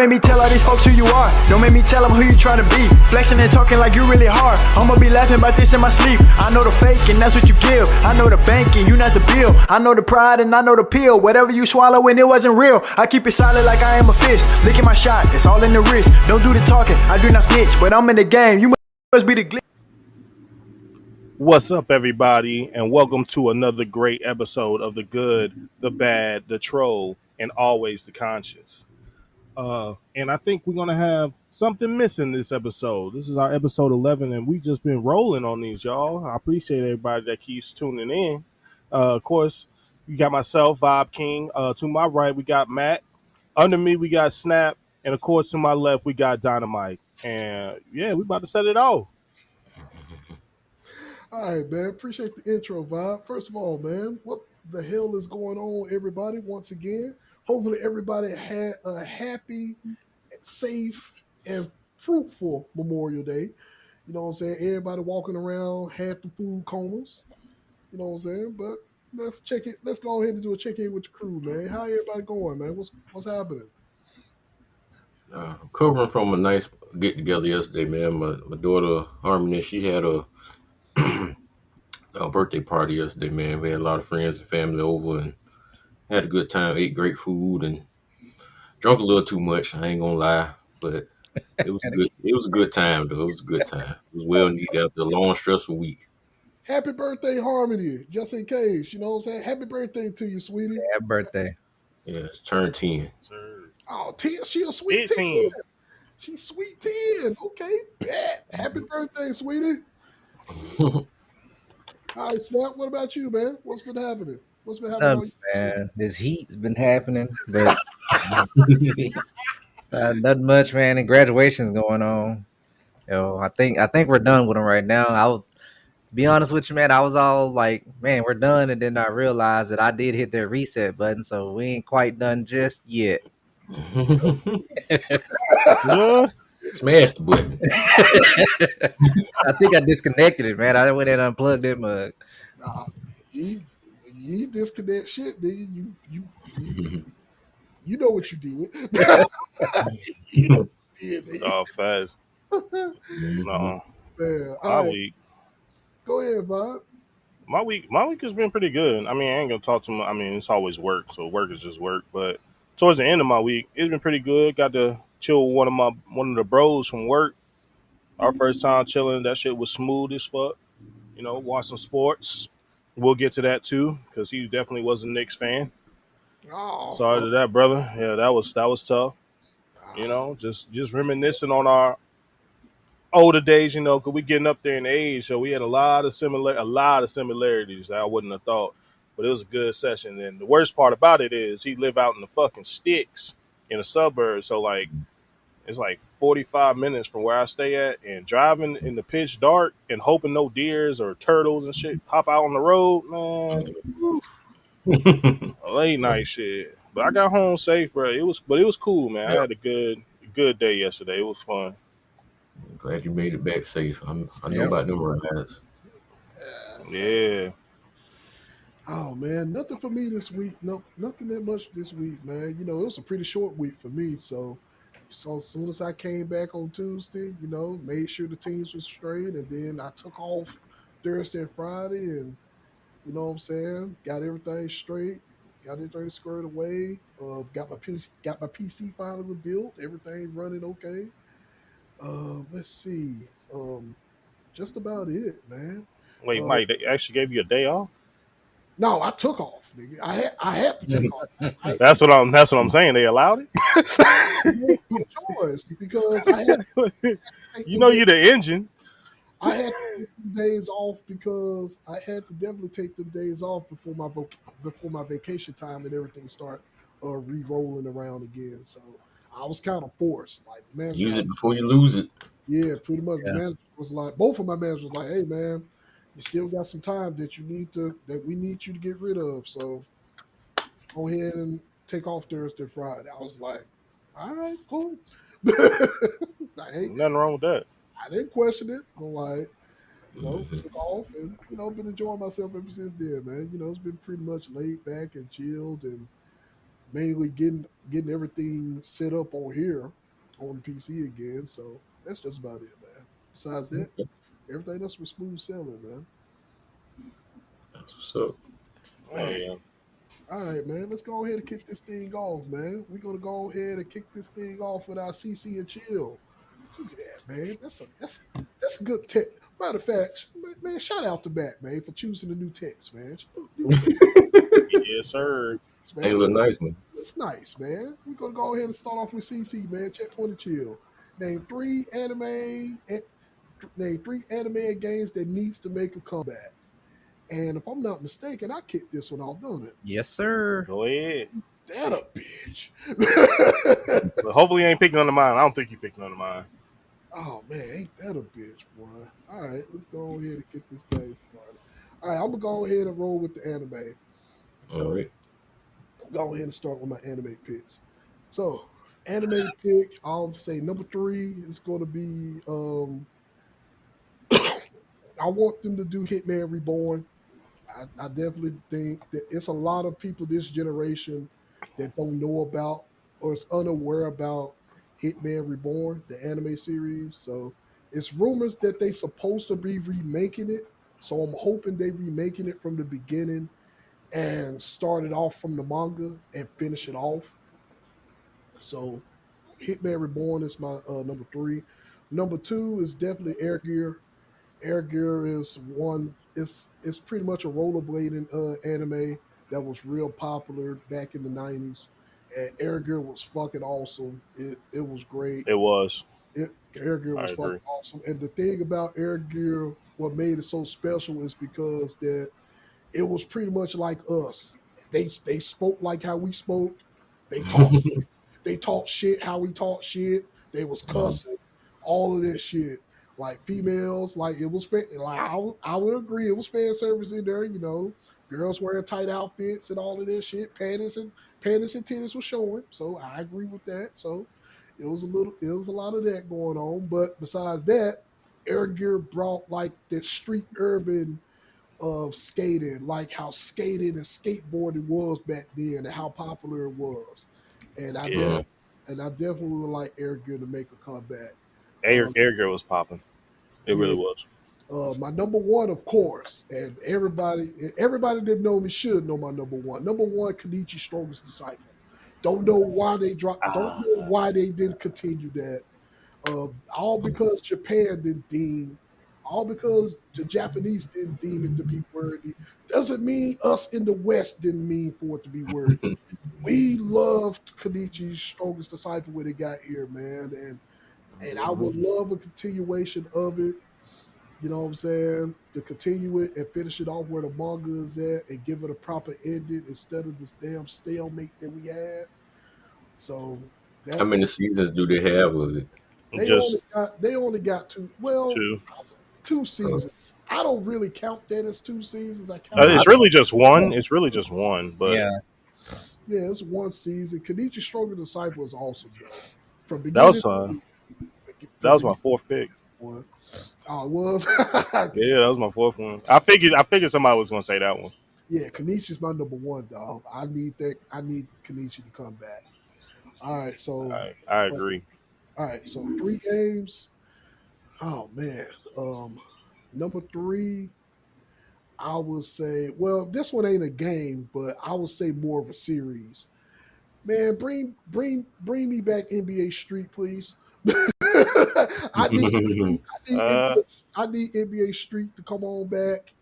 Make me tell all these folks who you are. Don't make me tell them who you trying to be. Flexing and talking like you really hard. I'ma be laughing about this in my sleep. I know the fake and that's what you give. I know the bank and you not the bill. I know the pride and I know the pill. Whatever you swallow when it wasn't real. I keep it solid like I am a fist. Licking my shot, it's all in the wrist. Don't do the talking, I do not snitch. But I'm in the game, you must be the glitch. What's up, everybody, and welcome to another great episode of The Good, The Bad, The Troll, and Always the Conscience. And I think we're going to have something missing this episode. This is our episode 11, and we've just been rolling on these, y'all. I appreciate everybody that keeps tuning in. Of course, you got myself, Vibe King. To my right, we got Matt. Under me, we got Snap. And, of course, to my left, we got Dynamite. And, yeah, we about to set it off. All right, man. Appreciate the intro, Vibe. First of all, man, what the hell is going on, everybody? Once again, hopefully everybody had a happy, safe, and fruitful Memorial Day. You know what I'm saying? Everybody walking around had the food comas. You know what I'm saying? But let's check it. Let's go ahead and do a check-in with the crew, man. How everybody going, man? What's happening? Covering from a nice get together yesterday, man. My daughter Harmony, she had a birthday party yesterday, man. We had a lot of friends and family over and had a good time, ate great food and drunk a little too much, I ain't gonna lie. But it was good. It was a good time though. It was a good time. It was well needed after a long, stressful week. Happy birthday, Harmony. Just in case, you know what I'm saying? Happy birthday to you, sweetie. Happy birthday. Yeah, it's turned 10. Oh, 10, she a sweet 15. 10. She's sweet 10. Okay, bet. Happy birthday, sweetie. All right, Snap, what about you, man? What's been happening? What's been happening? Man, this heat's been happening, but nothing much, man. And graduation's going on. I think we're done with them right now. To be honest with you, man, I was all like, man, we're done, and then I realized that I did hit their reset button, so we ain't quite done just yet. Smash the button. I think I disconnected it, man. I went in and unplugged that mug. Nah, you disconnect shit, nigga. You know what you did. Oh, fast. No. Man, My week. Go ahead, Bob. My week has been pretty good. I mean, I ain't gonna talk too much. I mean, it's always work, so work is just work. But towards the end of my week, it's been pretty good. Got to chill with one of the bros from work. Our first time chilling, that shit was smooth as fuck. You know, watch some sports. We'll get to that too, because he definitely was a Knicks fan. Oh, Sorry to that, brother. Yeah, that was tough. You know, just reminiscing on our older days, you know, because we getting up there in age, so we had a lot of similarities that I wouldn't have thought. But it was a good session. And the worst part about it is he live out in the fucking sticks in the suburbs, so like it's like 45 minutes from where I stay at, and driving in the pitch dark and hoping no deers or turtles and shit pop out on the road, man. Late night shit. But I got home safe, bro. It was cool, man. I had a good day yesterday. It was fun. Glad you made it back safe. I know about them rides. Yeah. Oh man, nothing for me this week. No, nothing that much this week, man. You know, it was a pretty short week for me. So as soon as I came back on Tuesday, you know, made sure the teams were straight, and then I took off Thursday and Friday, and you know what I'm saying, got everything straight, got everything squared away. Got my PC finally rebuilt. Everything running okay. Let's see. Just about it, man. Wait, Mike, they actually gave you a day off? No, I took off, nigga. I had to take off. That's what I'm saying. They allowed it? No choice because I had you know you're the engine. I had to take some days off because I had to definitely take them days off before my vacation time and everything start re-rolling around again. So I was kind of forced. Like, man, use it before you lose it. Yeah, pretty much. Yeah. Man was like, both of my managers was like, "Hey, man, you still got some time that we need you to get rid of. So go ahead and take off Thursday, Friday." I was like, "All right, cool." Nothing wrong with that. I didn't question it. I'm like, took off and been enjoying myself ever since then, man. It's been pretty much laid back and chilled and mainly getting everything set up on here on the PC again. So that's just about it, man. Besides that, Okay. everything else was smooth sailing, man. That's what's up. Oh Man. yeah. All right, man. Let's go ahead and kick this thing off, man. We're gonna go ahead and kick this thing off with our CC and chill. Look at that, man. That's a good text. Matter of fact, man, shout out to Matt, man, for choosing a new text, man. New text, Yes, sir. Ain't a man. little nice, man. It's nice, man. We're gonna go ahead and start off with CC, man. Check 20 chill. Name three anime. Name three anime games that needs to make a comeback. And if I'm not mistaken, I kicked this one off, don't it? Yes, sir. Go ahead. That a bitch. But hopefully, you ain't picking on the mine. I don't think you picking on the mine. Oh man, ain't that a bitch, boy? All right, let's go ahead and get this thing started. All right, I'm gonna go ahead and roll with the anime. All So right. I'm go ahead and start with my anime picks. So anime pick, I'll say number three is gonna be I want them to do Hitman Reborn. I definitely think that it's a lot of people this generation that don't know about or is unaware about Hitman Reborn, the anime series. So it's rumors that they supposed to be remaking it. So I'm hoping they remaking it from the beginning and start it off from the manga and finish it off. So Hitman Reborn is my number three. Number two is definitely Air Gear. Air Gear is one. It's pretty much a rollerblading anime that was real popular back in the '90s, and Air Gear was fucking awesome. It was great. It was. Air Gear I was fucking agree. awesome. And the thing about Air Gear, what made it so special is because that it was pretty much like us. They spoke like how we spoke. They talked they talk shit how we talk shit. They was cussing, all of this shit. Like females, like it was like I would agree, it was fan service in there. Girls wearing tight outfits and all of this shit. Panties and titties were showing. So I agree with that. So it was a lot of that going on. But besides that, Air Gear brought like the street urban of skating, like how skating and skateboarding was back then and how popular it was. And I def- Yeah. Mhm. and I definitely would like Eric Gear to make a comeback. Air Girl was popping. It Yeah, really was. my number one, of course, and everybody that know me should know my number one. Number one, Kenichi Strongest Disciple. Don't know why they dropped. Don't Ah, know why they didn't continue that. All because Japan didn't deem, all because the Japanese didn't deem it to be worthy. Doesn't mean us in the West didn't mean for it to be worthy. We loved Kenichi's Strongest Disciple when it got here, man, and I would love a continuation of it. You know what I'm saying? To continue it and finish it off where the manga is at and give it a proper ending instead of this damn stalemate that we had. So How that's many seasons do they have of it? just they only got two. Well, two. two Uh, seasons. I don't really count that as two seasons. I count nah, it. It's really just one. It's really just one. But Yeah. Yeah, it's one season. Kenichi Stronger Disciple is awesome though. From that beginning was to end, that from was my beginning fourth pick. to one. Oh, it was. Yeah, that was my fourth one. I figured somebody was gonna say that one. Yeah, Kenichi's my number one, dog. I need that. I need Kenichi to come back. All right, so I uh, agree. all right, so three games. Oh man, number three. I would say, well, this one ain't a game, but I would say more of a series. Man, bring me back NBA Street, please. I need I need Uh, NBA, I need NBA Street to come on back.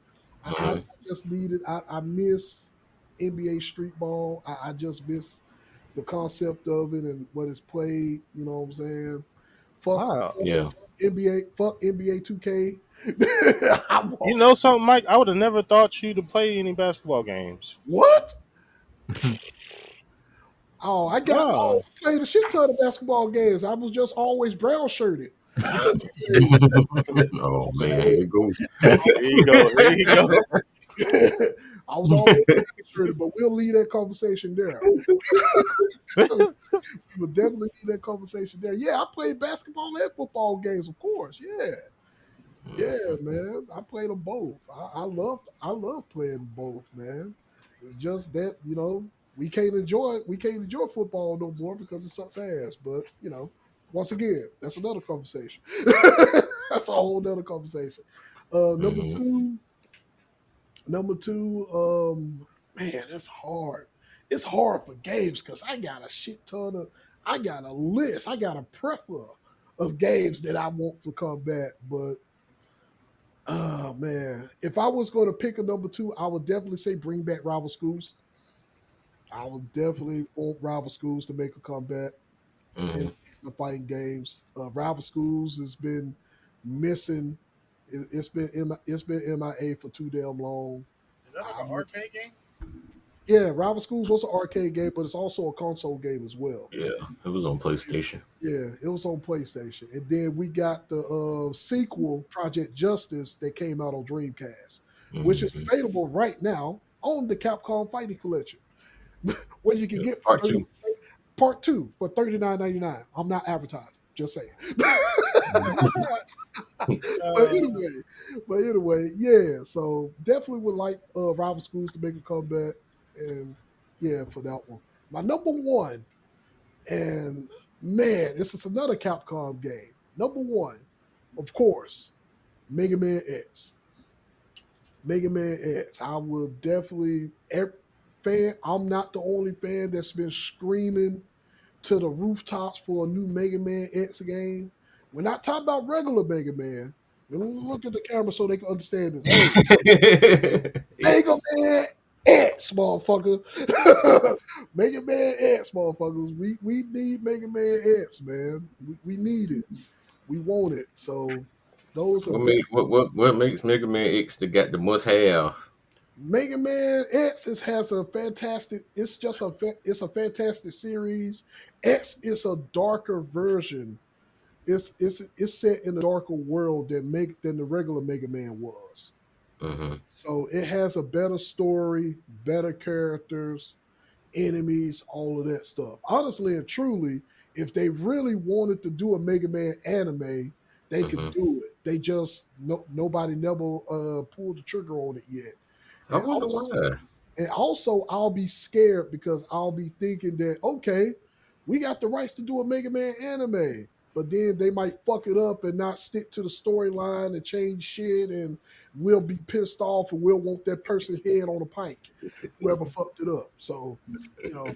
I Mhm. just need it. I miss NBA Street Ball. I just miss the concept of it and what it's played. You know what I'm saying? Fuck, wow. Yeah. fuck NBA. Fuck NBA 2K. I You want, know something, Mike? I would have never thought you to play any basketball games. what? I Wow. played a shit ton of basketball games. I was just always brown shirted because Oh I'm man, here saying it goes. Here you go. Here you go. I was always brown shirted, but we'll leave that conversation there. We will definitely leave that conversation there. Yeah, I played basketball and football games, of course. Yeah, yeah, man. I played them both. I love playing both, man. It's just that we can't enjoy football no more because it sucks ass. But once again, that's another conversation. That's a whole other conversation. Number Mm-hmm. two, man, that's hard. It's hard for games because I got a shit ton of, I got a list, I got a plethora of games that I want to come back. But oh man, if I was going to pick a number two, I would definitely say bring back Rival Schools. I would definitely want Rival Schools to make a comeback in Mm-hmm. the fighting games. Rival Schools has been missing. It's been MIA for too damn long. Is that like I an would, arcade game? yeah, Rival Schools was an arcade game, but it's also a console game as well. Yeah, it was on PlayStation. Yeah, it was on PlayStation, and then we got the sequel, Project Justice, that came out on Dreamcast, which is Mm-hmm. available right now on the Capcom Fighting Collection, where you can Yeah. get for Part 2. part two for $39.99. I'm not advertising, just saying. but Uh, anyway, yeah. So definitely would like Rival Schools to make a comeback, and yeah, for that one. My number one, and man, this is another Capcom game. Number one, of course, Mega Man X. Mega Man X. I will definitely fan. I'm not the only fan that's been screaming to the rooftops for a new Mega Man X game. We're not talking about regular Mega Man. Look at the camera so they can understand this. Hey, Mega Man X, motherfucker. Mega Man X, motherfuckers. We need Mega Man X, man. We need it. We want it. So those are What makes Mega Man X got the must have? Mega Man X has a fantastic. It's a fantastic series. X is a darker version. It's set in a darker world than the regular Mega Man was. Mm-hmm. So it has a better story, better characters, enemies, all of that stuff. Honestly and truly, if they really wanted to do a Mega Man anime, they could Mm-hmm. do it. They just nobody never pulled the trigger on it yet. I And wonder why. I'll be scared because I'll be thinking that, okay, we got the rights to do a Mega Man anime, but then they might fuck it up and not stick to the storyline and change shit, and we'll be pissed off and we'll want that person's head on a pike, whoever fucked it up. So, you know,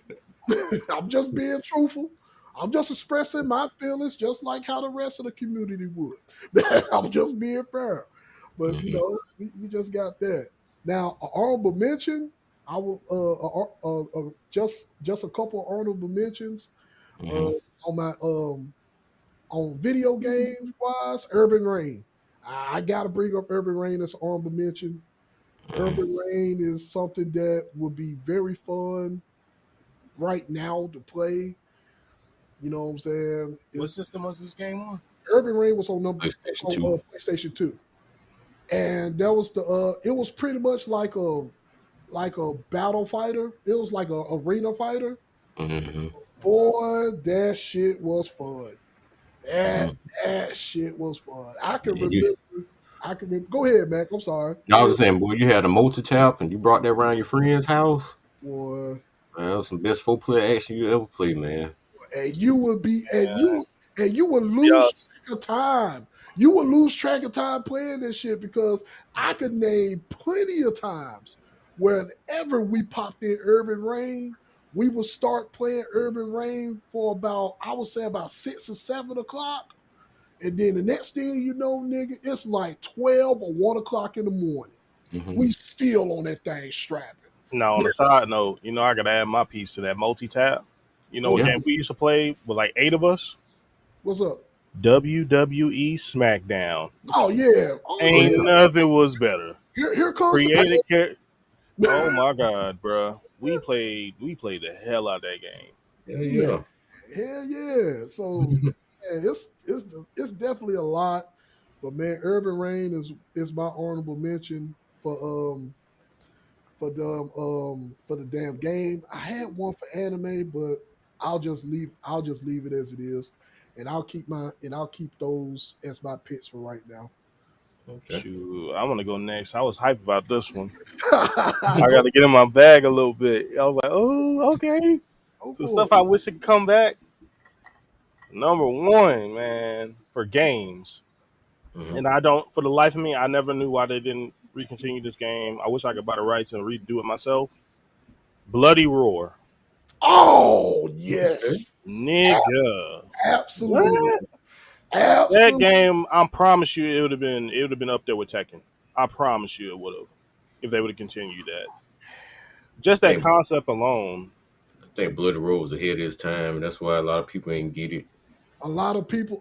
I'm just being truthful. I'm just expressing my feelings just like how the rest of the community would. I'm just being fair. But, Mm-hmm. we just got that. Now, an honorable mention, I will just a couple of honorable mentions uh, Mm-hmm. on my on video game wise. Urban Rain, I got to bring up Urban Rain as an honorable mention. Mm-hmm. Urban Rain is something that would be very fun right now to play. You know what I'm saying? what system was this game on? Urban Rain was on PlayStation 2. PlayStation 2, and that was the it was pretty much like a battle fighter. It was like a arena fighter. Mm-hmm. Boy, that shit was fun. That Mm-hmm. that shit was fun. I can And you, remember. I can remember. Go ahead, Mac. I'm sorry. I Go was ahead, saying, boy, you had a multi tap and you brought that around your friend's house. boy. Man, that was some best 4-player action you ever played, man. And you would be Yeah. and you would Yeah. lose track of time. You would lose track of time playing this shit because I could name plenty of times whenever we popped in Urban Rain, we would start playing Urban Rain for about, I would say about 6 or 7 o'clock. And then the next thing you know, nigga, it's like 12 or 1 o'clock in the morning. Mm-hmm. We still on that thing strapping. Now, on a side note, I got to add my piece to that multi tap. You know what Okay, Yeah. game we used to play with like 8 of us? what's up? WWE SmackDown. Oh yeah, Oh Ain't oh yeah. nothing was better. here comes the Created character. pain. Oh my god, bro. We played the hell out of that game. Hell Man, yeah. hell yeah. So man, it's definitely a lot. But man, Urban Rain is my honorable mention for the damn game. I had one for anime, but I'll just leave it as it is. And I'll keep those as my picks for right now. Okay. Shoot, I want to go next. I was hyped about this one. I got Go, to get in my bag a little bit. I was like, oh, okay. go So for stuff it. I wish it could come back. Number one, man, for games. Mm-hmm. And I don't, for the life of me, I never knew why they didn't recontinue this game. I wish I could buy the rights and redo it myself. Bloody Roar. Oh Okay. yes, Nigga. absolutely, What? That absolutely. game, I promise you, it would have been up there with Tekken. I promise you, it would have if they would have continued that. Just I that think concept alone. I think Bloody Roar was ahead of his time, and that's why a lot of people ain't get it. A lot of people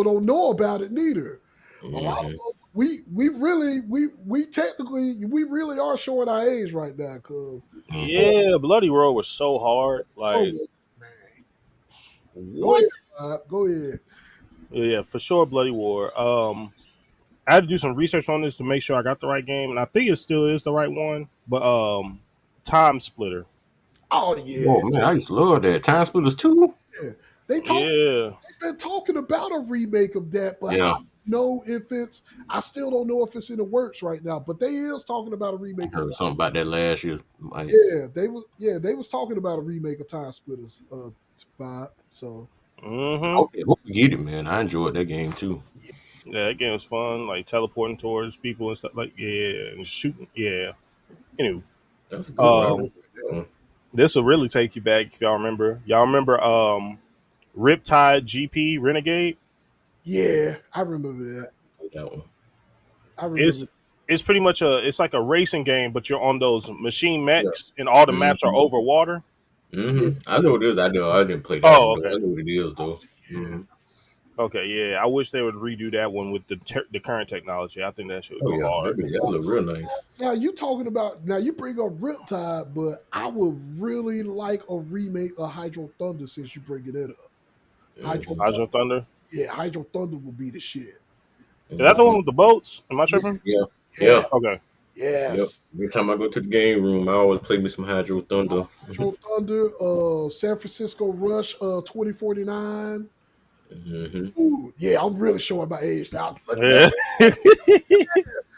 don't know about it neither. A lot Mm-hmm. of we technically we really are showing our age right now because Mm-hmm. Yeah, Bloody Roar was so hard. oh Like, man, go ahead, what? go ahead. Yeah, for sure, Bloody War. I had to do some research on this to make sure I got the right game, and I think it still is the right one. But Time Splitter. Oh yeah, Oh man, I used to love that. Time Splitters too. yeah. They talk. Yeah, They've been talking about a remake of that, but I Yeah, don't know if it's. I still don't know if it's in the works right now. But they is talking about a I remake of heard Time. something about that last year. Like, Yeah, they was talking about a remake of Time Splitters. Vibe. So mm-hmm. hope you get it, man. I enjoyed that game too. Yeah, that game was fun. Like teleporting towards people and stuff. Like, yeah, and shooting. Yeah. Anyway, That's a good one. I um, remember that one. this will really take you back if y'all remember. Y'all remember Riptide GP Renegade? yeah, I remember that. That one. I It's remember. it's pretty much it's like a racing game, but you're on those machine Yeah. mechs, and all the maps are Mm-hmm. over water. Yeah, Mm-hmm. I yeah, know what it is. I know. I didn't play that Oh, one though. okay, I know what it is though. yeah. Mm-hmm. okay, yeah. I wish they would redo that one with the current technology. I think that should Oh go yeah, hard. that look real nice. Now you bring up Riptide, but I would really like a remake of Hydro Thunder since you bring it up. Hydro Mm-hmm. Hydro Thunder, Thunder. yeah, Hydro Thunder would be the shit. Is that the Mm-hmm. one with the boats? Am I Yeah, tripping? Yeah. yeah, Yeah. Okay. Yep. yes. Every time I go to the game room, I always play me some Hydro Thunder. Hydro Thunder, San Francisco Rush, 2049. Mm-hmm. Ooh, yeah, I'm really showing my age now. Yeah.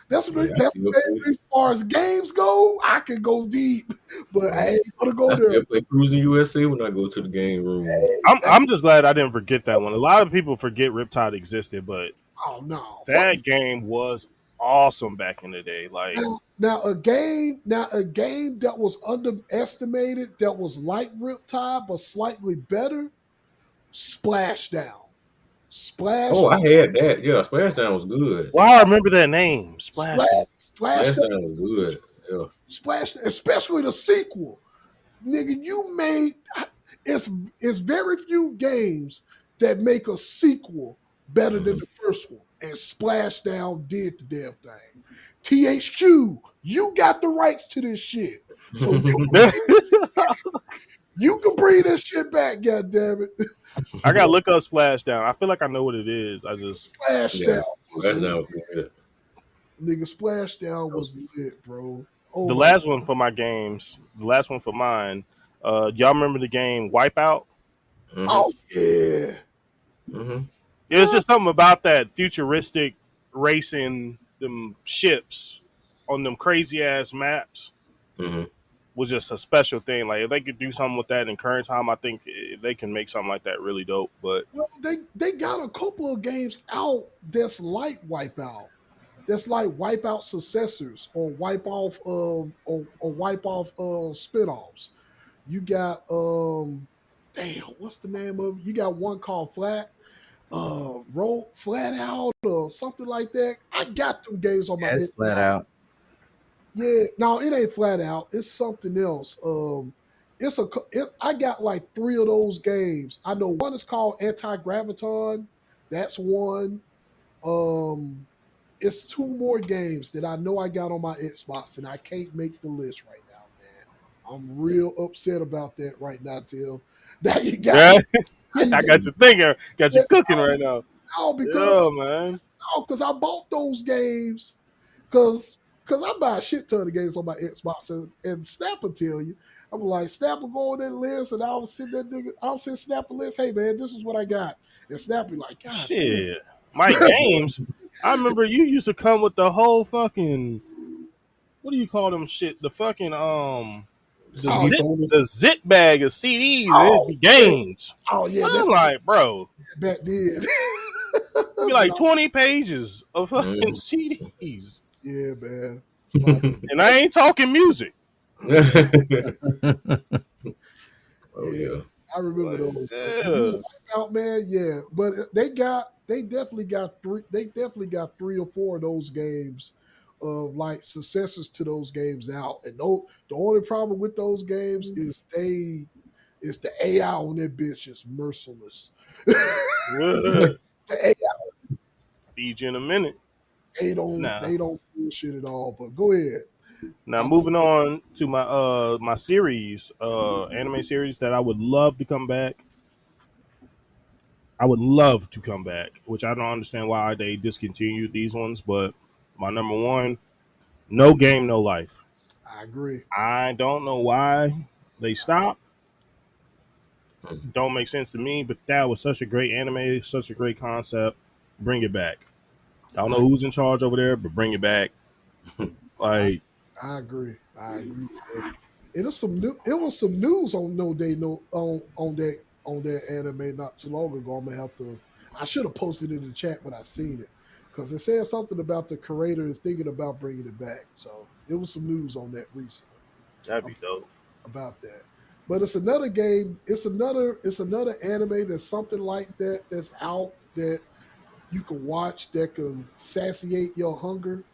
That's Yeah, I that's still play. as far as games go. I can go deep, but I Yeah. ain't gonna go I there. still play Cruising USA when I go to the game room. I'm just glad I didn't forget that one. A lot of people forget Riptide existed, but Oh no, fuck. that game was awesome back in the day. Like, Now a game that was underestimated, that was like Riptide but slightly better. Splashdown, Oh, I Splashdown, had that. Yeah, Splashdown was good. wow, I remember that name, Splash, Splashdown. Splashdown, Splashdown was good. Yeah. Splash, especially the sequel. Nigga, you made it's very few games that make a sequel better than Mhm. the first one. And Splashdown did the damn thing. THQ, you got the rights to this shit. So you can bring this shit back, god damn it. I gotta look up Splashdown. I feel like I know what it is. I just Yeah, Splashdown was lit. Splashdown was good. Nigga, Splashdown That was was lit, bro. Oh the my last one for my games. The last one for mine. Y'all remember the game Wipeout? hmm oh yeah. hmm It was just something about that futuristic racing them ships on them crazy ass maps hmm was just a special thing. Like if they could do something with that in current time, I think they can make something like that really dope. But Well, they got a couple of games out that's like Wipeout. That's like Wipeout successors or wipe off spinoffs. You got damn, what's the name of it? You got one called Roll Flat Out or something like that. I got them games on my Yeah, it's flat Xbox. out. Yeah, no, it ain't Flat Out. It's something else. I got like three of those games. I know one is called Anti Graviton. That's one. Um, it's two more games that I know I got on my Xbox, and I can't make the list right now, man. I'm real upset about that right now, Tim. Now you got yeah, me. Now you I got got you thinking, got you me. cooking right now. No, because Yeah, man. I bought those games because I buy a shit ton of games on my Xbox, and Snap will tell you. I'm like, Snap will go on that list, and I'll send Snap a list. Hey man, this is what I got, and Snap be like, God damn. Shit, Mike Games. I remember you used to come with the whole fucking, what do you call them shit? The fucking the Oh, CD zip folder. the zip bag of CDs and it'd oh, be yeah. games. Oh, yeah. I'm That's like, bro, back then. it'd be But like 20 pages of fucking Mm. CDs. yeah, man. But And I ain't talking music. Oh yeah, yeah. I remember Like, those. But the yeah. new Wipeout, man, yeah. But they definitely got three. They definitely got three or four of those games, of like successors to those games out. And no, the only problem with those games is the AI on that bitch is merciless. What? The AI, Feed you in a minute. they don't Now, they don't do shit at all. But go ahead. now I'm moving on to my series, anime series that I would love to come back. I would love to come back, which I don't understand why they discontinued these ones. But my number one, No Game, No Life. I agree. I don't know why they stopped. Mm. Don't make sense to me, but that was such a great anime, such a great concept. Bring it back. I don't know I who's in charge over there, but bring it back. I, Like, I agree. I agree with that. It was some new. It was some news on No Day No on that anime not too long ago. I'm gonna have to. I should have posted it in the chat, but I seen it because it said something about the creator is thinking about bringing it back. So it was some news on that recently that'd ab- be dope. about that. But it's another game. It's another anime that's something like that that's out that you can watch that can satiate your hunger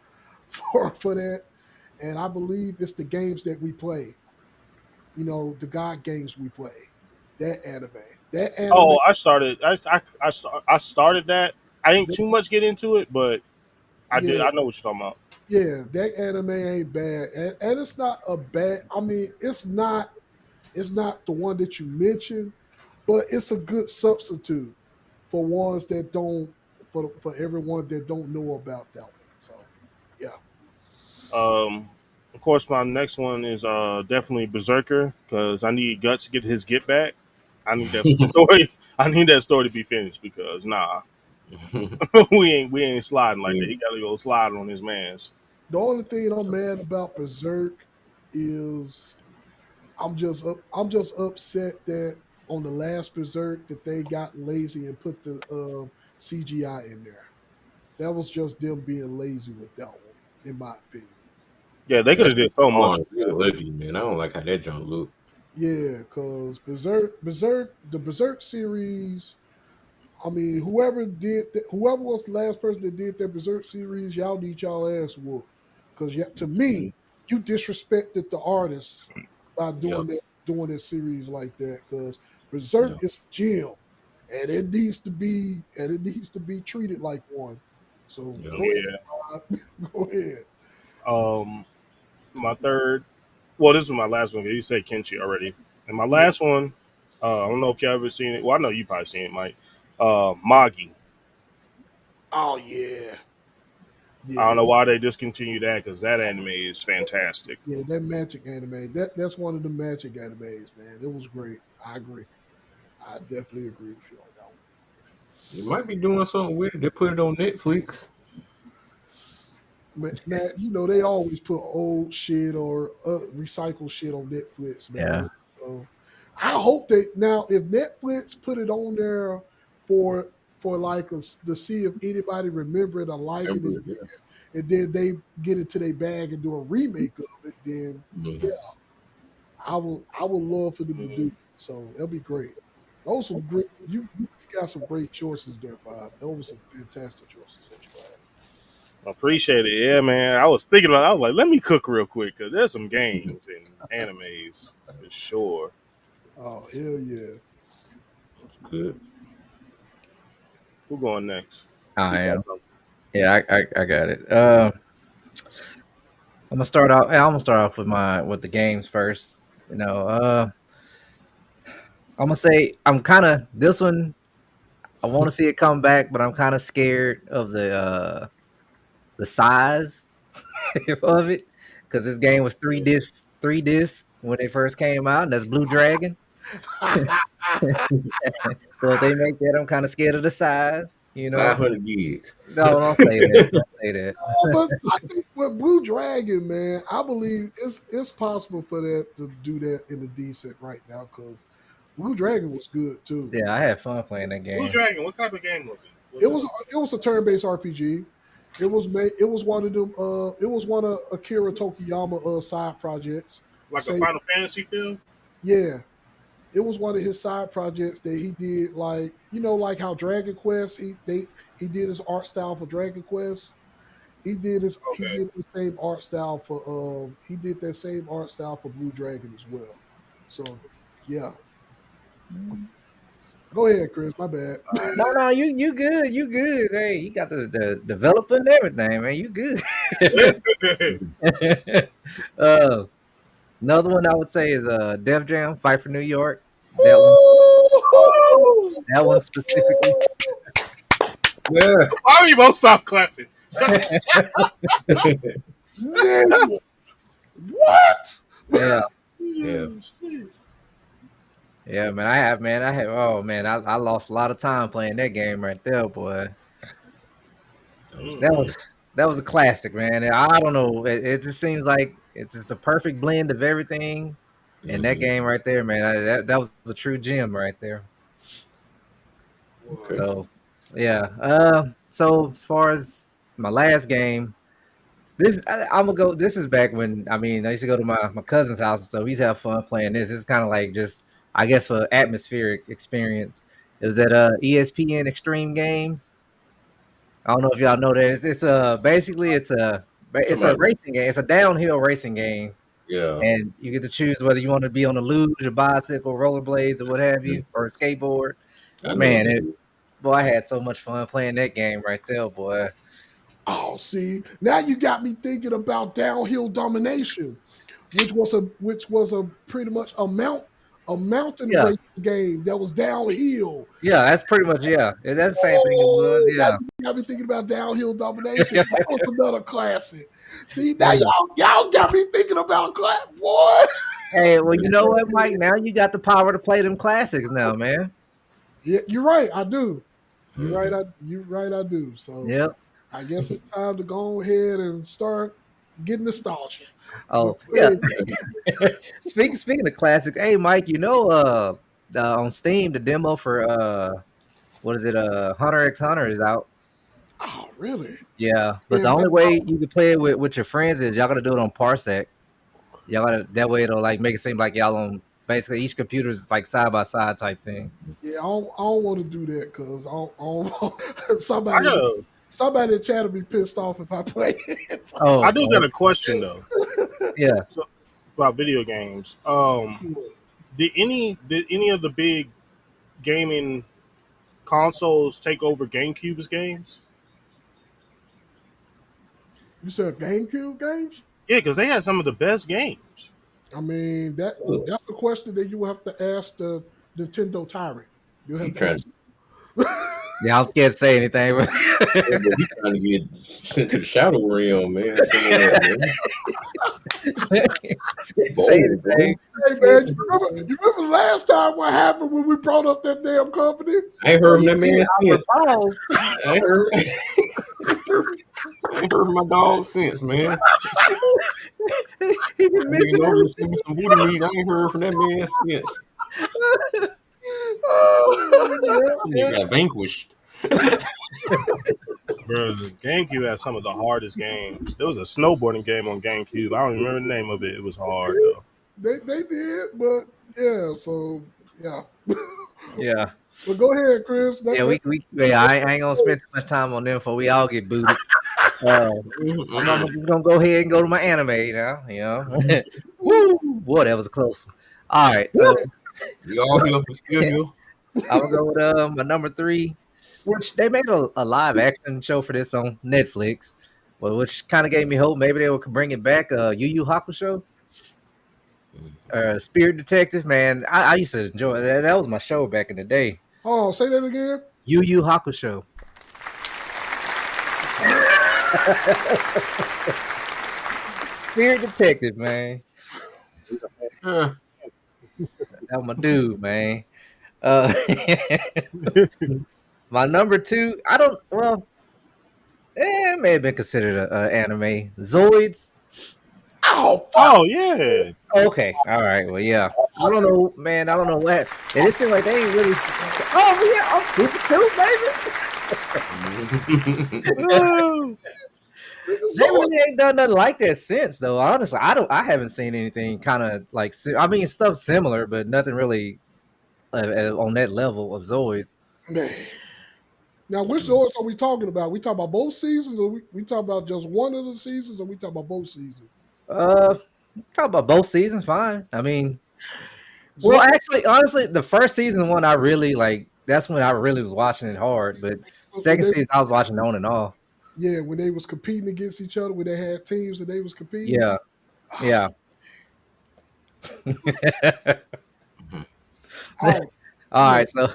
for that. And I believe it's the games that we play. The God games we play. That anime. That anime. Oh, I started that. I ain't too much get into it, but I did. Yeah, I know what you're talking about. yeah. That anime ain't bad, and it's not a bad. I mean, it's not. It's not the one that you mentioned, but it's a good substitute for ones that don't. For everyone that don't know about that one. So, yeah. Um, of course, my next one is definitely Berserker because I need Guts to get his get back. I need that story. I need that story to be finished because nah, we ain't sliding like that. Yeah. He got to go slide on his man's. The only thing I'm mad about Berserk is I'm just upset that on the last Berserk that they got lazy and put the CGI in there. That was just them being lazy with that one, in my opinion. Yeah, they could That's have did so much hard. with that. Real ugly, man. I don't like how that junk look. Yeah, because the Berserk series. I mean, whoever was the last person that did that Berserk series, y'all need y'all ass whooped. Because to Mm. me, you disrespected the artists by Yeah. doing this series like that. Because Yeah. Berserk is a gem, and it needs to be treated like one. So Yeah. go ahead, Yeah. Rod. Go ahead. Um, my third. Well, this is my last one. You said Kenchi already, and my Yeah. last one. I don't know if you ever seen it. Well, I know you probably seen it, Mike. Magi. Oh yeah, I don't yeah, know why they discontinued that because that anime is fantastic. yeah. That Magic anime. That's one of the Magic animes, man. It was great. I agree. I definitely agree with you on that one. You might be doing something with it. They put it on Netflix. Matt, they always put old shit or recycle shit on Netflix, man. Yeah. So I hope that now, if Netflix put it on there for like to see if anybody remember it or like it, Remember it? Yeah. and then they get into their bag and do a remake of it, then yeah, Mhm. I would love for them to do Mhm. it. So that'll be great. Those some great you got some great choices there, Bob. Those were some fantastic choices that you had. Appreciate it. Yeah, man. I was thinking about it. I was like, let me cook real quick because there's some games and animes for sure. Oh hell yeah. Good. Who going next? Who I got am. something? Yeah, I got it. I'm gonna start off with the games first. You know, I'm gonna say I'm kind of this one. I want to see it come back, but I'm kind of scared of the size of it because this Oh, game was yeah. three discs when it first came out, and that's Blue Dragon. So if they make that, I'm kind of scared of the size. 500 gigs. No, don't say that. Don't say that. But I think with Blue Dragon, man, I believe it's possible for that to do that in a decent right now because Blue Dragon was good too. Yeah, I had fun playing that Blue game. Dragon, what type of game was it? It was a turn-based RPG. It was one of them. It was one of Akira Tokiyama side projects. Like a Final Fantasy film? Yeah, it was one of his side projects that he did. Like like how Dragon Quest he did his art style for Dragon Quest. He did the same art style for he did that same art style for Blue Dragon as well. So yeah. Go ahead, Chris. My bad. No, you good. You good. Hey, you got the developer and everything, man. You good. Another one I would say is Def Jam, Fight for New York. That one specifically. Yeah. Why are you both stop clapping? Stop. What? Yeah. Yeah. Yeah, man. I have. Oh man, I lost a lot of time playing that game right there, boy. That was a classic, man. I don't know. It just seems like it's just a perfect blend of everything. And that game right there, man, that was a true gem right there. Okay. So, yeah. So as far as my last game, I'm gonna go. This is back when I used to go to my cousin's house, so he's have fun playing this. It's kind of like just I guess for atmospheric experience. It was at ESPN Extreme Games. I don't know if y'all know that. It's basically it's a racing game. It's a downhill racing game. Yeah. And you get to choose whether you want to be on a luge, a bicycle, rollerblades, or what have you, or a skateboard. Boy, I had so much fun playing that game right there, boy. Oh, see, now you got me thinking about Downhill Domination, which was a pretty much a mountain racing game that was downhill. Yeah, that's pretty much that's the same thing it was. Yeah, that's what got me thinking about Downhill Domination. That was another classic. See, now y'all got me thinking about boy. Hey, well, you know what, Mike? Now you got the power to play them classics now, man. Yeah, you're right. I do. You're right. I do. So yep. I guess it's time to go ahead and start getting nostalgia. Oh, yeah. Speaking of classics, hey, Mike, on Steam, the demo for what is it? Hunter x Hunter is out. Oh, really? Yeah, but the only way you can play it with your friends is y'all gotta do it on Parsec. Y'all gotta that way it'll like make it seem like y'all on basically each computer is like side by side type thing. Yeah, I don't want to do that because somebody in chat will be pissed off if I play it. I do got a question though. Yeah. So, about video games. Did any of the big gaming consoles take over GameCube's games? You said GameCube games? Yeah, because they had some of the best games. I mean, that's a question that you will have to ask the Nintendo tyrant. You'll have to ask. Yeah, I'm scared to say anything. But he's trying to get sent to the shadow realm, man. Say anything. Hey, man, you remember last time what happened when we brought up that damn company? I ain't heard from that man since. I ain't heard from my dog since, man. He been missing send me some booty meat. I ain't heard from that man since. You got vanquished. Bro, the GameCube had some of the hardest games. There was a snowboarding game on GameCube. I don't remember the name of it. It was hard though. They did, but yeah. So yeah. Yeah. Well, go ahead, Chris. I ain't gonna spend too much time on them before we all get booted. I'm gonna go ahead and go to my anime now. Woo! Boy, that was a close one. All right, so we all here, we still here. I'm gonna go with my number 3, which they made a live action show for this on Netflix, but which kind of gave me hope maybe they would bring it back. Yu Yu Hakusho, Spirit Detective. Man, I used to enjoy that. That was my show back in the day. Oh, say that again. Yu Yu Hakusho. Spirit Detective, man. That was my dude, man. Uh, my number two, I don't. Well, it may have been considered a anime. Zoids. Oh fuck! Oh yeah. Okay, all right. Well, yeah. I don't know, man. I don't know what. And it seems like they ain't really. Oh yeah, I'm super too, baby. Oh, They really ain't done nothing like that since, though. Honestly, I don't. I haven't seen anything kind of like. I mean, stuff similar, but nothing really on that level of Zoids. Man. Now, which Zords are we talking about? We talk about both seasons, or we talk about just one of the seasons, or we talk about both seasons? Uh, talk about both seasons. Fine. I mean, well, Zord, actually, honestly, the first season one I really like. That's when I really was watching it hard. But when second they, season I was watching on and off. yeah, when they was competing against each other, when they had teams and they was competing. Yeah, yeah. Oh, All man, right, so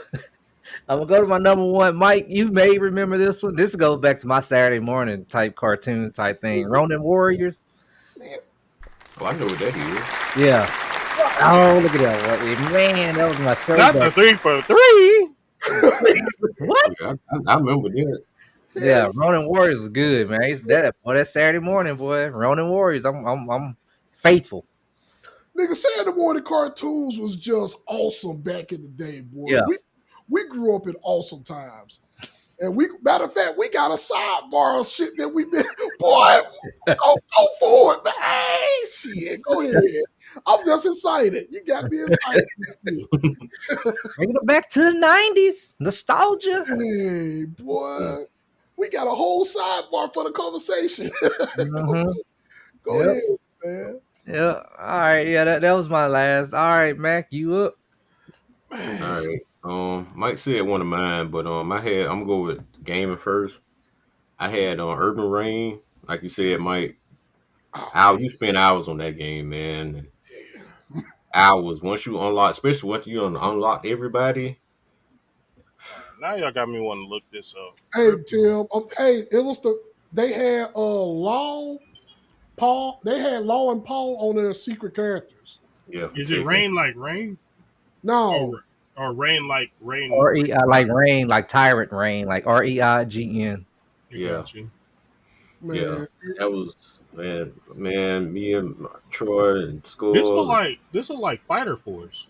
I'm gonna go to my number one. Mike, you may remember this one. This goes back to my Saturday morning type cartoon type thing. Ronin Warriors. man. Oh, I know what that is. Yeah. Oh, look at that. Man, that was my not the throwback. 3 for 3. What? Yeah, I remember that. Yeah, Ronin Warriors is good, man. It's that boy, that Saturday morning, boy. Ronin Warriors. I'm faithful. Nigga, Saturday morning cartoons was just awesome back in the day, boy. Yeah. We grew up in awesome times. And matter of fact, we got a sidebar of shit that we did. Boy, go for it, man. Hey, shit, go ahead. I'm just excited. You got me excited. Bringing it back to the 90s. Nostalgia. Hey, boy. We got a whole sidebar for the conversation. Mhm. Go Yep. ahead, man. Yeah. All right. Yeah, that was my last. All right, Mac, you up? All right. Mike said one of mine, but I'm gonna go with gaming first. I had Urban Reign, like you said, Mike. You spend hours on that game, man. Hours. Once you unlock, especially once you unlock everybody. Now y'all got me wanting to look this up. Hey, Tim. Hey, it was they had Law, Paul. They had Law and Paul on their secret characters. Yeah. Is it rain like rain? No, Or rain like rain? Like rain, like tyrant rain, like REIGN. Yeah. Got you. man. Yeah. That was man. Me and Troy and Skull. This look like Fighter Force.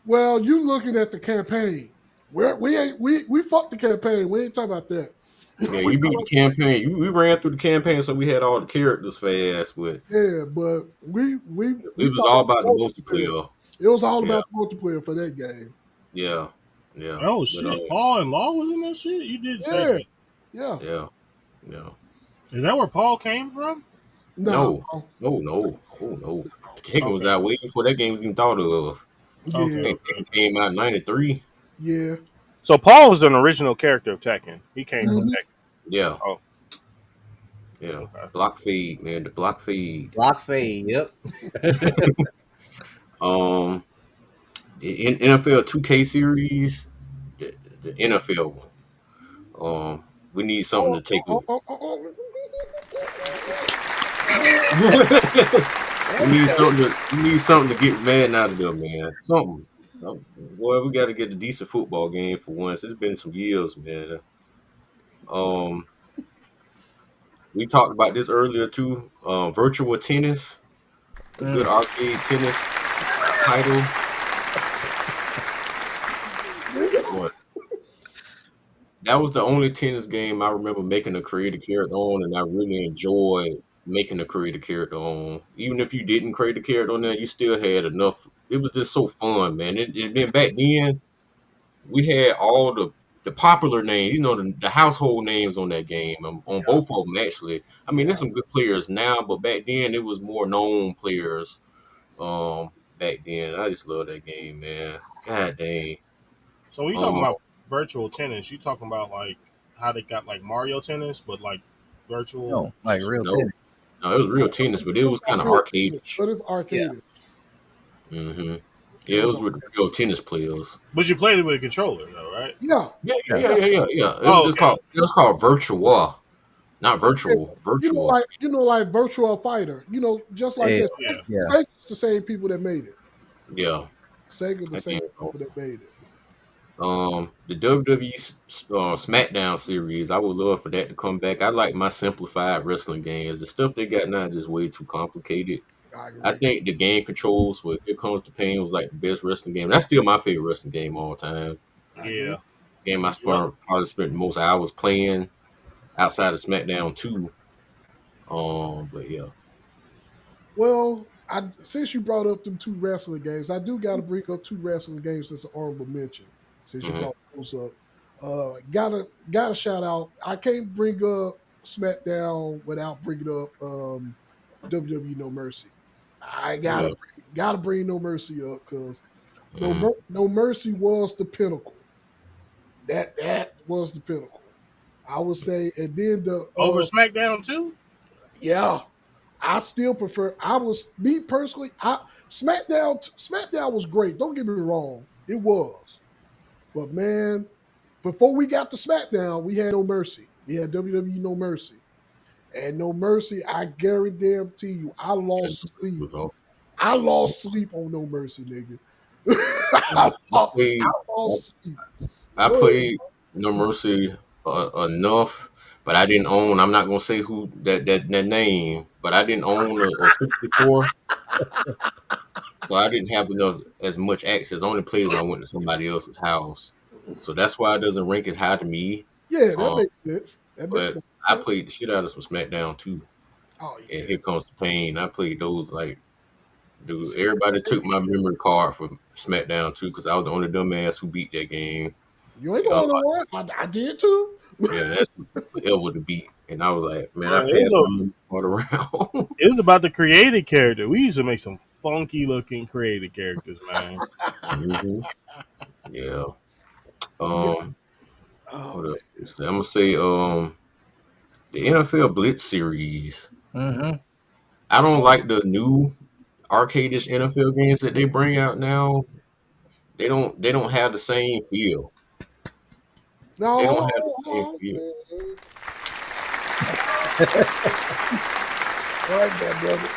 Well, you looking at the campaign. We fucked the campaign. We ain't talking about that. Yeah, you beat the campaign. We ran through the campaign, so we had all the characters fast. But Yeah, but we it was all about the multiplayer. It was all about the multiplayer for that game. Yeah. Yeah. Oh shit! Paul and Law was in that shit. You did say that. Yeah. Yeah. Yeah. Is that where Paul came from? No. Oh no. The Tekken was out waiting for that game was even thought of. Yeah. Okay. It came out in '93. Yeah. So Paul was an original character of Tekken. He came from Tekken. Yeah. Oh. Yeah. Okay. Block fade, man. The block fade. Block fade, yep. The NFL 2K series, the NFL one. We need something to take. We need something to get Madden out of there, man. Something. Boy, we got to get a decent football game for once. It's been some years, man. We talked about this earlier too. Virtual tennis, a good arcade tennis title. What? That was the only tennis game I remember making a creative character on, and I really enjoyed making a creative character on. Even if you didn't create a character on there, you still had enough. It was just so fun, man. And then back then, we had all the popular names, the household names on that game, on both of them actually. I mean, there's some good players now, but back then it was more known players. Back then, I just love that game, man. God dang. So when you talking about virtual tennis, you talking about like how they got like Mario tennis, but like virtual? No, like real No. tennis. No, it was real tennis, but it was kind of arcade-ish. But it's arcade. Mm-hmm. Yeah, it was with real tennis players. But you played it with a controller, though, right? Yeah. Yeah. It was called Virtua, not virtual. Virtual. Like Virtual Fighter. Just like Yeah. that. Yeah. It's the same people that made it. Yeah. Sega, the I same can't go. people that made it. The WWE SmackDown series, I would love for that to come back. I like my simplified wrestling games. The stuff they got now is just way too complicated. I I agree. think the game controls for Here Comes the Pain was like the best wrestling game. That's still my favorite wrestling game all time. I agree. Yeah. Game I Yep. probably spent the most hours playing outside of SmackDown 2. But yeah. Well, since you brought up them two wrestling games, I do got to bring up two wrestling games as an honorable mention. Since you hmm brought those up, gotta shout out. I can't bring up SmackDown without bringing up WWE No Mercy. I Yeah. gotta bring No Mercy up because hmm No Mercy was the pinnacle. That was the pinnacle. I would say, and then Over SmackDown too. yeah, I still prefer. I was me personally. SmackDown was great. Don't get me wrong, it was. But man, before we got to SmackDown, we had No Mercy. We had WWE No Mercy, and No Mercy. I guarantee you, I Yeah, lost sleep. was awesome. I lost sleep on No Mercy, nigga. I I played. lost sleep. I Go ahead. played No Mercy enough, but I didn't own. I'm not gonna say who that name, but I didn't own a 64, so I didn't have enough as much access. I only played when I went to somebody else's house, so that's why it doesn't rank as high to me. Yeah, that Um, makes sense. That but makes I sense. played the shit out of some SmackDown too, Oh and yeah. Here Comes the Pain. I played those like. Dude, See, everybody took my memory card for SmackDown too, because I was the only dumbass who beat that game. you ain't Uh, going nowhere. I did too. Yeah, that took forever to beat. And I was like, man, I Bro, passed my money all around. it was about the creative character. We used to make some funky looking creative characters, man. hmm Yeah. You got. Um, Oh what man. else? I'm gonna say the NFL Blitz series. Mm-hmm. I don't like the new arcadish NFL games that they bring out now. They don't have the same feel. They don't No, have the same hold feel. on. Right there, brother.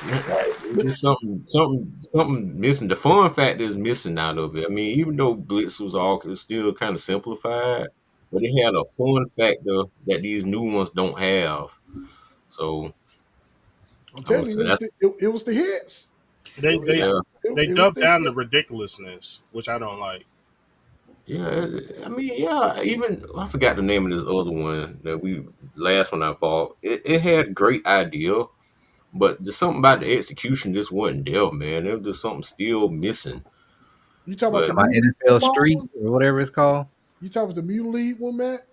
Right. It's just something missing. The fun factor is missing out of it. I mean, even though Blitz was all it's still kind of simplified, but it had a fun factor that these new ones don't have. So I'm I would telling you, say that's it was the hits. They It, they it, yeah, they it was dubbed the down the hits. ridiculousness, which I don't like. yeah. I mean, yeah. Even I forgot the name of this other one that we last one I bought. It had great idea, but just something about the execution just wasn't there, man. There was just something still missing. You talk about the But About Mutant League NFL Street one? or whatever it's called. You talk about the Mutant League one, Matt?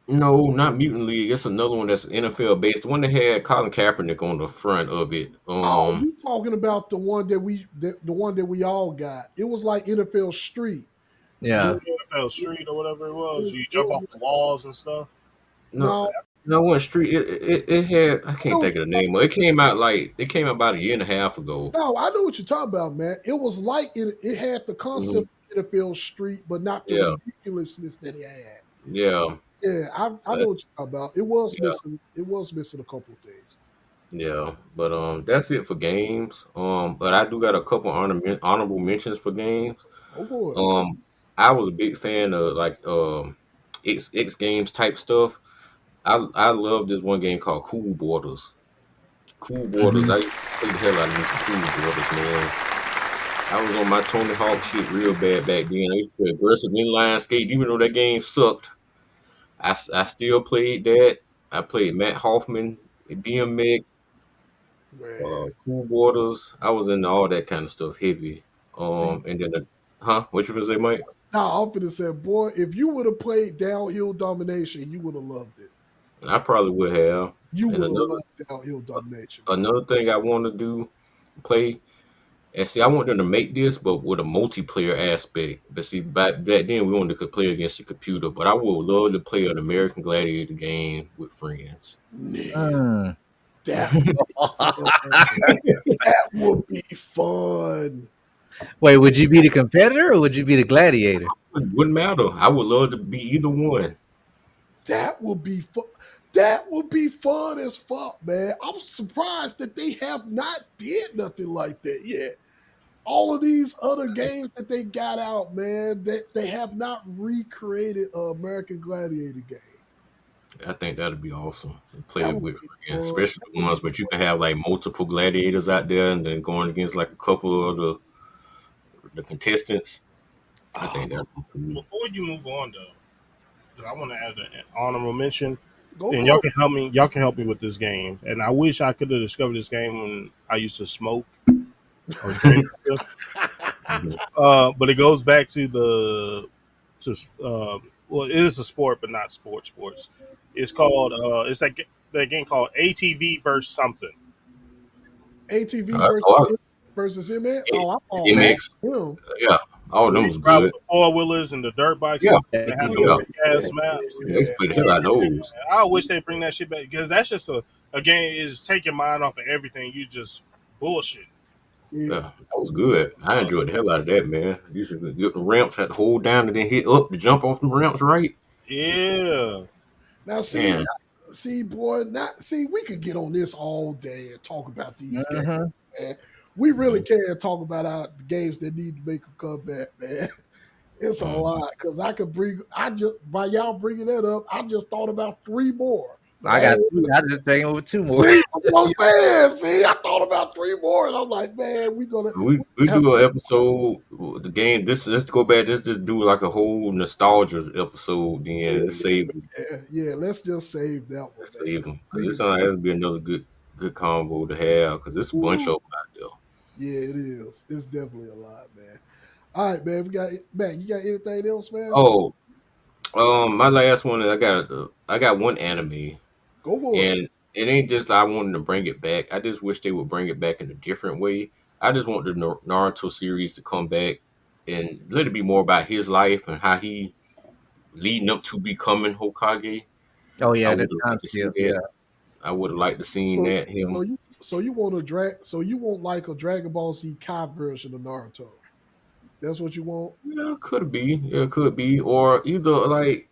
no, not Mutant League. It's another one that's NFL based. The one that had Colin Kaepernick on the front of it. Oh, you talking about the one that the one that we all got? It was like NFL Street, but Yeah. NFL Street or whatever it it was. was, You it jump was off the walls and stuff. no, no. no one street. It had I I know can't what think of the name. It came out about a year and a half ago. No, I know what you're talking about, man. It was like it had the hmm concept of NFL Street, but not the Yeah, ridiculousness that it had. yeah, Yeah, I know but what you're talking about. It was yeah, missing. It was missing a couple of things. yeah. But that's it for games. But I do got a couple honorable mentions for games. Go for it. Um, I was a big fan of like X Games type stuff. I love this one game called Cool Borders. Cool Borders. Mm-hmm. I used to play the hell out of these Cool Borders, man. I was on my Tony Hawk shit real bad back then. I used to play aggressive inline skate, even though that game sucked. I still played that. I played Matt Hoffman, BMX, Man, Cool Borders. I was into all that kind of stuff heavy. see, And then, huh? What you gonna say, Mike? now I'm gonna say, boy, if you would have played Downhill Domination, you would have loved it. I probably would have. You And would have loved Downhill Domination, man. another thing I want to do, play. And see, I want them to make this, but with a multiplayer aspect. But see, back then we only could play against the computer. But I would love to play an American Gladiator game with friends. Nigga, Mm. that would be fun. That would be fun. Wait, would you be the competitor or would you be the gladiator? Wouldn't matter. I would love to be either one. That would be fun. That would be fun as fuck, man. I'm surprised that they have not did nothing like that yet. all of these other games that they got out, man, that they have not recreated a American Gladiator game. I think that'd be awesome. Play That it would with be friends, fun. especially That the would ones, be but you can have like multiple gladiators out there and then going against like a couple of the contestants. I oh, think that'd be cool. Before you move on though, 'cause I want to add an honorable mention, go and for y'all it. can help me. Y'all can help me with this game. And I wish I could have discovered this game when I used to smoke or drink. Mhm. But it goes back to the to well, it is a sport, but not sports. It's called it's that game called ATV versus something. ATV Uh, oh, versus MX. I- Oh, I'm all Yeah, in. MX, Him. yeah, all of where them you was ride with good. the four wheelers and the dirt bikes and Yeah, stuff, and have them yeah. big ass maps. I used to play the hell out of those. I wish they bring that shit back because that's just a game is take your mind off of everything. You just bullshit. Yeah. Yeah, that was good. I So enjoyed the hell out of that, man. You used to get the ramps, had to hold down and then hit up to jump off the ramps, right? yeah, Now see, Man, see, boy, not see. We could get on this all day and talk about these games, Mm-hmm. man. We really mhm, can talk about the games that need to make a comeback, man. It's a mhm. lot because I could bring. I just by y'all bringing that up, I just thought about three more, but I I got ain't. two. I just came up with two more. See what I'm saying? See, I thought about three more, and I'm like, man, We have do an episode the game. This let's go back. Let's just do like a whole nostalgia episode. yeah, Then let's save them. yeah. Let's just save that one, Let's man. save them because We this can sounds like it'll be another good combo to have because there's a bunch do. of them out there. Yeah, it is. It's definitely a lot, man. All right, man. We got man. You got anything else, man? Oh, my last one. I got one anime. Go for it. And it ain't just I wanted to bring it back. I just wish they would bring it back in a different way. I just want the Naruto series to come back and let it be more about his life and how he leading up to becoming Hokage. Oh I yeah, the would have time liked to see skip. that. Yeah. I would have liked to seen So, that him. you want to drag? So you want like a Dragon Ball Z Kai version of Naruto? That's what you want? Yeah, could be. Yeah, could be. Or either like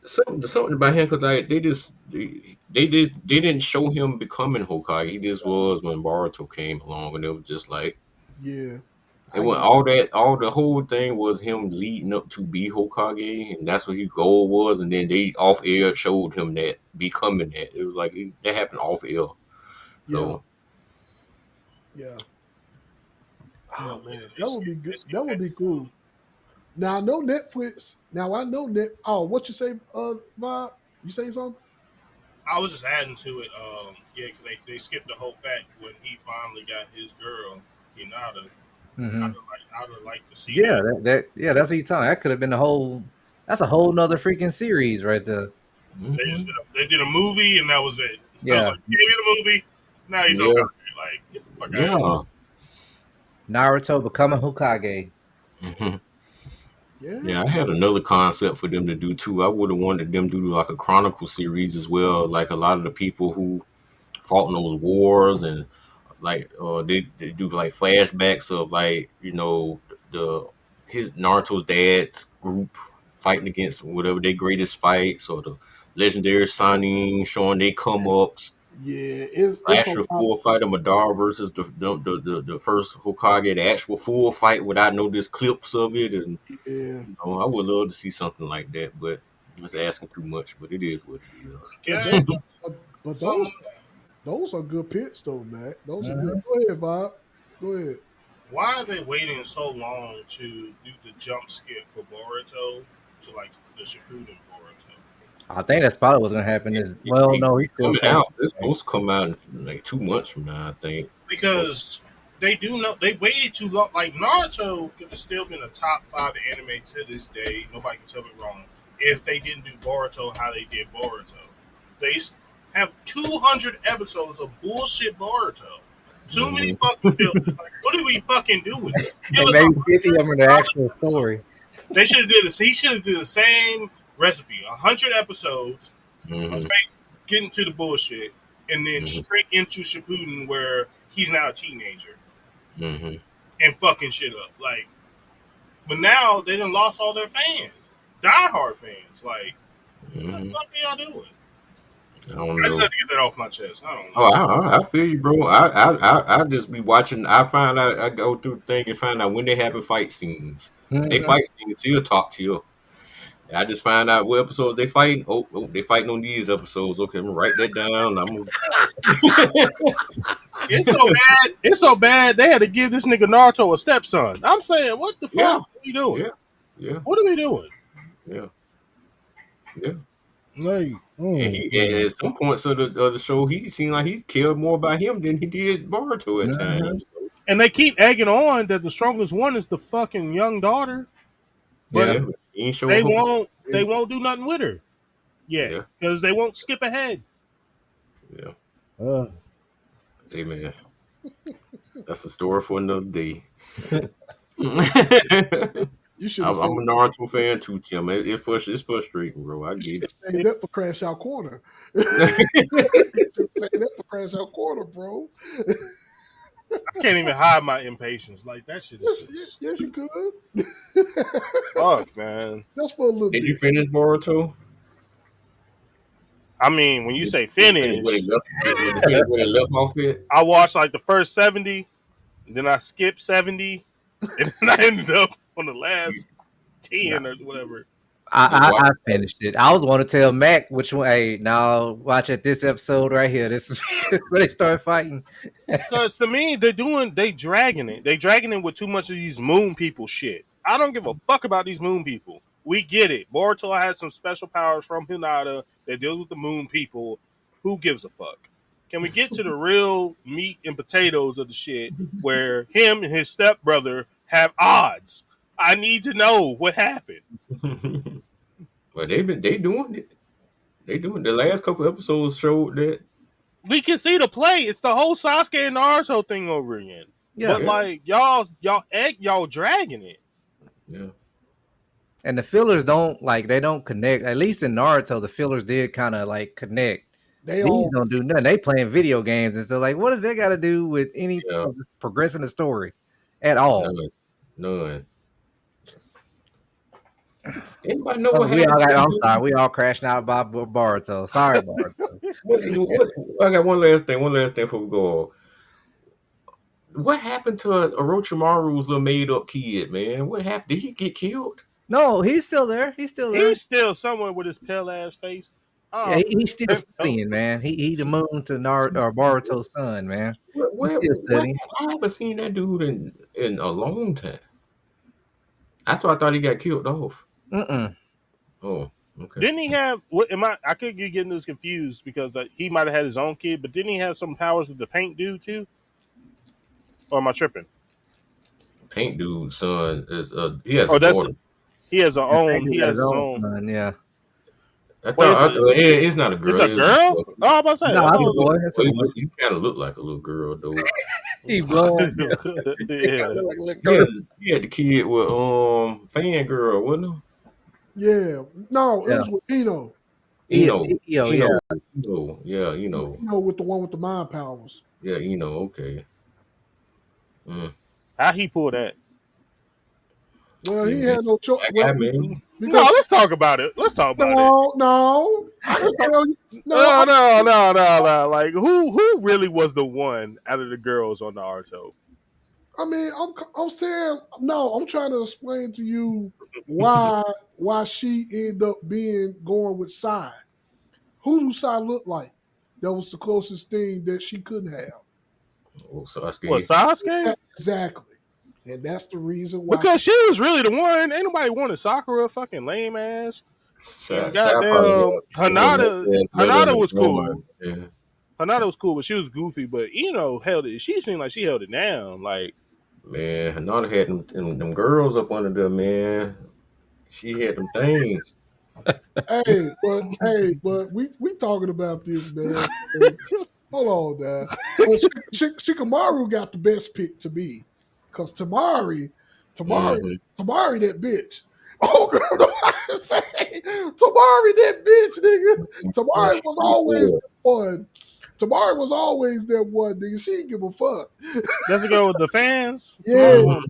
something about him because like they didn't show him becoming Hokage. He just was when Boruto came along and it was just like Yeah, it I went get. all the whole thing was him leading up to be Hokage, and that's what his goal was. And then they off air showed him that becoming that. It was like that happened off air. Yeah, So yeah. yeah, Oh man. man, that would be good. They skipped That would back be to some. cool. Now I know Netflix. Now I know Net. Oh, what you say, Bob? You say something? I was just adding to it. Yeah, 'cause they skipped the whole fact when he finally got his girl, Hinata. Mm-hmm. I'd have liked to see Yeah, that. yeah, that's what you talking. That could have been the whole. That's a whole nother freaking series right there. hmm They did a movie and that was it. I was Yeah, like, gave you the movie. Now he's yeah, Hokage. Like, get the fuck out of here. yeah. Naruto becoming Hokage. hmm Yeah, Yeah, I had another concept for them to do too. I would have wanted them to do like a chronicle series as well, like a lot of the people who fought in those wars and like they do like flashbacks of like the his Naruto's dad's group fighting against whatever their greatest fights or the legendary signing showing they come ups. yeah. It's a Actual lot. full fight of Madara versus the first Hokage, the actual full fight without no just clips of it, and Yeah, I would love to see something like that, but it's asking too much. But it is what it is. but Yeah, that, but something. those are good picks though, Mac. Those are good. Mhm. Go ahead, Bob. Go ahead. Why are they waiting so long to do the jump skip for Boruto to like the Shippuden Boruto? I think that's probably what's gonna happen. Is well, It no, he's still coming coming. out. It's supposed to come out in like 2 months from now, I think. So, Because they do know they waited too long. Like Naruto could have still been a top five anime to this day. Nobody can tell me wrong. If they didn't do Boruto how they did Boruto, they have 200 episodes of bullshit Boruto. Too many hmm fucking fillers. Like, what do we fucking do with it? Give And us a maybe 50 of 100 them are the solid actual episodes. story. They should have did this. He should have did the same recipe. 100 episodes of hmm fake getting to the bullshit, and then hmm straight into Shippuden where he's now a teenager hmm and fucking shit up. Like, but now they done lost all their fans, diehard fans. Like, what the hmm fuck are y'all doing? I don't I just know. had to get that off my chest. I don't Oh, know. I feel you, bro. I just be watching. I find out. I go through the thing and find out when they having fight scenes. When they Mhm. fight scenes, he'll talk to you. I just find out what episodes they fighting. They fighting on these episodes. Okay, I'm gonna write that down. It's so bad. It's so bad. They had to give this nigga Naruto a stepson. I'm saying, what the fuck Yeah, are we doing? yeah, yeah, What are we doing? yeah, yeah. Like, And at some points of the show, he seemed like he cared more about him than he did Boruto at Mhm. times. So, and they keep egging on that the strongest one is the fucking young daughter, Yeah. but yeah, but he ain't show they her. won't. They won't do nothing with her yet Yeah, because they won't skip ahead. yeah. Uh, Hey man, that's a story for another day. You should have I'm saved, a Naruto fan too, Tim. It's frustrating, bro. I get saved that for Crash Out Corner. it. You should have saved that for Crash Out Corner, bro. I can't even hide my impatience. Like that shit is Yes, just yes, you could. fuck, man. Just for a little Did you bit. finish Boruto? I mean, when you say Did you finish where they finish, left? Did you finish where they left off at? I watched like the first 70, then I skipped 70, and then I ended up on the You, last nah, 10 or whatever. you I, watch. I finished it. I was going to tell Mac which one. Hey, now watch it. This episode right here. This is where they start fighting. Cause to me, they dragging it. They dragging it with too much of these moon people shit. I don't give a fuck about these moon people. We get it. Boruto has some special powers from Hinata that deals with the moon people. Who gives a fuck? Can we get to the real meat and potatoes of the shit where him and his stepbrother have odds? I need to know what happened. But they doing it. They doing the last couple episodes showed that. We can see the play. It's the whole Sasuke and Naruto thing over again. Yeah. But Yeah, like y'all dragging it. yeah. And the fillers don't like they don't connect. At least in Naruto, the fillers did kind of like connect. They These all don't do nothing. They playing video games and so like, what does that got to do with anything Yeah, of this progressing the story at all? none, none. Anybody know Oh, what we all happened got. to I'm the sorry, dude? we all crashing out by Boruto. Sorry, Boruto. What? I got one last thing. One last thing before we go on. What happened to Orochimaru's little made up kid, man? What happened? Did he get killed? No, he's still there. He's still there. He's still somewhere with his pale ass face. Yeah, Oh, he's still studying, man. He the moon to or Boruto's son, man. He's still What? studying. I haven't seen that dude in a long time. That's why I thought he got killed off. Mm-mm. Oh, okay. didn't he have? What am I? I could be getting this confused because he might have had his own kid, but didn't he have some powers with the paint dude too? Or am I tripping? Paint dude's son is he has a Oh, that's daughter. he has a Yeah, thank own. you, He his has his own own. son. Yeah. Wait, It's not a it's girl. a It's a girl? boy. Oh, I'm about to say. No, I it's a thought. boy. It's a Well, boy. you kind of look like a little girl though. He blonde. Yeah. Yeah. Like a little He had, girl. he had the kid with Fangirl, wasn't yeah. No, it Yeah. was with Eno. he? Yeah. You Yeah. yeah, Eno with the one with the mind powers. yeah, okay. Mm. How he pulled that? Well, he Yeah, had no choice. I Well, got man. No, because let's talk about it. Let's talk about it. no. I can tell you. No. Like who really was the one out of the girls on Naruto? I mean, I'm saying no. I'm trying to explain to you why she ended up going with Sai. Who do Sai look like? That was the closest thing that she couldn't have. Oh, Sasuke. What, Sasuke? Exactly, and that's the reason why. Because she was really the one. Ain't nobody wanted Sakura, fucking lame ass. And Probably goddamn Hanada was cool. Yeah. Hanada was cool, but she was goofy. But held it. She seemed like she held it down. Like Man, Hanada had them girls up under there, man. She had them things. But we talking about this, man. Hold on, now. Well, Shikamaru got the best pick to be, because Tamari, that bitch. Oh, girl, Tamari, that bitch, nigga. Tamari was always that one. Tamari was always that one, nigga. She didn't give a fuck. that's to go with the fans. Yeah, Tomorrow.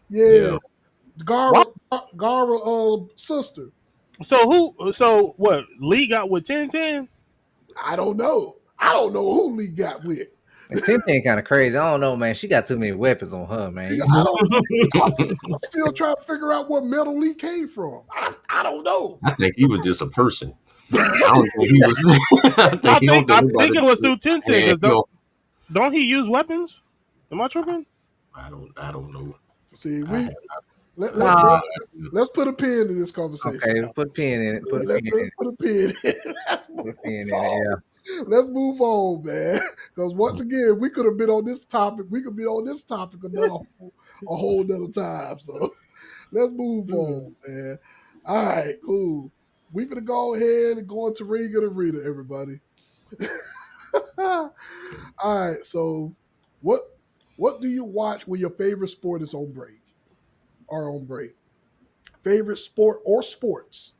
yeah. Gara, sister. So what? Lee got with 1010? I don't know. I don't know who Lee got with. And Tenpen kind of crazy. I don't know, man. She got too many weapons on her, man. I don't. I'm still trying to figure out where Metal Lee came from. I don't know. I think he was just a person. I don't think he was. I think he don't think I nobody think it was through Tintin had because him. don't he use weapons? Am I tripping? I don't know. See, I let, let, Nah. let's put a pin in this conversation. Okay, put a pin in it. Put a pin in it. Put a pin in it. Put a pin in it. Yeah. Let's move on, man. Because once again, we could have been on this topic. We could be on this topic another a whole nother time. So let's move on, man. All right, cool. We gonna go ahead and go into Ring of the Arena, everybody. All right, so what do you watch when your favorite sport is on break? Or on break? Favorite sport or sports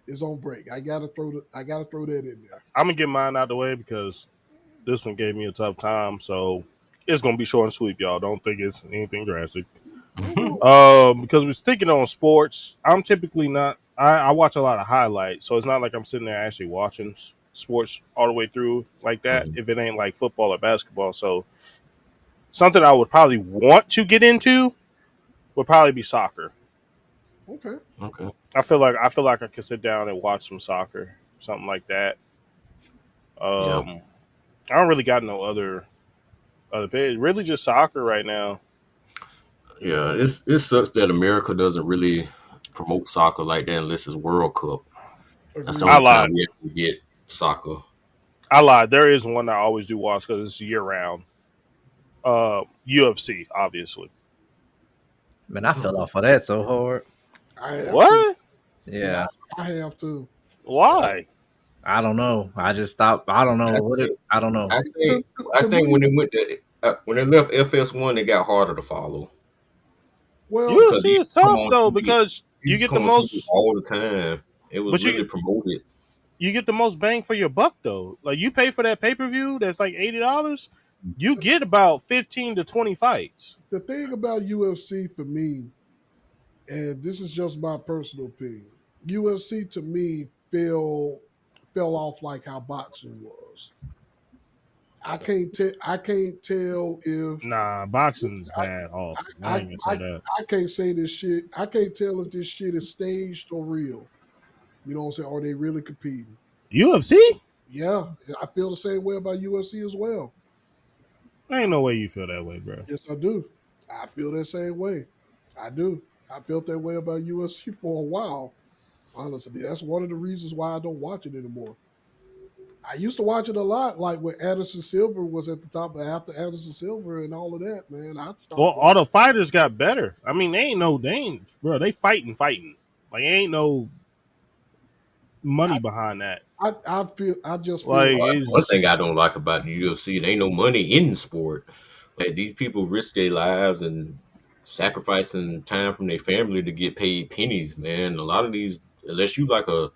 is on break. I gotta throw that in there. I'm gonna get mine out of the way because this one gave me a tough time. So it's gonna be short and sweet, y'all. Don't think it's anything drastic. Because we're sticking on sports. I'm typically not. I watch a lot of highlights, so it's not like I'm sitting there actually watching sports all the way through like that. If it ain't like football or basketball, so something I would probably want to get into would probably be soccer. Okay. I feel like I could sit down and watch some soccer, something like that. Yeah. I don't really got no other page. Really, just soccer right now. Yeah, it sucks that America doesn't really promote soccer like that unless it's World Cup. That's the Agreed. I only lied. time we actually get soccer. I lied. There is one that I always do watch because it's year round. UFC, obviously. Man, I fell off of that so hard. I have to. What? Yeah. I have to. Why? I don't know. I just stopped. I don't know what it. I don't know. I think To when me, they went to when they left FS1, it got harder to follow well, because UFC is come tough on though TV. because you Used to get the come on TV most, all the time. It was but really promoted. you get the most bang for your buck though. Like you pay for that pay per view that's like $80, you get about 15 to 20 fights. the thing about UFC for me, and this is just my personal opinion, UFC to me fell off like how boxing was. I can't tell if Nah, boxing's bad off. I I, ain't gonna I say that. I can't say this shit. I can't tell if this shit is staged or real. You know what I'm saying? Are they really competing? UFC? Yeah, I feel the same way about UFC as well. Ain't no way you feel that way, bro. Yes, I do. I feel that same way. I do. I felt that way about UFC for a while. Honestly, that's one of the reasons why I don't watch it anymore. I used to watch it a lot, like when Anderson Silva was at the top, but after Anderson Silva and all of that, man, I Well, stopped all watching. the fighters got better. I mean, they ain't, bro. They fighting. Like, ain't no money behind that. I just feel Like, like One thing it's I don't like about the UFC, there ain't no money in the sport. Like these people risk their lives and sacrificing time from their family to get paid pennies, man. A lot of these, unless you like a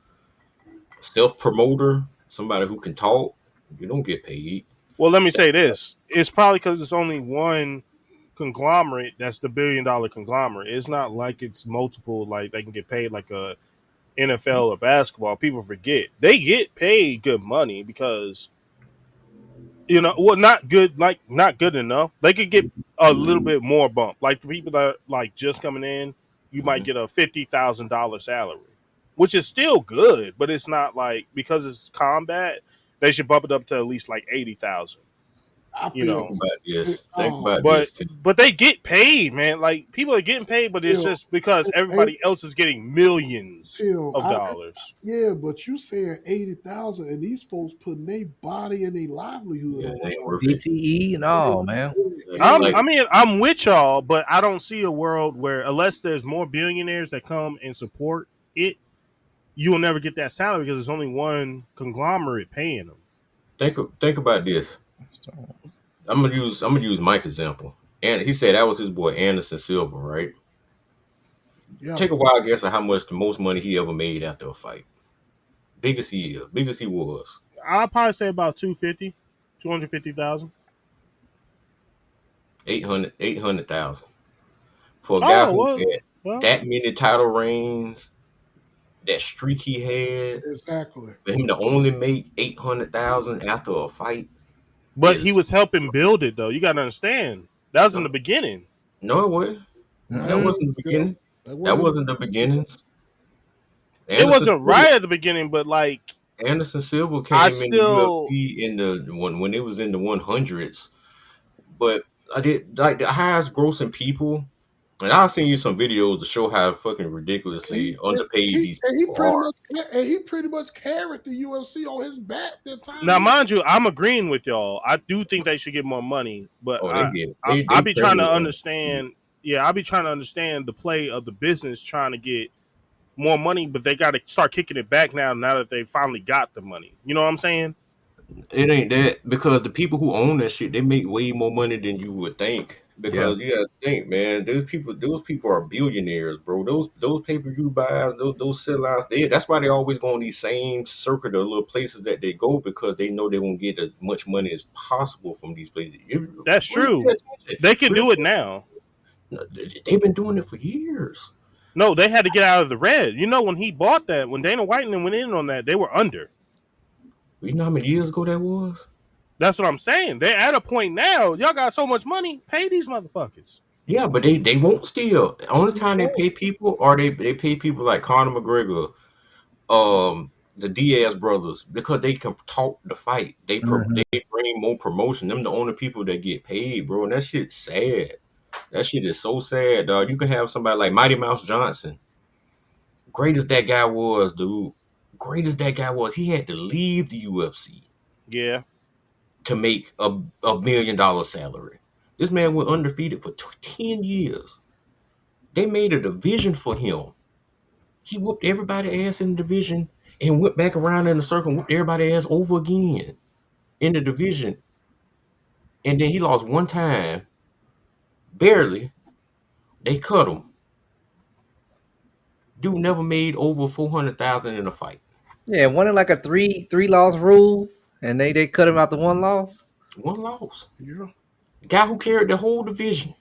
self promoter, somebody who can talk, you don't get paid. well. Let me say this: it's probably because it's only one conglomerate that's the $1 billion conglomerate. It's not like it's multiple. Like they can get paid like a NFL or basketball. People forget they get paid good money because well, not good, like not good enough. They could get a little bit more bump. Like the people that are, like just coming in, you might get a $50,000 salary, which is still good, but it's not like because it's combat, they should bump it up to at least like 80,000. I You feel know, Think oh about but this too. they get paid, man. Like people are getting paid, but it's Phil, just because everybody else is getting millions Phil, of dollars. yeah, but you saying 80,000, and these folks putting their body and their livelihood Yeah, on it the ain't line. worth it. DTE? No, man. And Like I mean, I'm with y'all, but I don't see a world where, unless there's more billionaires that come and support it, you will never get that salary because there's only one conglomerate paying them. think about this. I'm gonna use Mike's example. And he said that was his boy Anderson Silva, right? yeah, Take a wild guess at how much the most money he ever made after a fight. Big as he was. I'll probably say about 250,000. 800,000 for a guy Oh, who well, had that many title reigns. that streak he had, Exactly. for him to only make 800,000 after a fight But he is was helping build it though. You got to understand. That was in no, the beginning. no it wasn't. That That Mm-mm. wasn't the wasn't them. beginning. That That wasn't wasn't the them. beginnings. It Anderson wasn't Silva, right at the beginning, but like Anderson Silva I came in the still UFC in the when it was in the 100s. But I did like the highest grossing people. And I'll send you some videos to show how fucking ridiculously He and underpaid he these and he people pretty are. much and he pretty much carried the UFC on his back that time. now mind you, I'm agreeing with y'all. I do think they should get more money, but Oh, they get I they be trying to criminally underpaid. understand. Yeah, I be trying to understand the play of the business, trying to get more money, but they got to start kicking it back now. Now that they finally got the money, you know what I'm saying? It ain't that because the people who own that shit, they make way more money than you would think. Yeah. Because you gotta think, man, those people are billionaires, bro. Those pay-per-view buys, those sellouts, that's why they always go on these same circuit of little places that they go because they know they won't get as much money as possible from these places. You That's really pay true. attention. They can Really, do it now. they've been doing it for years. No, they had to get out of the red. You know, when he bought that, when Dana White and them went in on that, they were under. You know how many years ago that was? That's what I'm saying. They're at a point now. Y'all got so much money, pay these motherfuckers. Yeah, but they won't steal. The only Still time they won't. pay people are they pay people like Conor McGregor, the Diaz brothers because they can talk the fight. Mm-hmm. They bring more promotion. Them the only people that get paid, bro. And that shit's sad. That shit is so sad, dog. You can have somebody like Mighty Mouse Johnson. Great as that guy was, dude. Great as that guy was, he had to leave the UFC Yeah. to make a $1 million salary. This man went undefeated for 10 years. They made a division for him. He whooped everybody ass in the division and went back around in the circle and whooped everybody ass over again in the division. And then he lost one time, barely. They cut him. Dude never made over 400,000 in a fight. Yeah, wasn't it like a three loss rule, and they cut him out the one loss. One loss. Yeah. The guy who carried the whole division.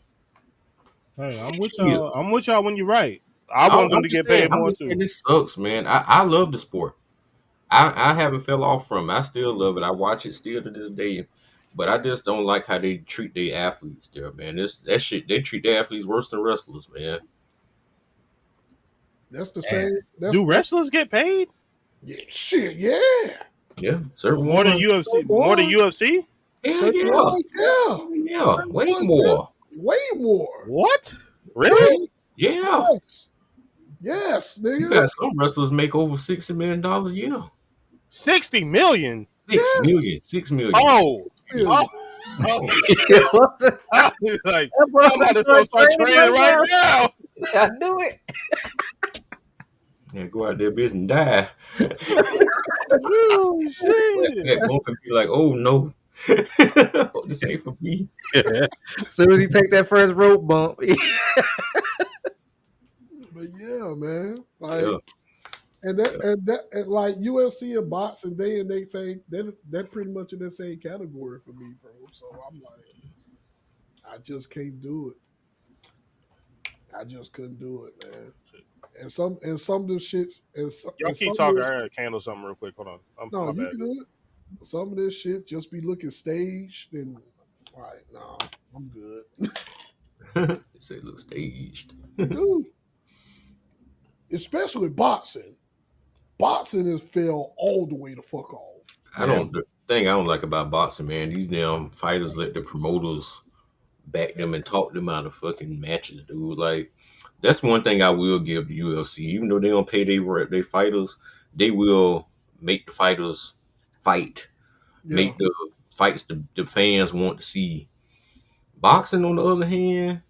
Hey, I'm with 6 years. y'all. I'm with y'all when you're right. I want them to get paid I'm more just saying too. this sucks, man. I love the sport. I haven't fell off from it. I still love it. I watch it still to this day. But I just don't like how they treat their athletes there, man. That shit, they treat their athletes worse than wrestlers, man. That's the Man. same. Do wrestlers get paid Yeah, shit, yeah. Yeah, certain more than ones. UFC? More than UFC? Hell Certain yeah. ones, yeah. Hell yeah. Certain Way ones, more. way more. What? Really? Yeah. Yes. Yes, You nigga. got some wrestlers make over $60 million a year. 60 million? 6 million. 6 million. Oh. Yeah. Oh. What's it? I was like, That boy I'm about to go start training right now. I knew it. Yeah, go out there, bitch, and die. Oh, shit. That one could be like, oh no. This ain't for me. As soon as he take that first rope bump, But yeah, man. Like Yeah. and like UFC and boxing, they say that pretty much in the same category for me, bro. So I'm like, I just can't do it. I just couldn't do it, man. And some of the shits Y'all and keep some of talking. this, I gotta candle something real quick. Hold on. no, My you bad. good. Some of this shit just be looking staged and like, no, I'm good. They say look staged. Dude. Especially boxing. Boxing has fell all the way the fuck off. The thing I don't like about boxing, man, these damn fighters let the promoters back them and talk them out of fucking matches, dude. Like that's one thing I will give the UFC. Even though they don't pay their fighters, they will make the fighters fight, Yeah. make the fights the fans want to see. Boxing, on the other hand,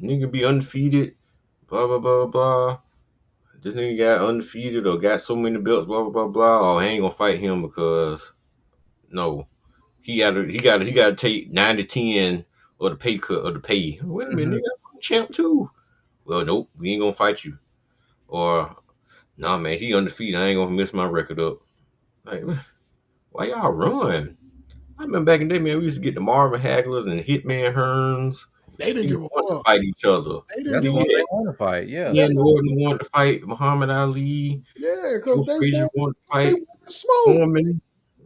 nigga be undefeated, blah blah blah blah. This nigga got undefeated or got so many belts, blah blah blah blah. Oh, I ain't gonna fight him because no, he gotta take 9 to 10 or the pay cut or the pay. Wait a minute, nigga, I'm champ too. Well, nope, we ain't gonna fight you. Or nah, man, he undefeated. I ain't gonna mess my record up. Like, why y'all run? I remember back in the day, man, we used to get the Marvin Hagglers and Hitman Hearns They didn't He give a wanted to fuck. fight each other. They didn't That's give He a why they had, fuck. want to fight. Yeah. he and Yeah, Norton wanted to fight Muhammad Ali. yeah, Joe because Frazier wanted to they fight wanted smoke. Foreman.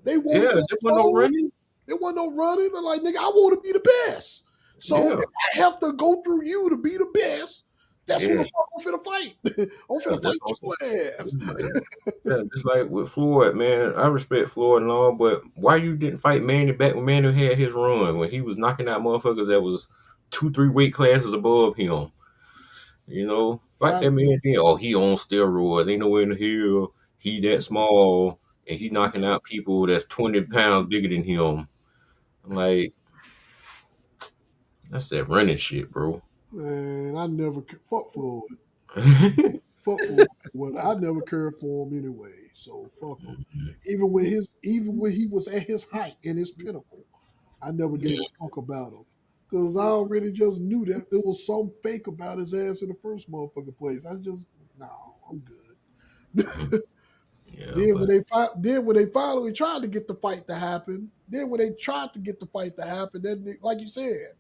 They wanted Yeah, that there was no smoke. running. There wasn't no running. They're like, nigga, I want to be the best. So Yeah, if I have to go through you to be the best, that's what yeah. the fuck I'm finna fight. I'm Yeah, finna that's fight awesome. your ass. Yeah, just like with Floyd, man. I respect Floyd and all, but why you didn't fight Manny back when Manny had his run when he was knocking out motherfuckers that was 2, 3 weight classes above him? You know, fight I that just, man then. Oh, he on steroids. Ain't nowhere in the hill. He that small, and he knocking out people that's 20 pounds bigger than him. I'm like, that's that running shit, bro. man, I never fuck Floyd. Yeah, Fuck Floyd. Well, I never cared for him anyway. So fuck him. Even when he was at his height in his pinnacle, I never gave a fuck about him. Cause I already just knew that it was some fake about his ass in the first motherfucking place. I just no, I'm good. but Then when they finally tried to get the fight to happen, then like you said,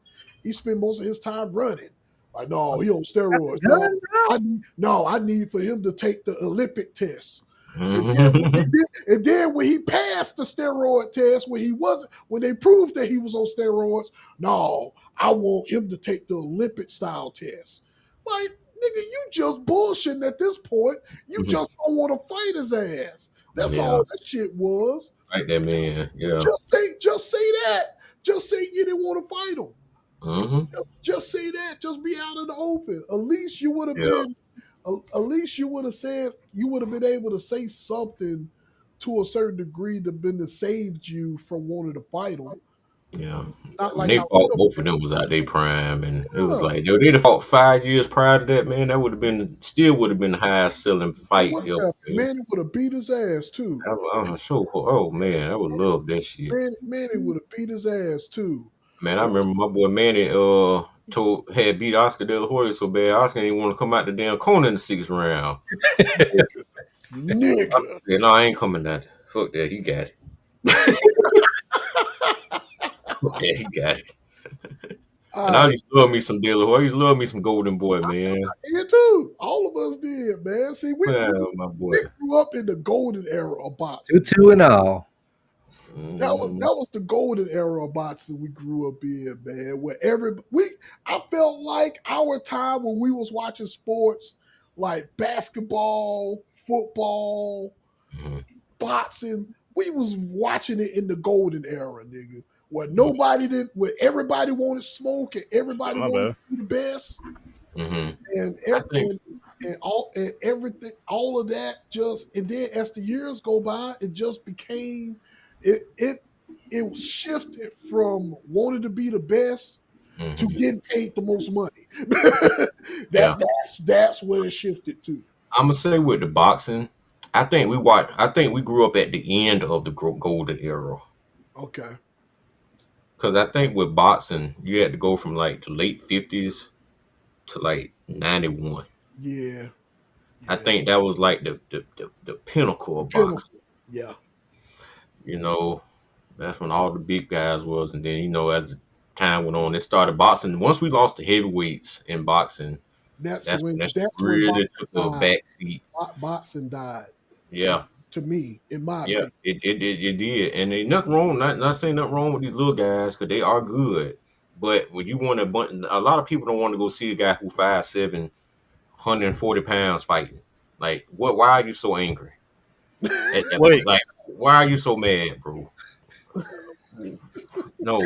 he spent most of his time running. Like, no, he on steroids. No, Guns out. I need for him to take the Olympic test. Mhm. And then when he passed the steroid test, when they proved that he was on steroids, no, I want him to take the Olympic style test. Like, nigga, you just bullshitting at this point. You just don't want to fight his ass. That's yeah, all that shit was. fight that man. Yeah. Just say that. Just say you didn't want to fight him. Hmm. Just say that. Just be out in the open. At least you would have Yeah. been. At least you would have said. You would have been able to say something to a certain degree to saved you from wanting to fight him. Yeah. Not When like they how fought, both of them was out their prime, and it was yeah, like they'd have fought 5 years prior to that, man. That would have been still would have been the highest selling it fight would ever, have. man. Manny would have beat his ass too. I'm so oh man, I would love that shit. Manny would have beat his ass too. Man, I And remember my boy Manny told had beat Oscar De La Hoya so bad Oscar didn't want to come out the damn corner in the 6th round. Oscar nigga, said, no, I ain't coming out. Fuck that, he got it. Fuck that, he got it. And I I used to love me some De La Hoya. I used to love me some Golden Boy, man. did too. All of us did, man. See, Man, my boy. we grew up in the golden era of boxing. 2-2 and all. Mm, That was the golden era of boxing we grew up in, man. I felt like our time when we was watching sports like basketball, football, mhm, boxing, we was watching it in the golden era, nigga. mhm, Where everybody wanted smoke and everybody My wanted bad. to be the best, mhm. and I think everything, all of that just, and then as the years go by, it just became it it it shifted from wanting to be the best to mhm, getting paid the most money. yeah. That's where it shifted to. I'm gonna say with the boxing, I think we grew up at the end of the golden era. Okay. Cause I think with boxing, you had to go from like the late 50s to like 91. Yeah. I Yeah. think that was like the pinnacle The of pinnacle. boxing. Yeah. You know, that's when all the big guys was, and then as the time went on, it started boxing. Once we lost the heavyweights in boxing, that's when that shit That's when really boxing took a died. back seat. Boxing died. Yeah, To me, in my yeah, opinion. it did, and ain't nothing wrong. Not saying nothing wrong with these little guys because they are good. But when you want a lot of people don't want to go see a guy who 5'7", 140 pounds fighting. Like, what? Why are you so angry at that point? Wait, Like, why are you so mad, bro? No,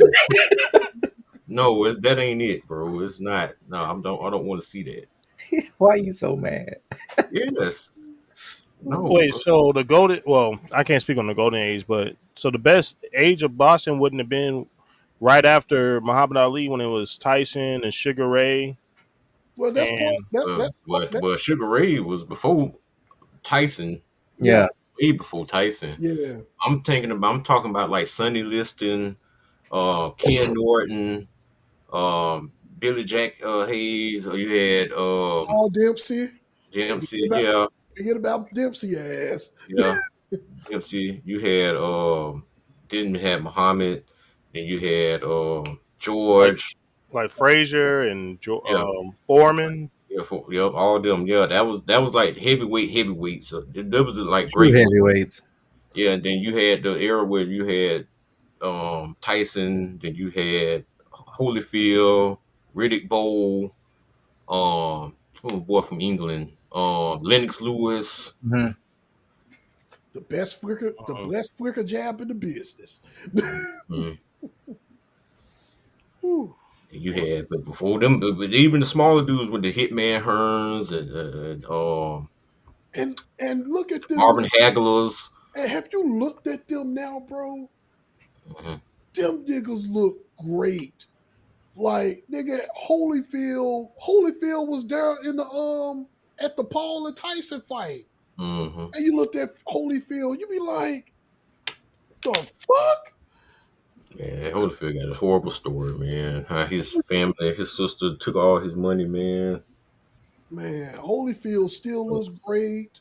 no, that ain't it, bro. It's not. No, I don't want to see that. Why are you so mad? Yes, no, wait. bro. So the golden, well, I can't speak on the golden age, but so the best age of boxing wouldn't have been right after Muhammad Ali when it was Tyson and Sugar Ray Well, that's part. and But Sugar Ray was before Tyson, Yeah. Yeah. way before Tyson. Yeah. I'm talking about like Sonny Liston, Ken Norton, Billy Jack Hayes, or you had Paul Dempsey. Can't Dempsey, yeah, forget about Dempsey ass. yeah, Dempsey. You had didn't have Muhammad, then you had like George. like Frazier and Yeah, Foreman. yeah, yep, all them. Yeah, that was like heavyweight. So that was like True great one. heavyweights. Yeah, and then you had the era where you had Tyson, then you had Holyfield, Riddick Bowe, oh boy from England, Lennox Lewis. Mhm. The best flicker jab in the business. Mm. Whew. You had, but before them, but even the smaller dudes with the Hitman Hearns and And look at them. Marvin Haglers. And have you looked at them now, bro? Mhm. Them niggas look great. Like nigga, Holyfield was there in the at the Paul and Tyson fight, Mhm. and you looked at Holyfield, you be like, the fuck, Man, Holyfield got a horrible story, man. How his family, his sister took all his money, man. man. Holyfield still looks great.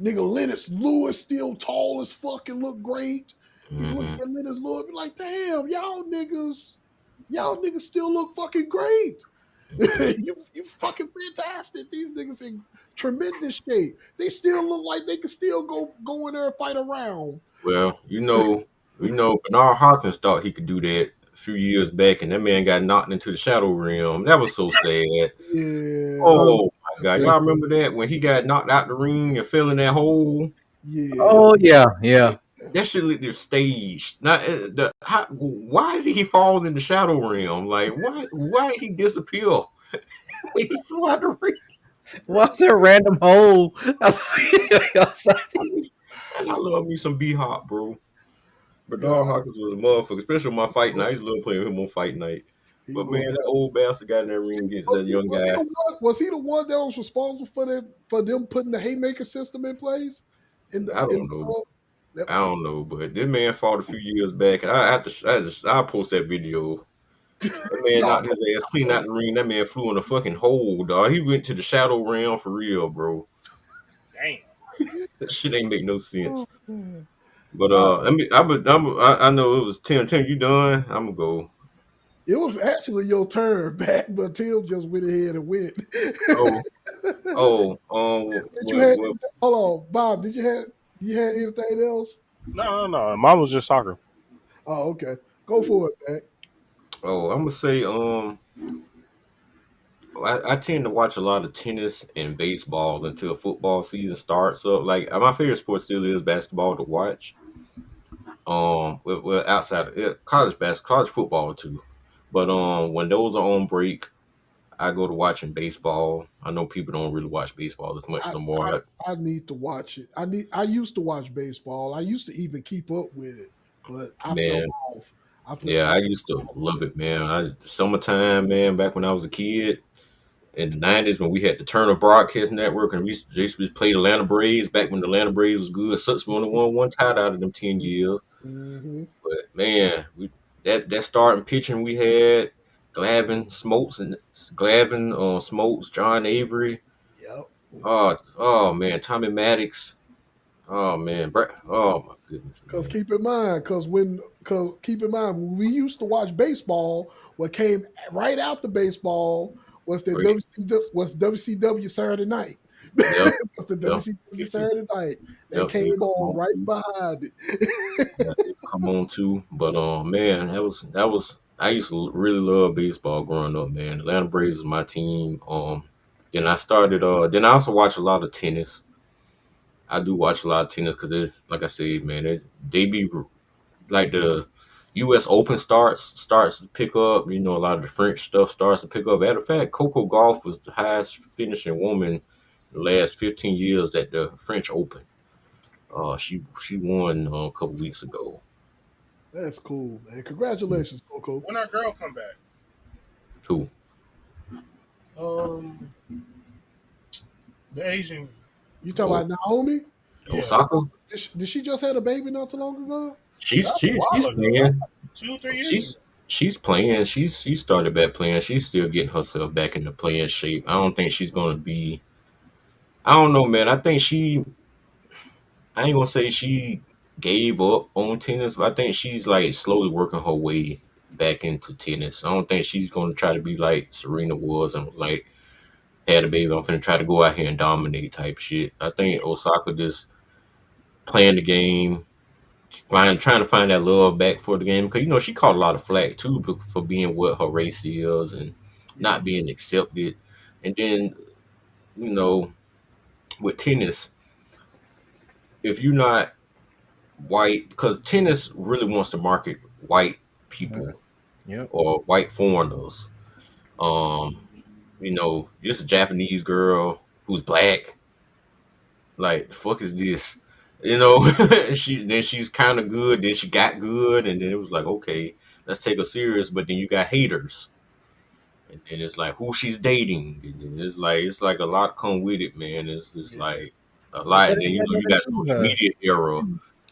Nigga, Lennox Lewis still tall as fuck and look great. You look Hmm. at Lennox Lewis, be like, damn, y'all niggas still look fucking great. you fucking fantastic. These niggas in tremendous shape. They still look like they can still go in there and fight around. Well, Bernard Hopkins thought he could do that a few years back, and that man got knocked into the shadow realm. That was so sad. Yeah, Oh, Oh my god, y'all remember that when he got knocked out the ring and fell in that hole? yeah. oh yeah, yeah. That shit looked staged. Not why did he fall in the shadow realm? Like why did he disappear when he flew out the ring? Why is there a random hole outside? And I love me some B Hop, bro. Bernard God, Hawkins was a motherfucker, especially on my fight night. I used to love playing with him on fight night. he But man, was. that old bastard got in that ring against Was that he, young was he guy. the one? Was he the one that was responsible for them putting the haymaker system in place? I In don't the know. I don't know, but this man fought a few years back, and I'll post that video. That man no, knocked his ass clean out the ring. That man flew in a fucking hole, dog. He went to the shadow realm for real, bro. Damn. That shit ain't make no oh, sense. man. But Uh, I know it was Tim. Tim, you done? I'm gonna go. it was actually your turn back, but Tim just went ahead and went. Oh, oh, Did you have? Hold on, Bob. You had anything else? No. Mine was just soccer. Oh, okay. Go for it, Mac. I'm gonna say I tend to watch a lot of tennis and baseball until football season starts up. Like my favorite sport still is basketball to watch. Well, outside of college basketball, college football too. But when those are on break, I go to watching baseball. I know people don't really watch baseball as much I, no I more. I need to watch it. I used to watch baseball. I used to even keep up with it, but I fell Man, off. I put yeah, I I used to love it, man. Summertime, man, back when I was a kid in the '90s when we had the Turner Broadcast Network and they used to play the Atlanta Braves back when the Atlanta Braves was good. Sucks we only won one title out of them 10 years. mm-hmm. But man, that starting pitching we had Smokes, John Avery. Yep. Oh man, Tommy Maddox. Oh man, oh my goodness, Cause man. keep in mind when we used to watch baseball, what came right after baseball was the Great. WCW Saturday Night. Yep, Was the yep. WCW Saturday Night that Yep, he came would come on on right too. behind it. Yeah, he would come on too. But man, that was I used to really love baseball growing up, man. Atlanta Braves was my team. Then I also watch a lot of tennis. I do watch a lot of tennis because it's like I said, man, they be like the U.S. Open starts to pick up. You know, a lot of the French stuff starts to pick up. Matter of fact, Coco Gauff was the highest finishing woman in the last 15 years at the French Open. She won a couple weeks ago. That's cool, man. Congratulations, Coco. When our girl come back? Who? Um, the Asian. You talking about Naomi? Yeah, Osaka? Did she just had a baby not too long ago? She's that was a she's she's while ago. playing. 2 3 years ago. She's playing. She started back playing. She's still getting herself back into playing shape. I don't think she's gonna be. I don't know, man. I think she. I ain't gonna say she gave up on tennis, but I think she's like slowly working her way back into tennis. I don't think she's going to try to be like Serena was and like had a baby. I'm going to try to go out here and dominate type shit. I think Osaka just playing the game, trying to find that love back for the game because she caught a lot of flack too for being what her race is and Yeah, not being accepted. And then you know with tennis, if you're not white, because tennis really wants to market white Mhm. people Yep. or white foreigners. Um, just a Japanese girl who's black. Like, the fuck is this? She's kind of good. Then she got good, and then it was like, okay, let's take her serious. But then you got haters, and then it's like who she's dating, and then it's like a lot come with it, man. It's just yeah. like a But lot, that and then ain't got you nothing got to do with social her. media era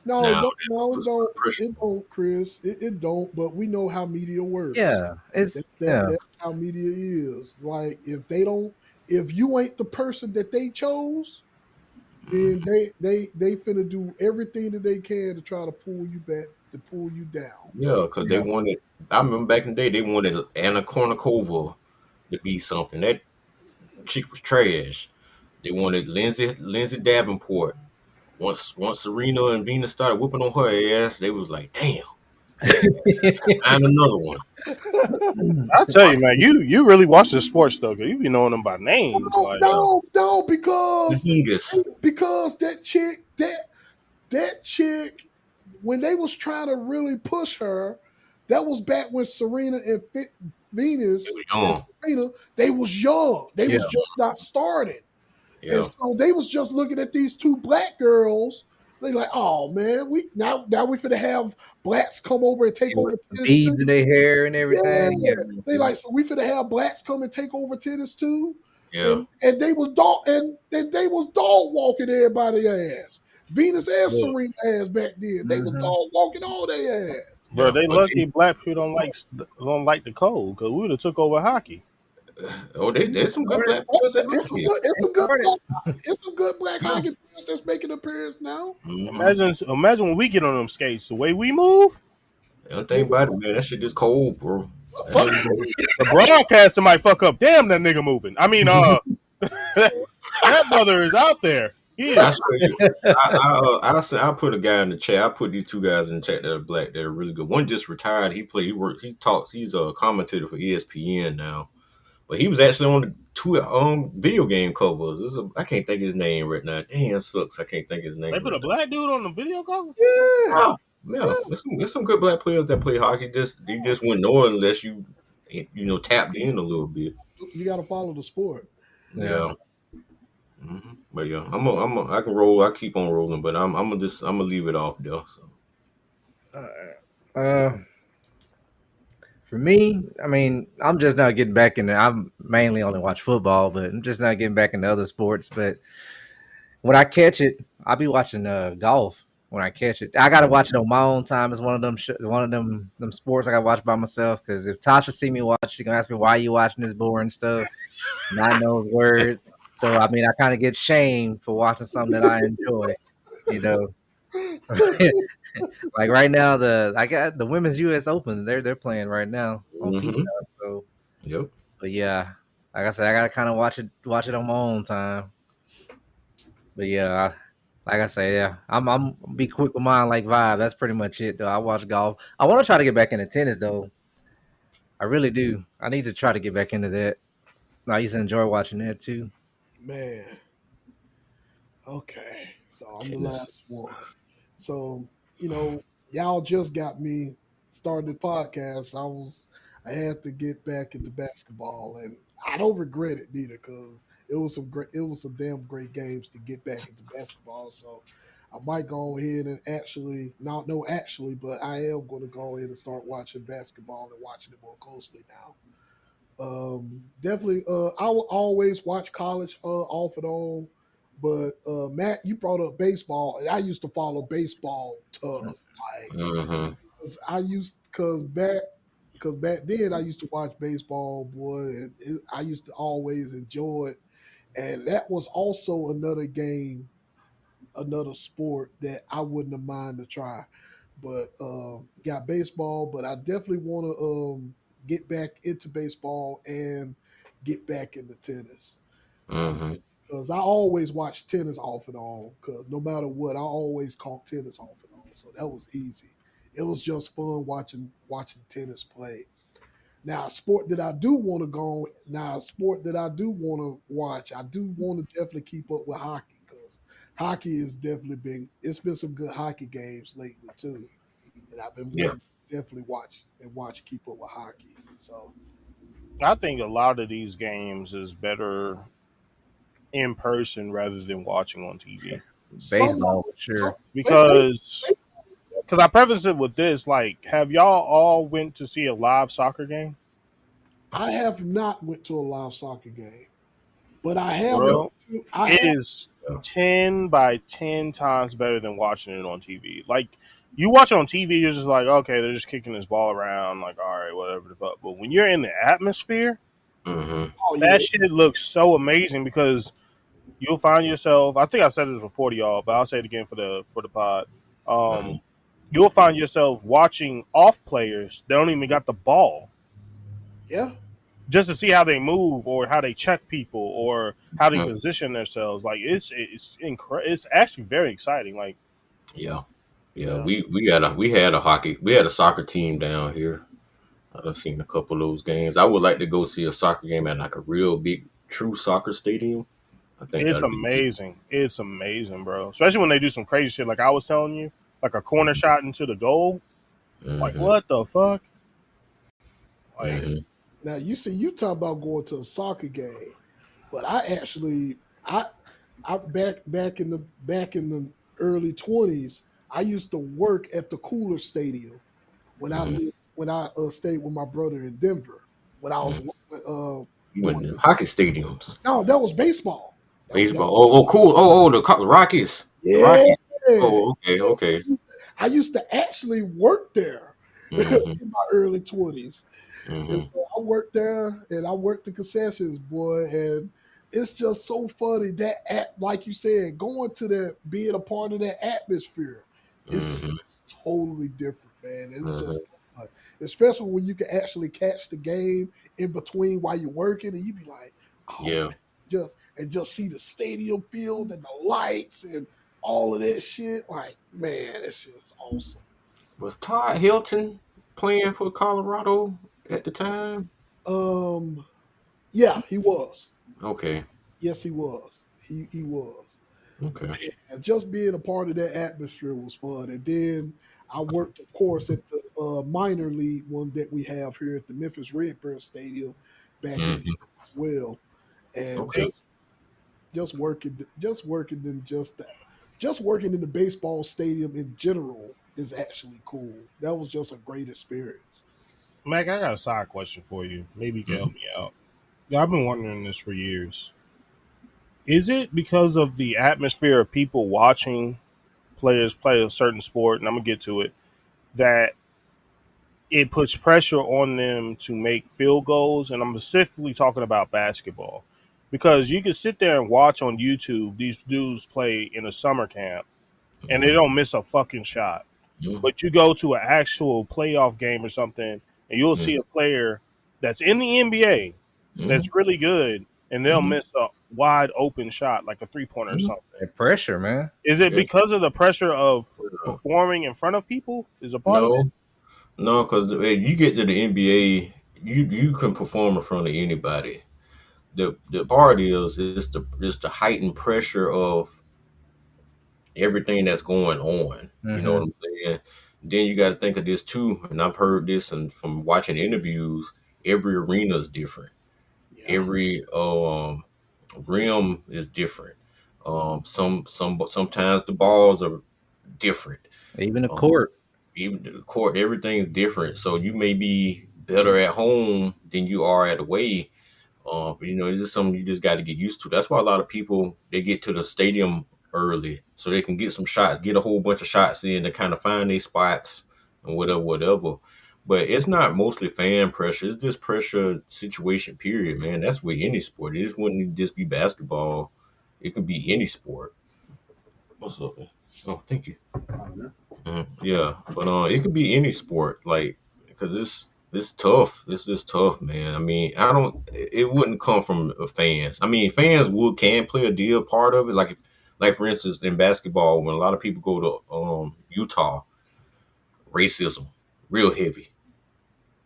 No, now don't, that no, puts a lot don't. of pressure It on. don't, Chris. It don't. But we know how media works. Yeah, it's yeah. That's how media is. Like if you ain't the person that they chose, then Mhm. they finna do everything that they can to try to pull you back, to pull you down. Yeah, because they Yeah. wanted. I remember back in the day, they wanted Anna Kournikova to be something. That chick was trash. They wanted Lindsay Davenport. Once Serena and Venus started whooping on her ass, they was like, damn, find another one. I tell you, man, you really watch the sports though, cause you be knowing them by names. No, Like, no, no, The Hingis. because that chick, when they was trying to really push her, that was back when Serena and They Venus were and young. Serena, they was young. They Yeah. was just not started. And Yeah. so they was just looking at these two black girls. They like, oh man, we now we finna have blacks come over and take And with over the tennis too. beads in their hair and everything. Yeah. They Yeah. like, so we finna have blacks come and take over tennis too. Yeah. And they was they was dog walking everybody ass. Venus and look, Serena ass back then. They was Hmm. dog walking all their ass. bro, Yeah. they But lucky black people don't like the cold, cause we would have took over hockey. there's some good Started. black players in It's some hockey. good, it's They some good started. black, it's some good black Yeah. hockey players that's making an appearance now. Mm-hmm. Imagine when we get on them skates, the way we move, The other thing Nigga, about it, man, that shit is cold, bro. That fuck, shit is cold. the broadcaster might fuck up. Damn, that nigga moving. I mean, that brother is out there. He I is. swear you. I'll put a guy in the chat. I'll put these two guys in the chat that are black. They're really good. One just retired. He works. He talks. He's a commentator for ESPN now. But he was actually on the two video game covers. I can't think his name right now. Damn, sucks. I can't think his They name put right a black dude on the video cover. yeah, now. Yeah, there's some good black players that play hockey. They just wouldn't know it unless tapped in a little bit. you got to follow the sport. Yeah. Yeah. But yeah, I can roll. I keep on rolling, but I'm gonna leave it off there. So. Uh, for me, I mean, I'm just not getting back into. I'm mainly only watch football, but I'm just not getting back into other sports. But when I catch it, I'll be watching golf. When I catch it, I gotta watch it on my own time. It's one of them, them sports I gotta watch by myself. Because if Tasha see me watch, she gonna ask me why you watching this boring stuff, not know words. So I mean, I kind of get shamed for watching something that I enjoy. You know, like right now, I got the women's U.S. Open. They're playing right now on Peacock. Hmm. So, Yep. but yeah, like I said, I gotta kind of watch it on my own time. But yeah, like I say, yeah, I'm be quick with mine like vibe. That's pretty much it though. I watch golf. I want to try to get back into tennis though. I really do. I need to try to get back into that. I used to enjoy watching that too. Man, okay. So I'm the Tennis. last one. So, y'all just got me started the podcast. I had to get back into basketball, and I don't regret it neither because it was some damn great games to get back into basketball. So I might go ahead and not no actually, but I am going to go ahead and start watching basketball and watching it more closely now. Definitely. I will always watch college off and on, but Matt, you brought up baseball, and I used to follow baseball tough. Like, Hmm. 'cause I used because back then I used to watch baseball, boy, and I used to always enjoy it. And that was also another game, another sport that I wouldn't have mind to try. but got baseball. But I definitely want to get back into baseball and get back into tennis. Mm-hmm. Because I always watch tennis off and on. Because no matter what, I always caught tennis off and on. So that was easy. It was just fun watching tennis play. Now, a sport that I do want to go. Now, a sport that I do want to watch. I do want to definitely keep up with hockey because hockey has definitely been. It's been some good hockey games lately too, and I've been Yeah. wanting to definitely watch keep up with hockey. So I think a lot of these games is better in person rather than watching on TV. some Baseball for some sure. Because I preface it with this, like, have y'all all went to see a live soccer game? I have not went to a live soccer game, but I have went Bro, to. I it have. is 10 by 10 times better than watching it on TV. Like, you watch it on TV, you're just like, okay, they're just kicking this ball around, like, all right, whatever the fuck. But when you're in the atmosphere, Mm-hmm. Oh that yeah, shit looks so amazing because you'll find yourself. I think I said this before to y'all, but I'll say it again for the pod. Mm-hmm. You'll find yourself watching off players that don't even got the ball yeah, just to see how they move or how they check people or how they Mm-hmm. position themselves. Like it's actually very exciting. Like Yeah. Yeah. yeah. We had a soccer team down here. I've seen a couple of those games. I would like to go see a soccer game at like a real big true soccer stadium. I think it's that'd be good. amazing. It's amazing, bro. Especially when they do some crazy shit like I was telling you, like a corner shot into the goal. Like Mm-hmm. what the fuck? Like Mm-hmm. Now you see, you talk about going to a soccer game, but I I back in the early 20s, I used to work at the Cooler Stadium Mm-hmm. when I stayed with my brother in Denver when I was Mm-hmm. You went doing to them hockey stadiums. no, that was baseball. That Baseball. Oh, cool. Oh, the Rockies. The yeah. Rockies. Oh, okay, okay. I used to actually work there Mm-hmm. in my early 20s. And Mm-hmm. so I worked there and I worked the concessions, boy. And it's just so funny that like you said, going to that, being a part of that atmosphere, it's Mm-hmm. totally different, man. It's just Mm-hmm. fun. Especially when you can actually catch the game in between while you're working, and you be like, oh Yeah. man, just see the stadium field and the lights and all of that shit. Like, man, it's just awesome. Was Todd Hilton playing for Colorado at the time? Um, yeah, he was. Okay. Yes, he was. He was. Okay. And just being a part of that atmosphere was fun. And then I worked, of course, at the minor league one that we have here at the Memphis Redbird Stadium back in the day Mm-hmm. as well. And Okay. just working in the baseball stadium in general is actually cool. That was just a great experience. Mac, I got a side question for you. Maybe you can help Mm-hmm. me out. Yeah, I've been wondering this for years. Is it because of the atmosphere of people watching players play a certain sport, and I'm gonna get to it, that it puts pressure on them to make field goals? And I'm specifically talking about basketball. Because you can sit there and watch on YouTube these dudes play in a summer camp and they Mm-hmm. don't miss a fucking shot. But you go to an actual playoff game or something, and you'll see Mm-hmm. a player that's in the NBA Mm-hmm. that's really good, and they'll Mm-hmm. miss a wide open shot, like a 3 pointer or Mm-hmm. something. That pressure, man. Is it Yes. because of the pressure of Uh, performing in front of people? Is a part of it? no, no, because you get to the NBA, you can perform in front of anybody. The part is the heightened pressure of everything that's going on. You know what Mm-hmm. I'm saying? Then you got to think of this too, and I've heard this and from watching interviews. Every arena is different. Yeah. Every rim is different. Sometimes the balls are different. Even the Um, court. even the court, everything's different. So you may be better at home than you are at away. It's just something you just got to get used to. That's why a lot of people they get to the stadium early so they can get some shots, get a whole bunch of shots in to kind of find their spots and whatever, whatever. But it's not mostly fan pressure. It's just pressure situation. Period, man. That's with any sport. It just wouldn't just be basketball. It could be any sport. What's up, man? Oh, thank you. Yeah, but it could be any sport, like because this tough. This is tough, man. I mean, I don't. It wouldn't come from fans. I mean, fans would can play a deal part of it, like for instance in basketball when a lot of people go to Utah, racism, real heavy.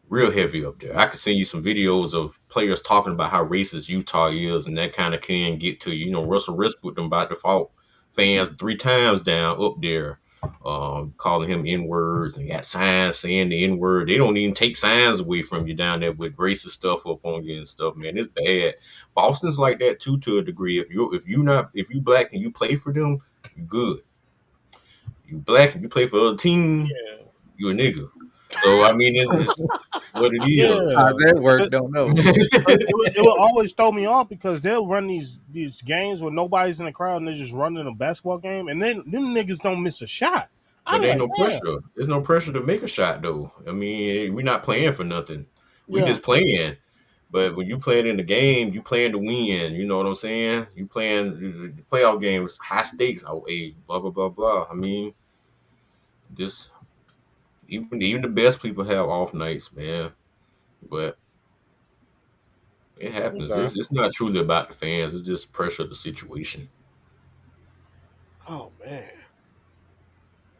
Real heavy up there. I could send you some videos of players talking about how racist Utah is, and that kind of can get to you. You know, Russell Westbrook them by default fans 3 times down up there, calling him N words and got signs saying the N word. They don't even take signs away from you down there with racist stuff up on you and stuff. Man, it's bad. Boston's like that too to a degree. If you black and you play for them, you good. You black and you play for other team, Yeah, you a nigga. So I mean, it's what it is. How yeah. that work? But Don't know. it will always throw me off because they'll run these games where nobody's in the crowd and they're just running a basketball game, and then them niggas don't miss a shot. I But be there ain't like, no damn. pressure. There's no pressure to make a shot though. I mean, we're not playing for nothing. We Yeah, just playing. But when you playing in the game, you playing to win. You know what I'm saying? You playing the playoff games, high stakes. Oh, hey, blah blah blah blah. I mean, just even the best people have off nights, man. But it happens. Okay. It's not truly about the fans. It's just pressure of the situation. oh man,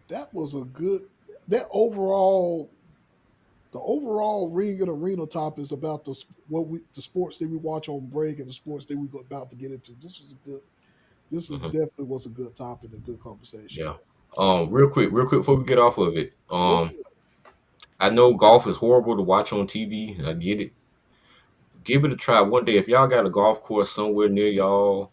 that was a good. That overall, the overall ring and arena top is about the sports that we watch on break and the sports that we go about to get into. This was a good. This is Hmm. definitely was a good topic and good conversation. Yeah. Real quick before we get off of it. Go I know golf is horrible to watch on TV. I get it. Give it a try one day. If y'all got a golf course somewhere near y'all,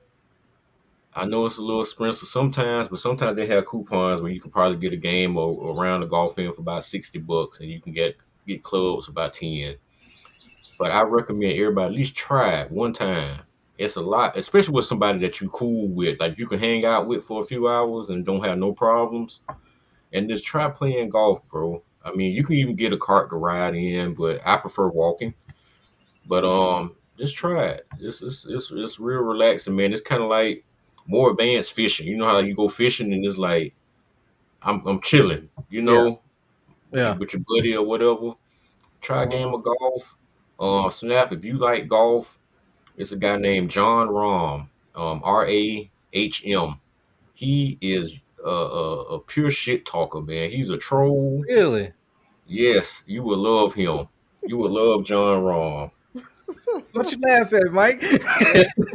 I know it's a little expensive sometimes, but sometimes they have coupons where you can probably get a game or around the golf in for about $60, and you can get clubs about 10. But I recommend everybody at least try it one time. It's a lot, especially with somebody that you cool with, like you can hang out with for a few hours and don't have no problems. And just try playing golf, bro. I mean, you can even get a cart to ride in, but I prefer walking. But just try it. It's real relaxing, man. It's kind of like more advanced fishing. You know how you go fishing and it's like I'm chilling, Yeah, yeah. with your buddy or whatever. Try a game of golf. Snap if you like golf. It's a guy named John Rahm, Rahm. He is a pure shit talker, man. He's a troll. Really? Yes, you will love him. You will love John Rahm. What you laugh at, Mike?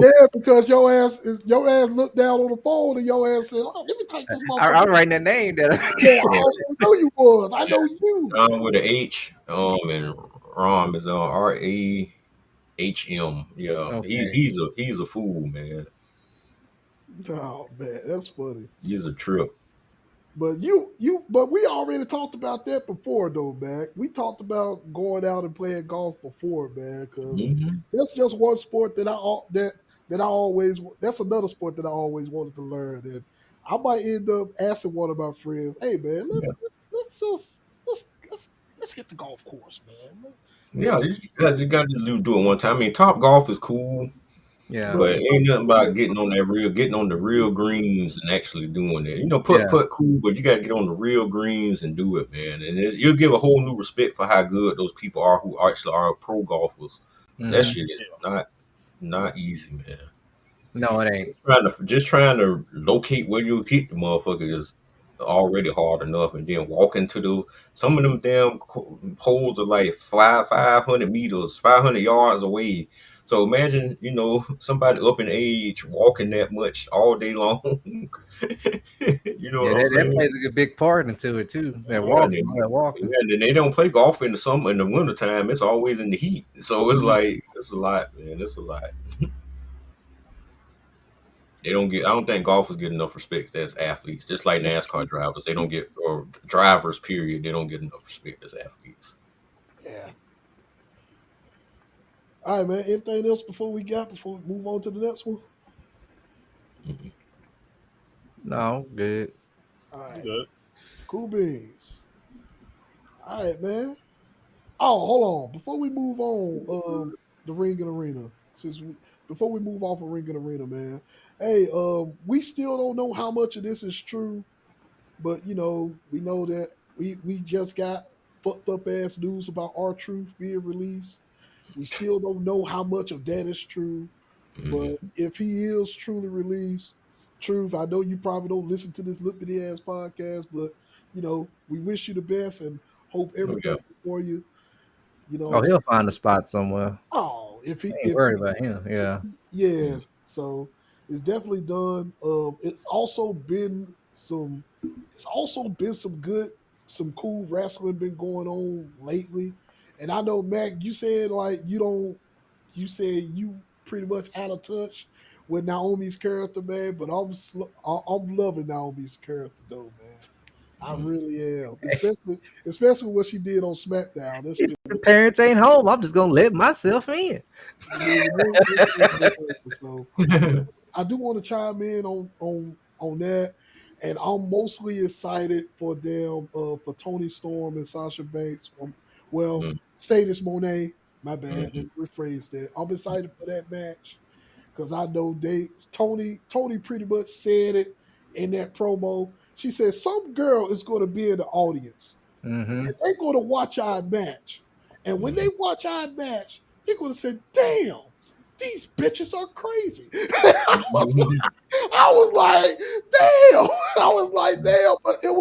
Yeah, because your ass looked down on the phone and your ass said, "Oh, let me take this I'm motherfucker." writing that name down. Yeah, I Yeah, already know you was. I know you. John with a H, and Rom is Rahm. Yeah, Okay. he's a fool, man. Oh man, that's funny. He's a trip. But we already talked about that before, though, man. We talked about going out and playing golf before, man, because Hmm. that's just one sport that I always. That's another sport that I always wanted to learn, and I might end up asking one of my friends, "Hey, man, Yeah, let's just let's hit the golf course, man. yeah. Let's You got to do it one time. I mean, top golf is cool, Yeah, but but ain't nothing about getting on the real greens and actually doing it. You know, yeah. put cool, but you got to get on the real greens and do it, man. And you'll give a whole new respect for how good those people are who actually are pro golfers. That Hmm. shit is not easy, man. No, it ain't. Just trying to locate where you hit the motherfucker is already hard enough, and then walking to the some of them damn holes are like 500 meters, 500 yards away. So imagine, somebody up in age walking that much all day long. You know Yeah, what I'm that saying? plays a big part into it too. That Yeah, and walking, then, all that walking. yeah, and then they don't play golf in the summer in the winter time. It's always in the heat. So it's Mhm. like it's a lot, man. It's a lot. They don't get. I don't think golfers get enough respect as athletes. Just like that's NASCAR true. drivers, they don't get or drivers. Period. They don't get enough respect as athletes. Yeah. All right, man. Anything else before we move on to the next one? Mm-mm. No, good. All right, Good. cool beans. All right, man. Oh, hold on. Before we move on, the ring and arena. Before we move off of ring and arena, man. Hey, we still don't know how much of this is true. But we know that we just got fucked up ass news about our truth being released. We still don't know how much of that is true. But Mm-hmm. if he is truly released, truth, I know you probably don't listen to this lippity ass podcast, but we wish you the best and hope Oh yeah. everything for you. Oh, he'll find a spot somewhere. Oh, I ain't worried about him. if Yeah. yeah, Mm. so it's definitely done. It's also been some cool wrestling been going on lately. And I know Mac, you said like you said you pretty much out of touch with Naomi's character, man. But I'm loving Naomi's character though, man. I Mm. really am, especially what she did on SmackDown. That's If been the parents ain't home, I'm just gonna let myself in. so I do want to chime in on that, and I'm mostly excited for them for Tony Storm and Sasha Banks. Well, Mm. Status Monet. My bad. Let Mhm. me rephrase that. I'm excited for that match because I know Tony pretty much said it in that promo. She said some girl is going to be in the audience Mm-hmm. and they're going to watch our match. And when they Mhm. watch our match, they're going to say, damn, these bitches are crazy. I was like, damn. I was like, damn. But it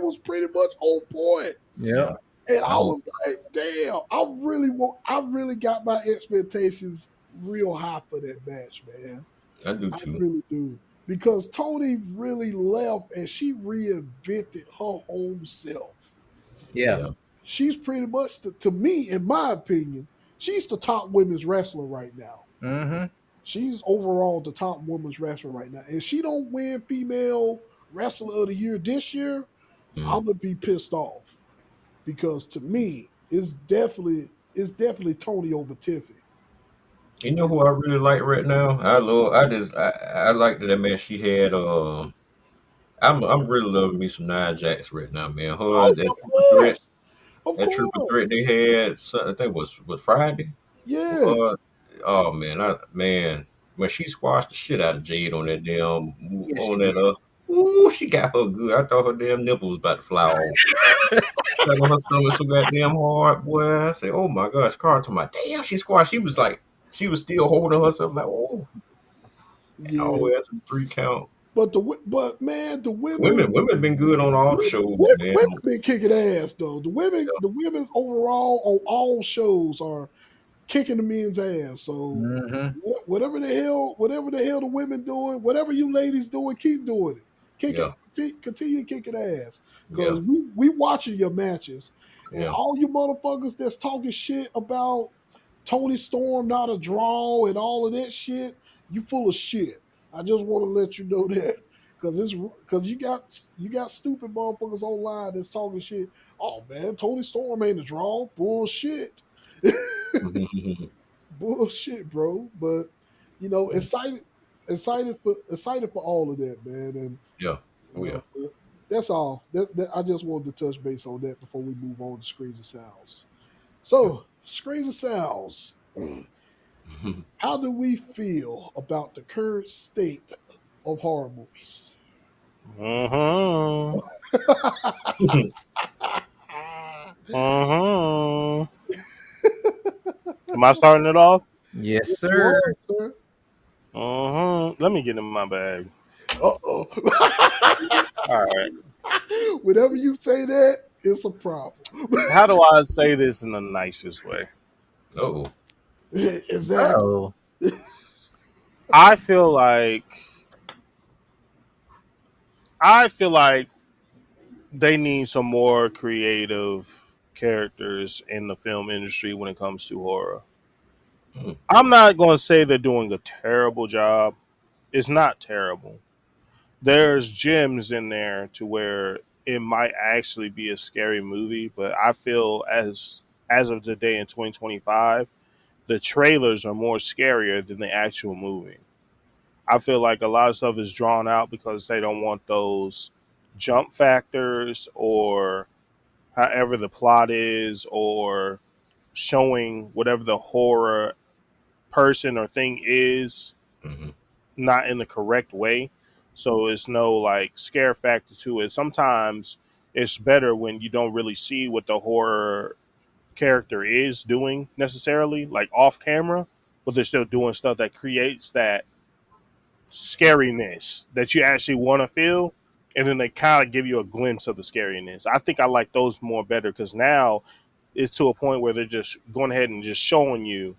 was pretty much on point. Yeah. And I I hope was like, damn, I really got my expectations real high for that match, man. I do I too. really do. Because Tony really left and she reinvented her whole self. Yeah. Yeah. She's pretty much, to me, in my opinion, she's the top women's wrestler right now. Mm-hmm. She's overall the top women's wrestler right now. And she don't win female wrestler of the year this year, Mm. I'm gonna be pissed off because to me, it's definitely Tony over Tiffany. You know who I really like right now? I like that man she had I'm really loving me some Nia Jax right now, man. Her Oh, that of triple threat course, of that triple course, threat they had I think was Friday. yeah, Uh, oh man, when she squashed the shit out of Jade on that Yes, on she that did. ooh, she got her good. I thought her damn nipple was about to fly off. Got on her stomach so goddamn hard, boy. I said, oh my gosh, Carl to my damn, she squashed. She was still holding herself like, oh, all the yeah. way up to the 3 count. But man, the Women been good on all the shows, man. women been kicking ass though. The women's overall on all shows are kicking the men's ass. So Mm-hmm. whatever the hell the women doing, whatever you ladies doing, keep doing it. Kick it, Yeah, continue kicking ass. yeah, Cause we watching your matches, and yeah. all you motherfuckers that's talking shit about Tony Storm not a draw and all of that shit, you full of shit. I just want to let you know that. Cause you got stupid motherfuckers online that's talking shit. Oh man, Tony Storm ain't a draw. Bullshit. Bullshit, bro. But excited for all of that, man. And Yeah. Oh yeah. but that's all. I just wanted to touch base on that before we move on to screens and sounds. So screens and sounds. How do we feel about the current state of horror movies? Mm-hmm. Mm-hmm. Am I starting it off? Yes, Yes, you sir. are, sir. Mm-hmm. Let me get in my bag. Uh-oh. All right. Whenever you say that, it's a problem. How do I say this in the nicest way? Oh. Exactly. Oh. I feel like I feel like they need some more creative characters in the film industry when it comes to horror. Mm. I'm not going to say they're doing a terrible job. It's not terrible. There's gems in there to where it might actually be a scary movie, but I feel as of today in 2025, the trailers are more scarier than the actual movie. I feel like a lot of stuff is drawn out because they don't want those jump factors or however the plot is or showing whatever the horror person or thing is Hmm. not in the correct way. so it's no like scare factor to it. Sometimes it's better when you don't really see what the horror character is doing necessarily, like off camera, but they're still doing stuff that creates that scariness that you actually want to feel, and then they kind of give you a glimpse of the scariness. I think I like those more better because now it's to a point where they're just going ahead and just showing you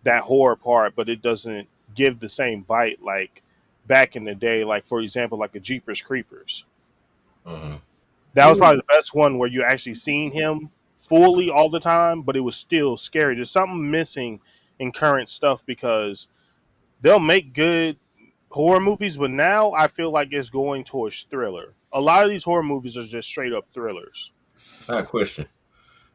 that horror part, but it doesn't give the same bite like back in the day. Like for example, like a Jeepers Creepers. Uh-huh. That was Yeah, probably the best one where you actually seen him fully all the time, but it was still scary. There's something missing in current stuff because they'll make good horror movies, but now I feel like it's going towards thriller. A lot of these horror movies are just straight up thrillers. I got a question.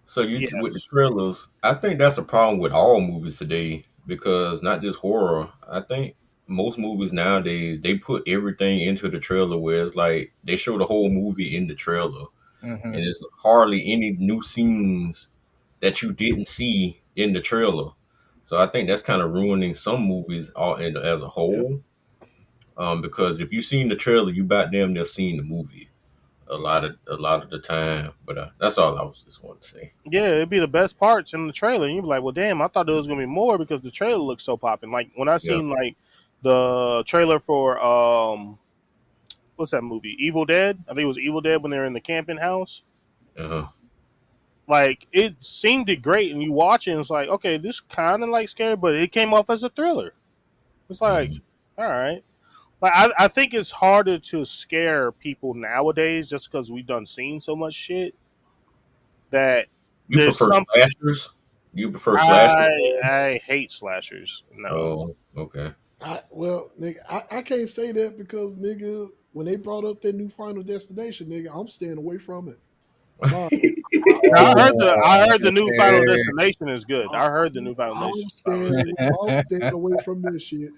So with the Yes. trailers, I think that's a problem with all movies today because not just horror. I think most movies nowadays they put everything into the trailer where it's like they show the whole movie in the trailer, Hmm. and there's hardly any new scenes that you didn't see in the trailer. So I think that's kind of ruining some movies as a yeah. whole. Because if you've seen the trailer, you about damn near seen the movie a lot of the time. But that's all I was just wanting to say. Yeah, it'd be the best parts in the trailer. And you'd be like, well, damn, I thought there was going to be more because the trailer looks so popping. Like when I Yeah. seen like the trailer for, what's that movie? Evil Dead? I think it was Evil Dead when they were in the camping house. Uh-huh. Like it seemed great. And you watch it and it's like, okay, this kind of like scary, but it came off as a thriller. It's like, Mhm. all right. Like I think it's harder to scare people nowadays just because we've done seen so much shit that You there's prefer some slashers? You prefer slashers? I I hate slashers. No. Oh, okay. Well, nigga, I can't say that because nigga, when they brought up their new Final Destination, nigga, I'm staying away from it. Sorry, I heard the new Final Okay. Destination is good. I heard the new I'm Final Destination. I'm staying away from this shit.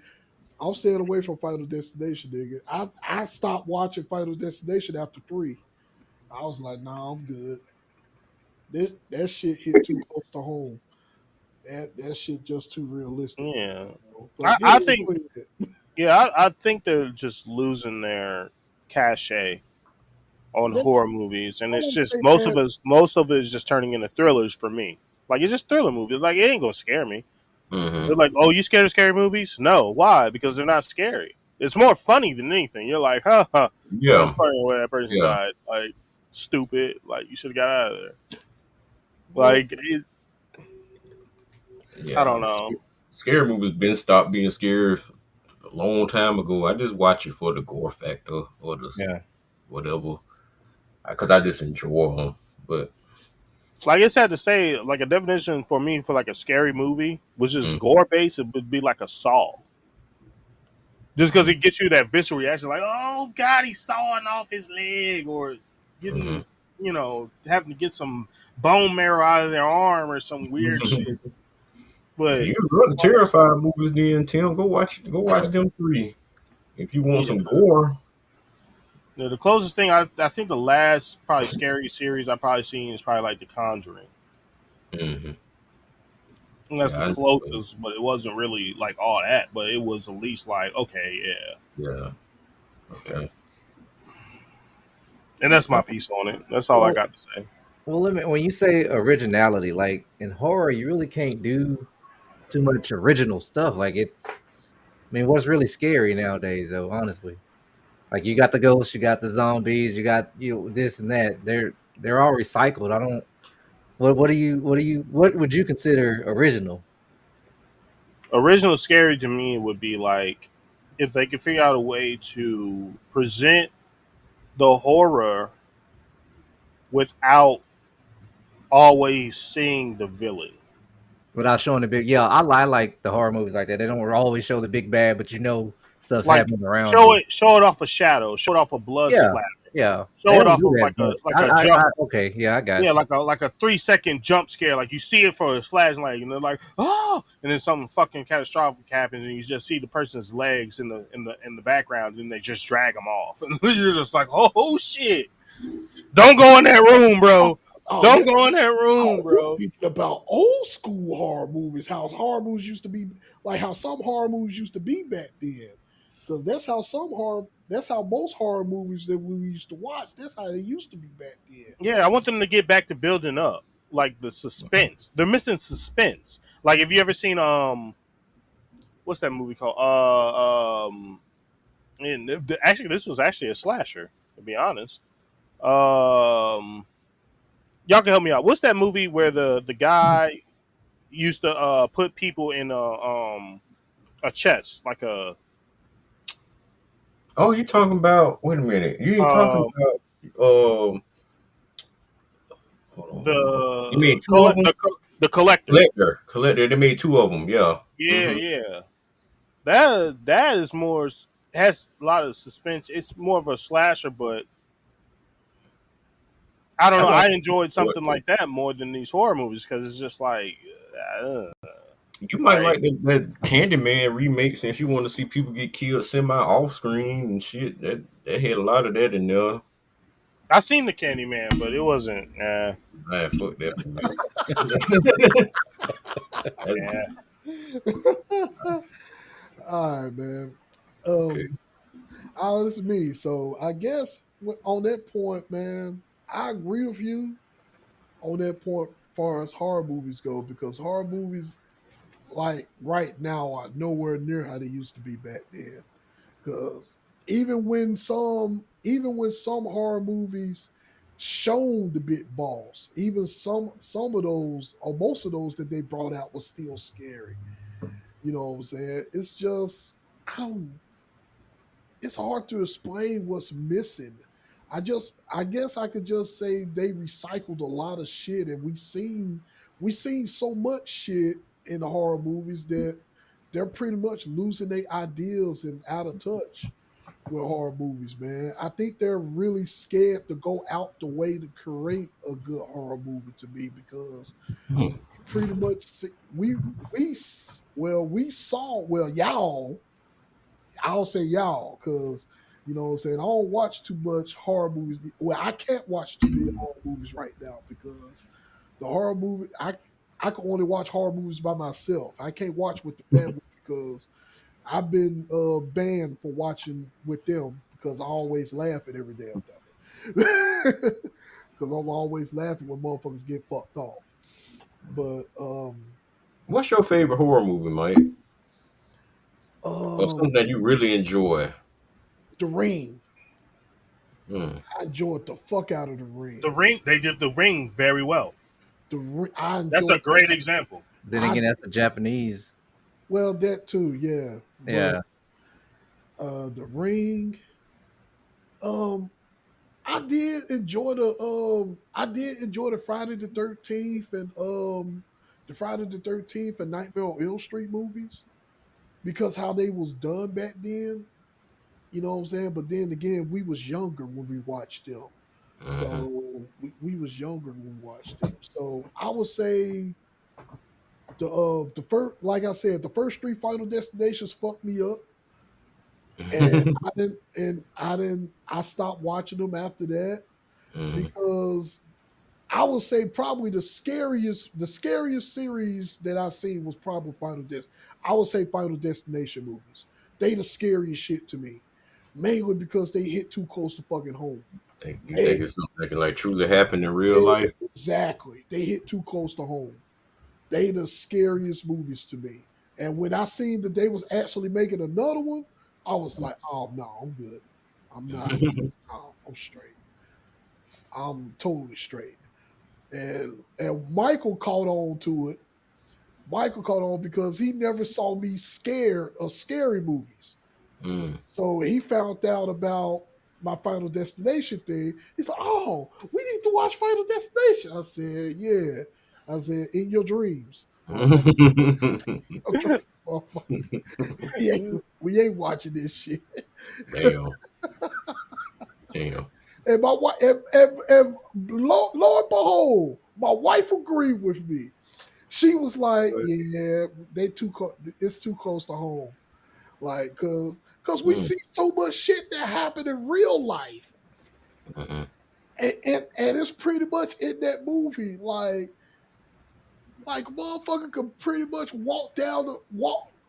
I'm staying away from Final Destination, nigga. I stopped watching Final Destination after 3. I was like, nah, I'm good. That shit hit too close to home. That shit just too realistic for me. Yeah. Bro. But yeah, I think go ahead. yeah, I think they're just losing their cachet on They, horror movies, and I it's wouldn't just say that. most of it is just turning into thrillers for me. Like it's just thriller movies. Like it ain't gonna scare me. Mm-hmm. They're like, oh, you scared of scary movies? No, why? Because they're not scary. It's more funny than anything. You're like, huh, huh. That's Yeah, funny when that person yeah, died. Like stupid. Like you should have got out of there. But Like I don't yeah. know. Scary movies been stopped being scary a long time ago. I just watch it for the gore factor or the Yeah. whatever, because I just enjoy them. But Like it's sad to say, like a definition for me for like a scary movie, which is mm, gore based, it would be like a Saw. Just because mm, it gets you that visceral reaction, like, oh God, he's sawing off his leg, or mm-hmm. getting, having to get some bone marrow out of their arm or some weird shit. Yeah, But you love the terrifying movies, then Tim. Go watch them three if you want yeah, some gore. the closest thing I think the last probably scary series I probably seen is probably like The Conjuring. Hmm. And that's Yeah, the closest, but it wasn't really like all that. But it was at least like okay, yeah. yeah, okay. And that's my piece on it. That's all I Well, got to say. well, when you say originality, like in horror, you really can't do too much original stuff. Like it's, I mean, what's really scary nowadays, though, honestly. Like you got the ghosts, you got the zombies, you got this and that. They're all recycled. I don't. What would you consider original? Original scary to me would be like if they could figure out a way to present the horror without always seeing the villain. Without showing the big, yeah, I like the horror movies like that. They don't always show the big bad, but stuff's Like happening around you. show it off a shadow, show it off a blood Yeah, splatter, yeah. They show it don't off do of that much. like a jump. Okay, yeah, I Yeah, got you. like a 3 second jump scare. Like you see it for a flashing light, and they're like, oh, and then something fucking catastrophic happens, and you just see the person's legs in the background, and they just drag them off, and you're just like, oh shit! Don't go in that room, oh, bro. oh, Don't nigga, go in that room, we're bro. speaking about old school horror movies. How horror movies used to be, like how some horror movies used to be back then. Because that's how some horror That's how most horror movies that we used to watch. That's how they used to be back then. Yeah, I want them to get back to building up, like the suspense. They're missing suspense. Like, have you ever seen what's that movie called? And actually, this was actually a slasher. To be honest, y'all can help me out. What's that movie where the guy used to put people in a chest, like a Oh, you talking about? Wait a minute. You ain't talking um about. Hold on, hold on. You the made two of them. the collector. Collector. They made two of them. Yeah. Yeah, yeah. That is more, has a lot of suspense. It's more of a slasher, but I don't I know. like I enjoyed it something too. like that more than these horror movies because it's just uh, You might like like that Candyman remake since you want to see people get killed semi off screen and shit. That had a lot of that in there. I seen the Candyman, but it wasn't. Man, fuck that for me. Yeah. All right, man. Okay. Oh, this is me. So I guess on that point, man, I agree with you on that point. As far as horror movies go, because horror movies like right now are nowhere near how they used to be back then. Because even when some horror movies shown the bit balls, even some of those or most of those that they brought out was still scary. You know what I'm saying? It's just I don't. It's hard to explain what's missing. I guess I could just say they recycled a lot of shit, and we seen so much shit in the horror movies that they're pretty much losing their ideals and out of touch with horror movies, man. I think they're really scared to go out the way to create a good horror movie to me because Hmm. pretty much we saw y'all. I'll say y'all because you know what I'm saying I don't watch too much horror movies. Well, I can't watch too many horror movies right now because the horror movie I can only watch horror movies by myself. I can't watch with the family because I've been banned for watching with them because I always laugh at every damn thing. Because I'm always laughing when motherfuckers get fucked off. But What's your favorite horror movie, Mike? Or something um, that you really enjoy? The Ring. Hmm. I enjoyed the fuck out of The The Ring. Ring, they did the Ring very well. I That's a enjoyed the great example. Then I again, that's a Japanese. well that too, yeah. But Yeah. The Ring, um, I did enjoy the Friday the 13th and the Friday the 13th and Nightmare on Elm Street movies because how they was done back then. You know what I'm saying? But then again, we was younger when we watched them. Hmm. So we was younger when we watched them. So I would say the first, like I said, the first three Final Destinations fucked me up, and I stopped watching them after that Hmm. because I would say probably the scariest series that I've seen was probably I would say Final Destination movies. They the scariest shit to me, mainly because they hit too close to fucking home. You think They, it's something that can like truly happen in real life? exactly, they hit too close to home. They the scariest movies to me. And when I seen that they was actually making another one, I was like, oh no, I'm good. I'm not. No, I'm straight. I'm totally straight. And Michael caught on to it. Michael caught on because he never saw me scared of scary movies. Mm. So he found out about my Final Destination thing. He's like, "Oh, we need to watch Final Destination." I said, "Yeah." I said, "In your dreams, motherfucker." Okay, motherfucker. We ain't watching this shit. Damn. Damn. And my wife, and lo and behold, my wife agreed with me. She was like, "Yeah, it's too close to home." Like, cause we Mm. see so much shit that happened in real life, Mm-mm. and it's pretty much in that movie. Like a motherfucker could pretty much walk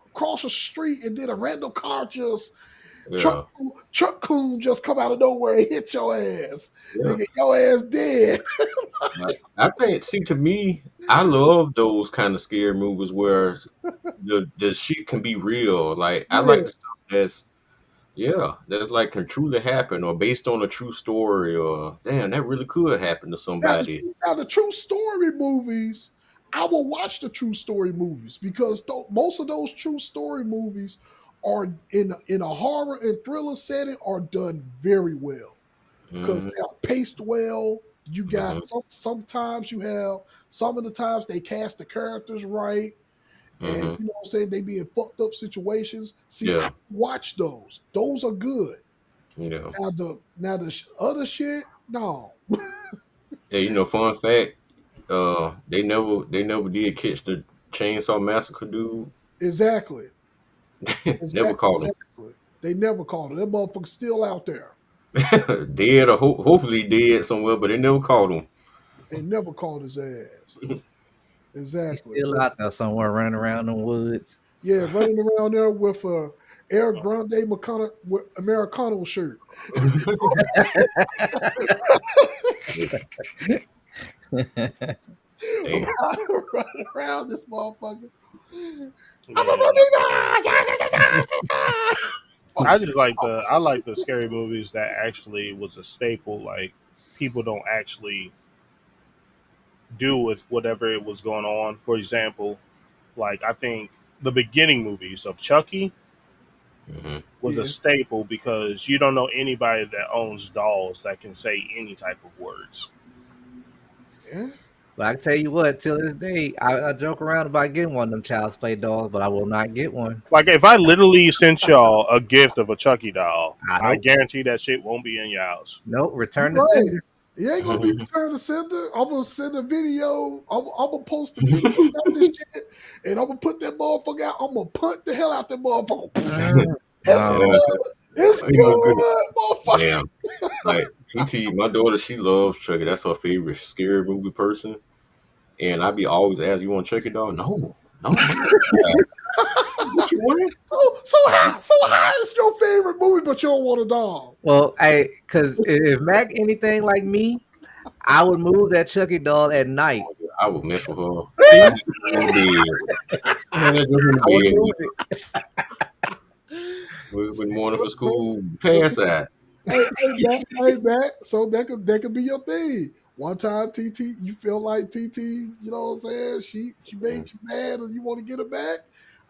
across the street, and then a random car just Truck Yeah, Truck Coon just come out of nowhere and hit your ass. yeah. Nigga, your ass dead. Like, I think, see, to me, I love those kind of scary movies where the shit can be real. Like, I Yeah. like the stuff that's like can truly happen or based on a true story or damn, that really could happen to somebody. Now the true story movies, I will watch the true story movies because most of those true story movies are in a horror and thriller setting are done very well because Hmm. they are paced well. You got Hmm. sometimes you have some of the times they cast the characters right, and Hmm. you know what I'm saying, they be in fucked up situations. See, I Yeah, watch those. Those are good. yeah. Now the other shit, no. Hey, fun fact, they never did catch the Chainsaw Massacre dude. Exactly. Never caught him. Exactly. They never called it. That motherfucker's still out there. Dead or hopefully dead somewhere, but they never caught him. They never called his ass. He's Exactly. still But out there somewhere running around the woods. yeah, running around there with a Air Grande Americano shirt. Damn. Running around this motherfucker. I'm a Yeah. Fuck. I like the scary movies that actually was a staple. Like people don't actually do with whatever it was going on. For example, like I think the beginning movies of Chucky Hmm. was a Yeah. staple because you don't know anybody that owns dolls that can say any type of words. Yeah. But I can tell you what, till this day, I joke around about getting one of them Child's Play dolls, but I will not get one. Like if I literally sent y'all a gift of a Chucky doll, I I nope, guarantee that shit won't be in your house. nope. You're Return the right. sender. It ain't gonna be return to sender. I'm gonna send a video. I'm gonna post a video about this shit, and I'm gonna put that motherfucker out. I'm gonna punt the hell out that motherfucker. It's No, Yeah, good. It's good. good, motherfucker. Damn. Like TT, my daughter, she loves Chucky. That's her favorite scary movie person. And I be always asking, "You want Chucky doll?" No, no, you want that. What you want? So how is your favorite movie, but you don't want a dog? well, because if Mac anything like me, I would move that Chucky doll at night. I would mess with her. See, Man, just in the bed. Man, just in the I would bed move it. with morning for But, school. but see, Pass that. hey, Matt. So that could be your thing. One time, TT, you feel like TT, you know what I'm saying? She made you mad, and you want to get her back.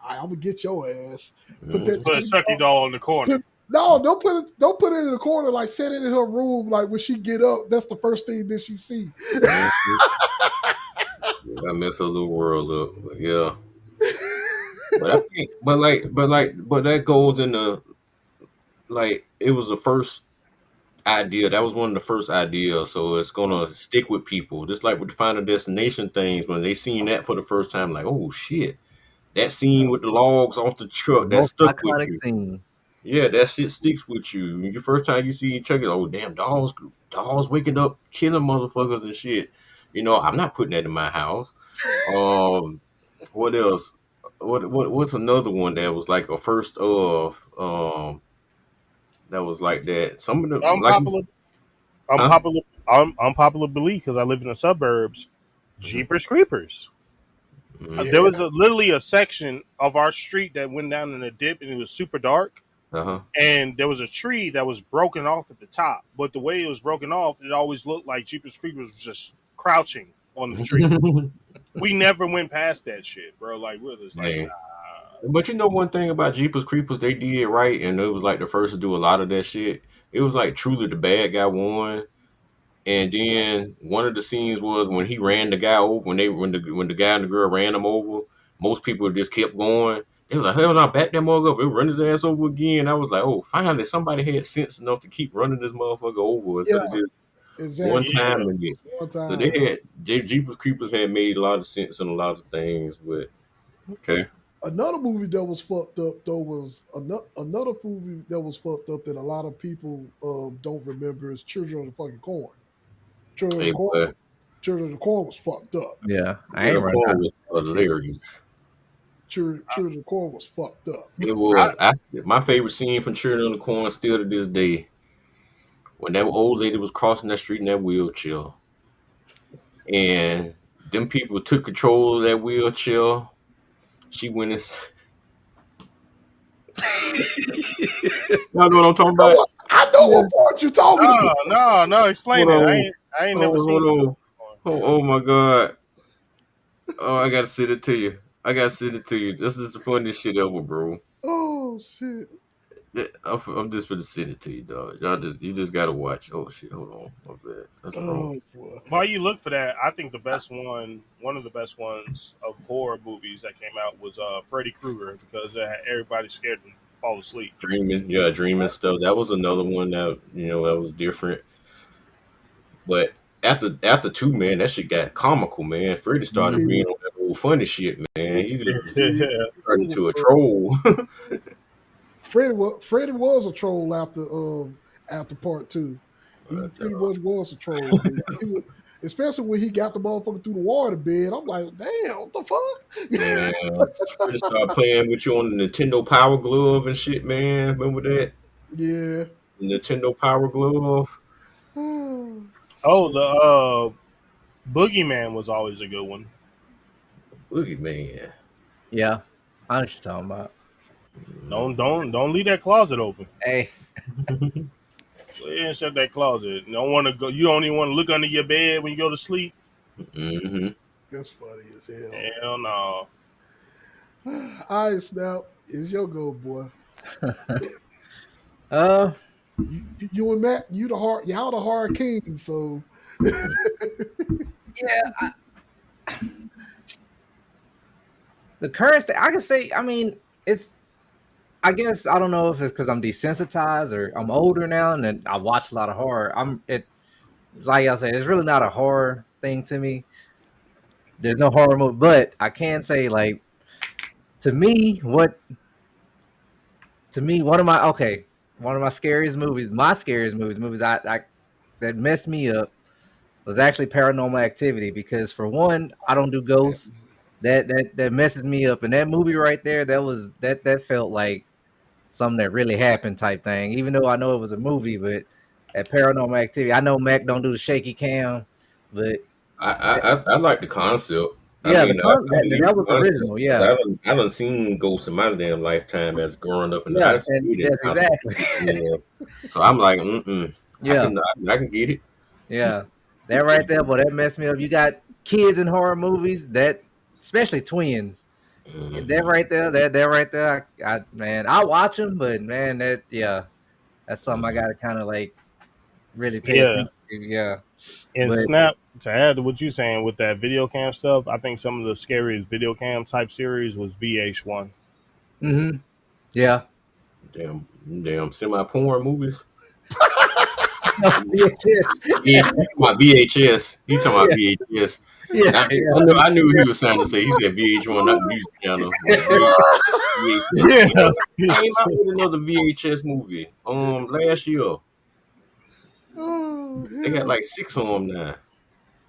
I'm gonna get your ass. Put that Mm-hmm. Put a Chucky doll in the corner. No, don't put it in the corner. Like set it in her room. Like when she get up, that's the first thing that she see. Mm-hmm. I mess her little world up. But yeah. But I think, but that goes into like it was the first idea. That was one of the first ideas, so it's gonna stick with people. Just like with the Final Destination things, when they seen that for the first time, like, oh shit, that scene with the logs off the The truck that most stuck with iconic you. scene. Yeah, that shit sticks with you. Your first time you see Chucky, oh damn, dolls waking up, killing motherfuckers and shit. I'm not putting that in my house. Um, what else? What's another one that was like a first of that was like that? Some of them like Unpopular, huh? unpopular belief because I live in the suburbs. Mhm. Jeepers Creepers. Yeah. There was literally a section of our street that went down in a dip and it was super dark. Uh-huh. And there was a tree that was broken off at the top. But the way it was broken off, it always looked like Jeepers Creepers was just crouching on the tree. We never went past that shit, bro. Like, we're just like, Yeah. nah. But one thing about Jeepers Creepers, they did right, and it was like the first to do a lot of that shit. It was like truly the bad guy won. And then one of the scenes was when he ran the guy over, when the guy and the girl ran him over, most people just kept going. They was like, hell no, back that motherfucker up. They run his ass over again. I was like, oh, finally somebody had sense enough to keep running this motherfucker over instead Yeah. of just one Exactly. Yeah. time again. One So time. Jeepers Creepers had made a lot of sense in a lot of things, but okay. Another movie that was fucked up though was another movie that was fucked up that a lot of people don't remember is Children of the Fucking Corn. Children of the Hey, Corn. boy, Children of the Corn was fucked up. Yeah, I ain't Gerald run Ford out of was that shit. hilarious. Children of the Corn was fucked up. It I, was. My favorite scene from Children of the Corn still to this day when that old lady was crossing that street in that wheelchair, and them people took control of that wheelchair. She went and y'all know what I'm talking about? I know Yeah. what part you're talking about. no. Hold Explain it. on, I ain't never hold seen. on. Oh my god. Oh, I gotta send it to you. I gotta send it to you. This is the funniest shit ever, bro. Oh shit. I'm just gonna send it to you, dog. You just gotta watch. Oh shit, hold on. My bad. That's wrong. Oh boy. While you look for that, I think the best one of the best ones of horror movies that came out was Freddy Krueger because everybody scared to fall asleep. Dreaming, yeah, dreaming stuff. That was another one that that was different. But after two, man, that shit got comical, man. Freddy started Mhm. being on that old funny shit, man. It, He just it, turned it, into a uh, troll. Freddie was a troll after part two. He But, pretty much was a troll, dude. He was, especially when he got the motherfucker through the water bed. I'm like, damn, what the man, fuck? Freddy started playing with you on the Nintendo Power Glove and shit, man. Remember that? Yeah. The Nintendo Power Glove? Oh, Shit. the Boogeyman was always a good one. Boogie man. Yeah. I know what you're talking about. Don't leave that closet open. Hey, Go ahead and shut that closet. You don't want to go. You don't even want to look under your bed when you go to sleep. hmm That's funny as hell. Hell no. All right, Snap. It's your go, boy. uh, You and Matt, y'all the hard kings, so yeah. The current state, I can say. I mean, it's. I guess I don't know if it's because I'm desensitized or I'm older now, and then I watch a lot of horror. Like I said, it's really not a horror thing to me. There's no horror movie, but I can say like to me, what to me one of my scariest movies I that messed me up was actually Paranormal Activity because for one, I don't do ghosts. That messes me up, and that movie right there, that felt like something that really happened type thing. Even though I know it was a movie, but that Paranormal Activity, I know Mac don't do the shaky cam, but I like the concept. I yeah, mean, I believe that the was concept original. because Yeah, I done seen ghosts in my damn lifetime as growing up, and yeah, I and seen it. yes, exactly. So I'm like, mm-mm, Yeah, I can get it. yeah, that right there, boy, that messed me up. You got kids in horror movies that, especially twins. That hmm right there, that right there, man, I watch them, but man, that's something I gotta kind of like really pay Yeah, attention to. Yeah, and but Snap, to add to what you're saying with that video cam stuff, I think some of the scariest video cam type series was VH1. yeah, damn semi porn movies. no, VHS, He talking about VHS. He talking about yeah, VHS. yeah, I knew what he was trying to say. He said VH1, not the music channel, but VHS. Yeah, Came out with another VHS movie last year. oh They got hell. like six of them now.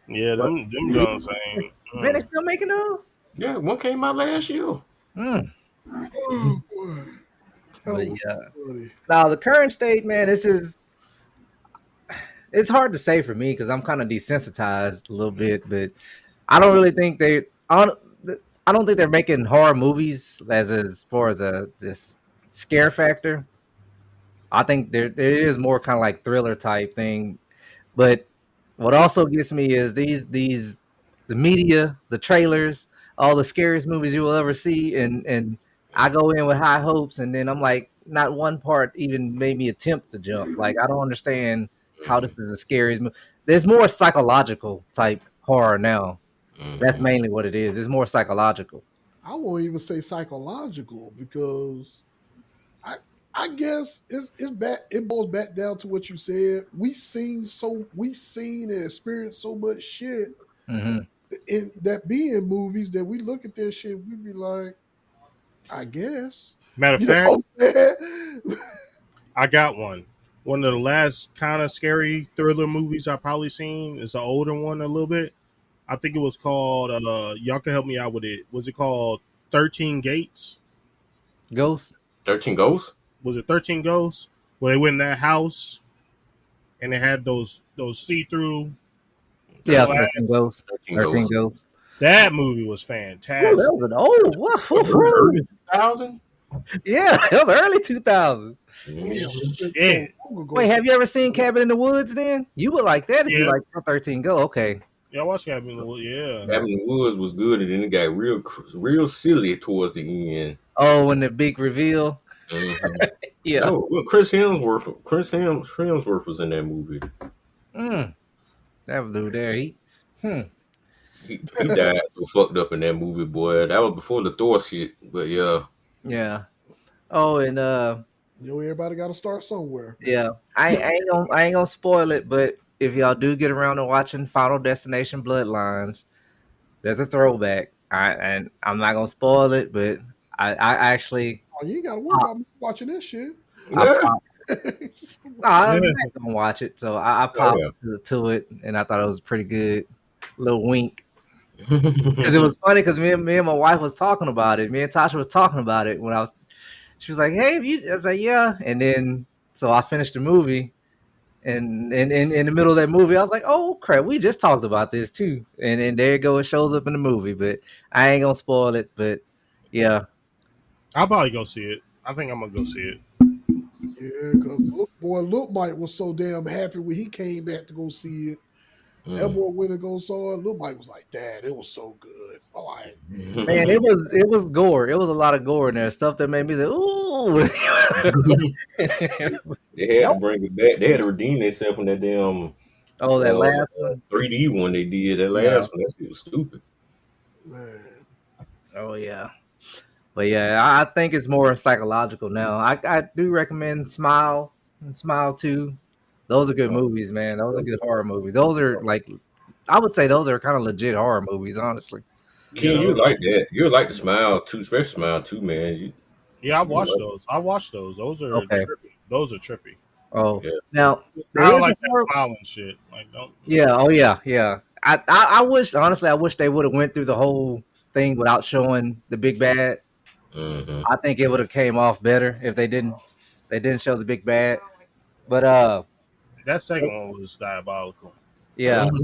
yeah, but them Jones saying, man, they still making those. Yeah, one came out last year. Mm. Oh boy. That But was yeah, funny. now the current state, man, it's hard to say for me because I'm kind of desensitized a little bit, but I don't really think I don't think they're making horror movies as far as a just scare factor. I think there is more kind of like thriller type thing. But what also gets me is these the media, the trailers, all the scariest movies you will ever see, and I go in with high hopes, and then I'm like, not one part even made me attempt to jump. Like I don't understand how this hmm is the scariest movie. There's more psychological type horror now. That's hmm mainly what it is. It's more psychological. I won't even say psychological because I I guess it's back. It boils back down to what you said. We seen and experienced so much shit Hmm. in that being movies that we look at this shit. We be like, I guess. matter of You know fact, what I'm saying? I got one. One of the last kind of scary thriller movies I probably seen. It's an older one a little bit. I think it was called. Y'all can help me out with it. Was it called 13 Gates. Ghost. 13 Ghosts? Was it 13 Ghosts? Where they went in that house and they had those see through Yeah, 13, Thirteen glass. Ghosts. 13 13 Ghosts. Ghosts. That movie was Oh, that fantastic. was an old. What, early 2000? Yeah, that was early 2000s. Damn, Mm-hmm. it's been so Shit. long ago. Wait, have you ever seen Cabin in the Woods? Then you would like that if you Yeah. like 13 Go. Okay. Yeah, I watched Cabin in the Woods. Yeah. Cabin in the Woods was good, and then it got real silly towards the end. Oh, when the big reveal. Mm-hmm. Yeah. No, well, Hemsworth was in that movie. Mm, that dude there. Hmm. He died so fucked up in that movie, boy. That was before the Thor shit, but yeah. Yeah. Oh, and Everybody got to start somewhere. yeah. I ain't gonna spoil it, but if y'all do get around to watching Final Destination Bloodlines, there's a throwback. And I'm not gonna spoil it, but I actually Oh, you ain't got to worry about me watching this shit. I Yeah. popped. No, I'm not gonna watch it, so I Oh popped yeah. to it, and I thought it was pretty good. Little wink, because it was funny because me and my wife was talking about it. Me and Tasha was talking about it when I was. She was like, "Hey, have you?" I was like, "Yeah," and then so I finished the movie, and in the middle of that movie, I was like, "Oh crap, we just talked about this too," and there you go, it shows up in the movie, but I ain't gonna spoil it, but yeah, I'll probably go see it. I think I'm gonna go see it. Yeah, because Look Mike was so damn happy when he came back to go see it. That Mm. boy went and go saw it. Look Mike was like, "Dad, it was so good." I'm like, man, it was gore. It was a lot of gore in there, stuff that made me say, "Ooh." They had to bring it back. They had to redeem themselves from that damn Oh, that last one. 3D one they did. That Yeah. last one, that shit was stupid. man, Oh yeah. But yeah, I think it's more psychological now. I do recommend Smile and Smile 2. Those are good Oh, movies, man. Those are good horror movies. Those are like I would say those are kind of legit horror movies, honestly. Yeah, Ken, you those, like that. You like the Smile too, especially Smile too, man. yeah, I You watched like those. I watched those. Those are Okay. trippy. Those are trippy. Oh, it. now there I don't is a like that horror. smiling shit. Like, don't. Yeah. Oh yeah. Yeah. I wish honestly I wish they would have went through the whole thing without showing the big bad. Yeah. Hmm. I think it would have came off better if they didn't. They didn't show the big bad. But That second one was diabolical. yeah, Hmm.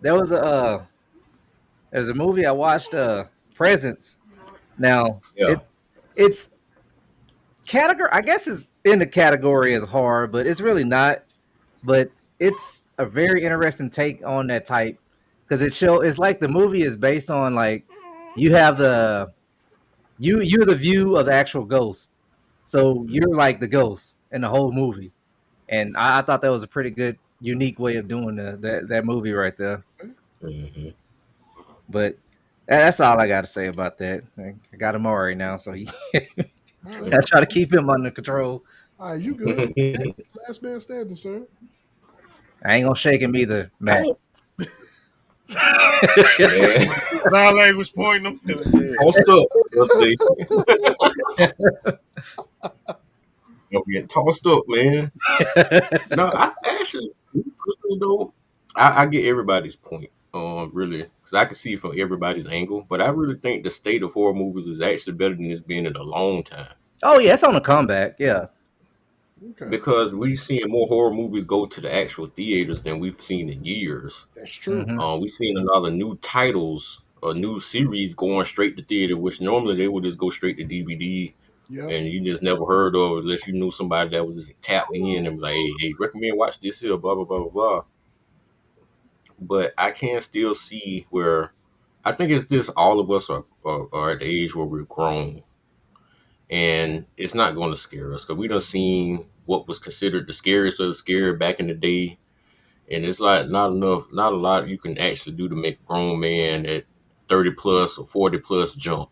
there was there's a movie I watched, Presence. Now Yeah. it's category. I guess it's in the category as horror, but it's really not. But it's a very interesting take on that type because it's like the movie is based on like you have you're the view of the actual ghost, so you're like the ghost in the whole movie, and I thought that was a pretty good, unique way of doing that movie right there. Hmm. But that's all I got to say about that. I got him already now, so all I right, try to keep him under control. all right, you good? Last man standing, sir. I ain't gonna shake him either, Matt. Man, Sign language pointing them. tossed up. Let's Don't get tossed up, man. No, I actually, me personally though, I get everybody's point. Really, because I can see from everybody's angle, but I really think the state of horror movies is actually better than it's been in a long time. Oh yeah, it's on the comeback. Yeah. Okay, Because we've seen more horror movies go to the actual theaters than we've seen in years. that's true. We've seen a lot of new titles or new series going straight to theater, which normally they would just go straight to DVD, Yep. and you just never heard of it unless you knew somebody that was just tapped in and be like, hey, recommend watch this here, blah blah blah blah blah. But I can still see where I think it's just all of us are at the age where we're grown, and it's not going to scare us because we done seen what was considered the scariest of the scary back in the day, and it's like not a lot you can actually do to make a grown man at 30 plus or 40 plus jump.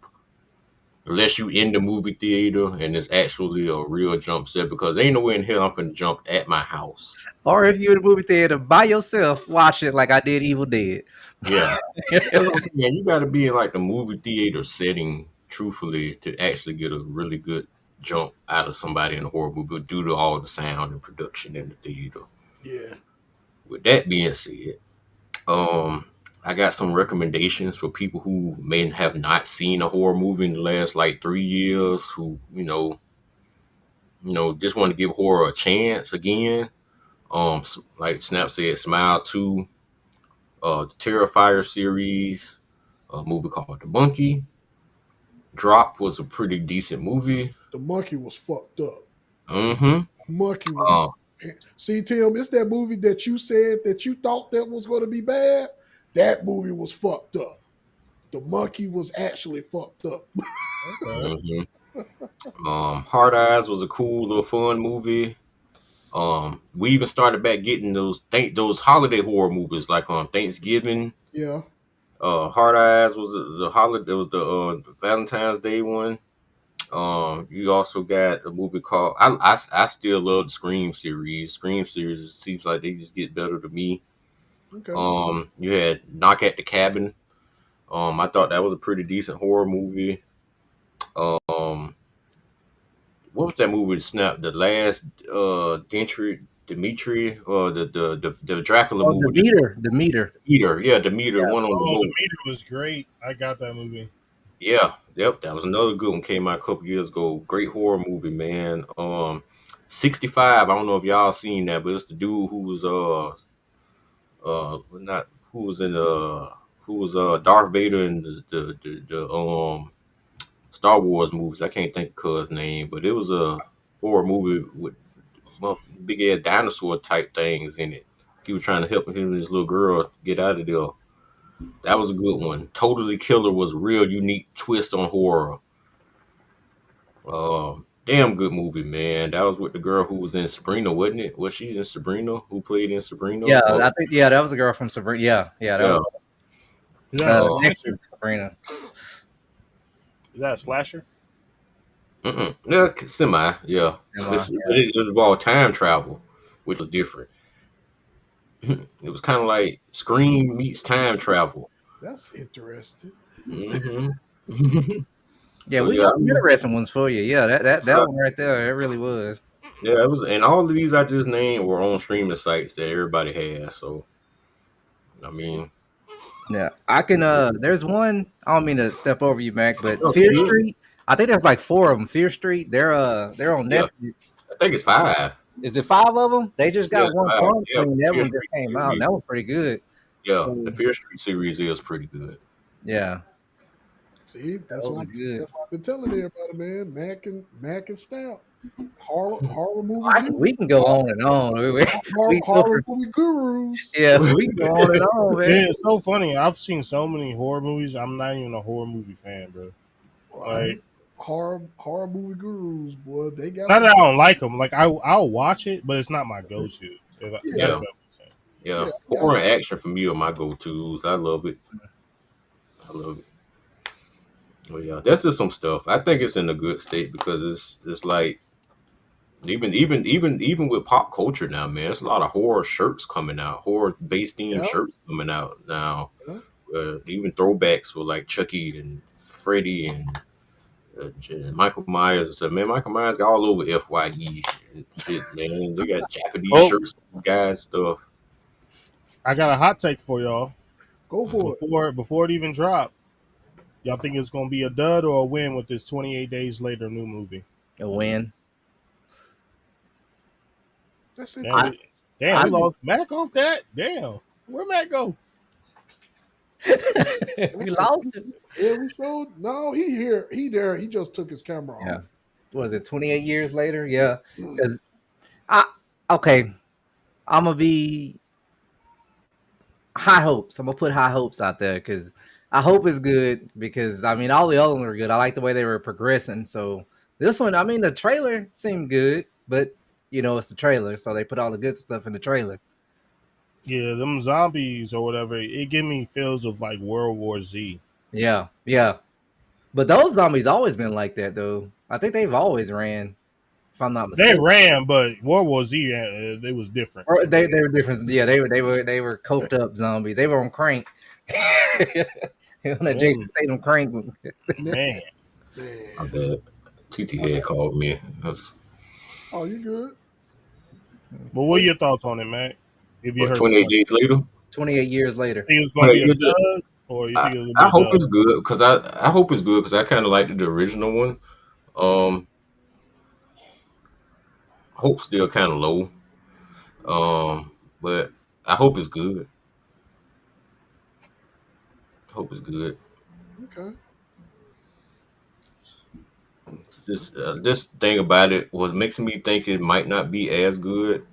Unless you in the movie theater and it's actually a real jump set, because ain't nowhere in hell I'm finna jump at my house. Or if you're in the movie theater by yourself, watch it like I did Evil Dead. Yeah. That's what I'm saying. You got to be in like the movie theater setting, truthfully, to actually get a really good jump out of somebody in a horror movie due to all the sound and production in the theater. Yeah. With that being said, um, I got some recommendations for people who may have not seen a horror movie in the last like 3 years, who just want to give horror a chance again. Like Snap said, Smile 2, the Terrifier series, a movie called The Monkey. Drop was a pretty decent movie. The monkey was fucked up. Mm-hmm. Monkey Uh, was. See, Tim, it's that movie that you said that you thought that was going to be bad. That movie was fucked up. The monkey was actually fucked up. mhm. Hard Eyes was a cool little fun movie. We even started back getting those holiday horror movies like on Thanksgiving. Yeah. Hard Eyes was the holiday. It was the Valentine's Day one. You also got a movie called I still love the Scream series. Scream series it seems like they just get better to me. Okay. You had Knock at the Cabin. I thought that was a pretty decent horror movie. Um, what was that movie? Snap the last Dimitri or the Dracula Oh, movie. the meter. Demeter, yeah, Demeter, one on the Oh, the boat. meter was great. I got that movie. Yeah, yep, that was another good one. Came out a couple years ago. Great horror movie, man. 65. I don't know if y'all seen that, but it's the dude who was not who was in who was Darth Vader in the Star Wars movies. I can't think of his name, but it was a horror movie with big ass dinosaur type things in it. He was trying to help him and his little girl get out of there. That was a good one. Totally Killer was a real unique twist on horror. Damn good movie, man. That was with the girl who was in Sabrina, wasn't it? Was she in Sabrina? Who played in Sabrina? Yeah, I think that was a girl from Sabrina. Yeah, that Yeah. was Is that a next slasher? to Sabrina. Is that a slasher? Yeah, semi. Yeah. Am I? It involved time travel, which was different. It was kind of like Scream meets time travel. That's interesting. hmm Yeah, So we yeah, got some interesting ones for you. Yeah, that one right there, it really was. yeah, it was, and all of these I just named were on streaming sites that everybody has. So I mean, Yeah, I can. There's one. I don't mean to step over you, Mac, but oh, Fear good. Street. I think there's like 4 of them. Fear Street. They're on Yeah, Netflix. I think it's 5. Is it 5 of them? They just Yeah, got it's one 5. song Yeah, clean. That Fear one just Street came out. series. That was pretty good. Yeah, So the Fear Street series is pretty good. yeah, See, that that's was what good. I've been telling everybody, man. Mac and Stout. Horror movie We can go on and on. We go horror for, movie gurus. yeah, we can go on and on, man. Yeah, it's so funny. I've seen so many horror movies. I'm not even a horror movie fan, bro. Like, Horror movie gurus, boy. They got not that I don't like them. Like, I'll watch it, but it's not my go-to. If that Yeah. makes sense. Yeah, Yeah, horror and action for me are my go-tos. I love it. I love it. Well, yeah, that's just some stuff. I think it's in a good state because it's like even with pop culture now, man. There's a lot of horror shirts coming out, horror based themed yeah, shirts coming out now. yeah. Even throwbacks for like Chucky and Freddy and Michael Myers and stuff. Man, Michael Myers got all over FYE and shit, man. They got Japanese Oh, shirts, guys, stuff. I got a hot take for y'all. Go for it. Before it even dropped, y'all think it's gonna be a dud or a win with this 28 Days Later new movie? A win. That's it. Damn, we lost Mac off that. Damn, where Mac go? We lost him. Yeah, we showed. No, he here. He there. He just took his camera Yeah. off. What was it 28 years later? Yeah. Because okay, I'm gonna be high hopes. I'm gonna put high hopes out there because I hope it's good. Because I mean, all the other ones were good. I like the way they were progressing. So this one, I mean, the trailer seemed good, but it's the trailer, so they put all the good stuff in the trailer. Yeah, them zombies or whatever. It give me feels of like World War Z. Yeah. But those zombies always been like that, though. I think they've always ran, if I'm not They mistaken. ran, but World War Z, they was different. Or they were different. Yeah, they were coked up zombies. They were on crank. On a Jason Statham crank. Man, My bad. TT had called me. Oh, you good? but what are your thoughts on it, Mac? If you heard 28 days later? 28 years later. Think it's gonna But be a you just, dud, or you think it's gonna I be a hope dud? it's good because I hope it's good because I kind of liked the original one. Um, Hope still kind of low. But I hope it's good. Hope it's good. Okay. This thing about it was making me think it might not be as good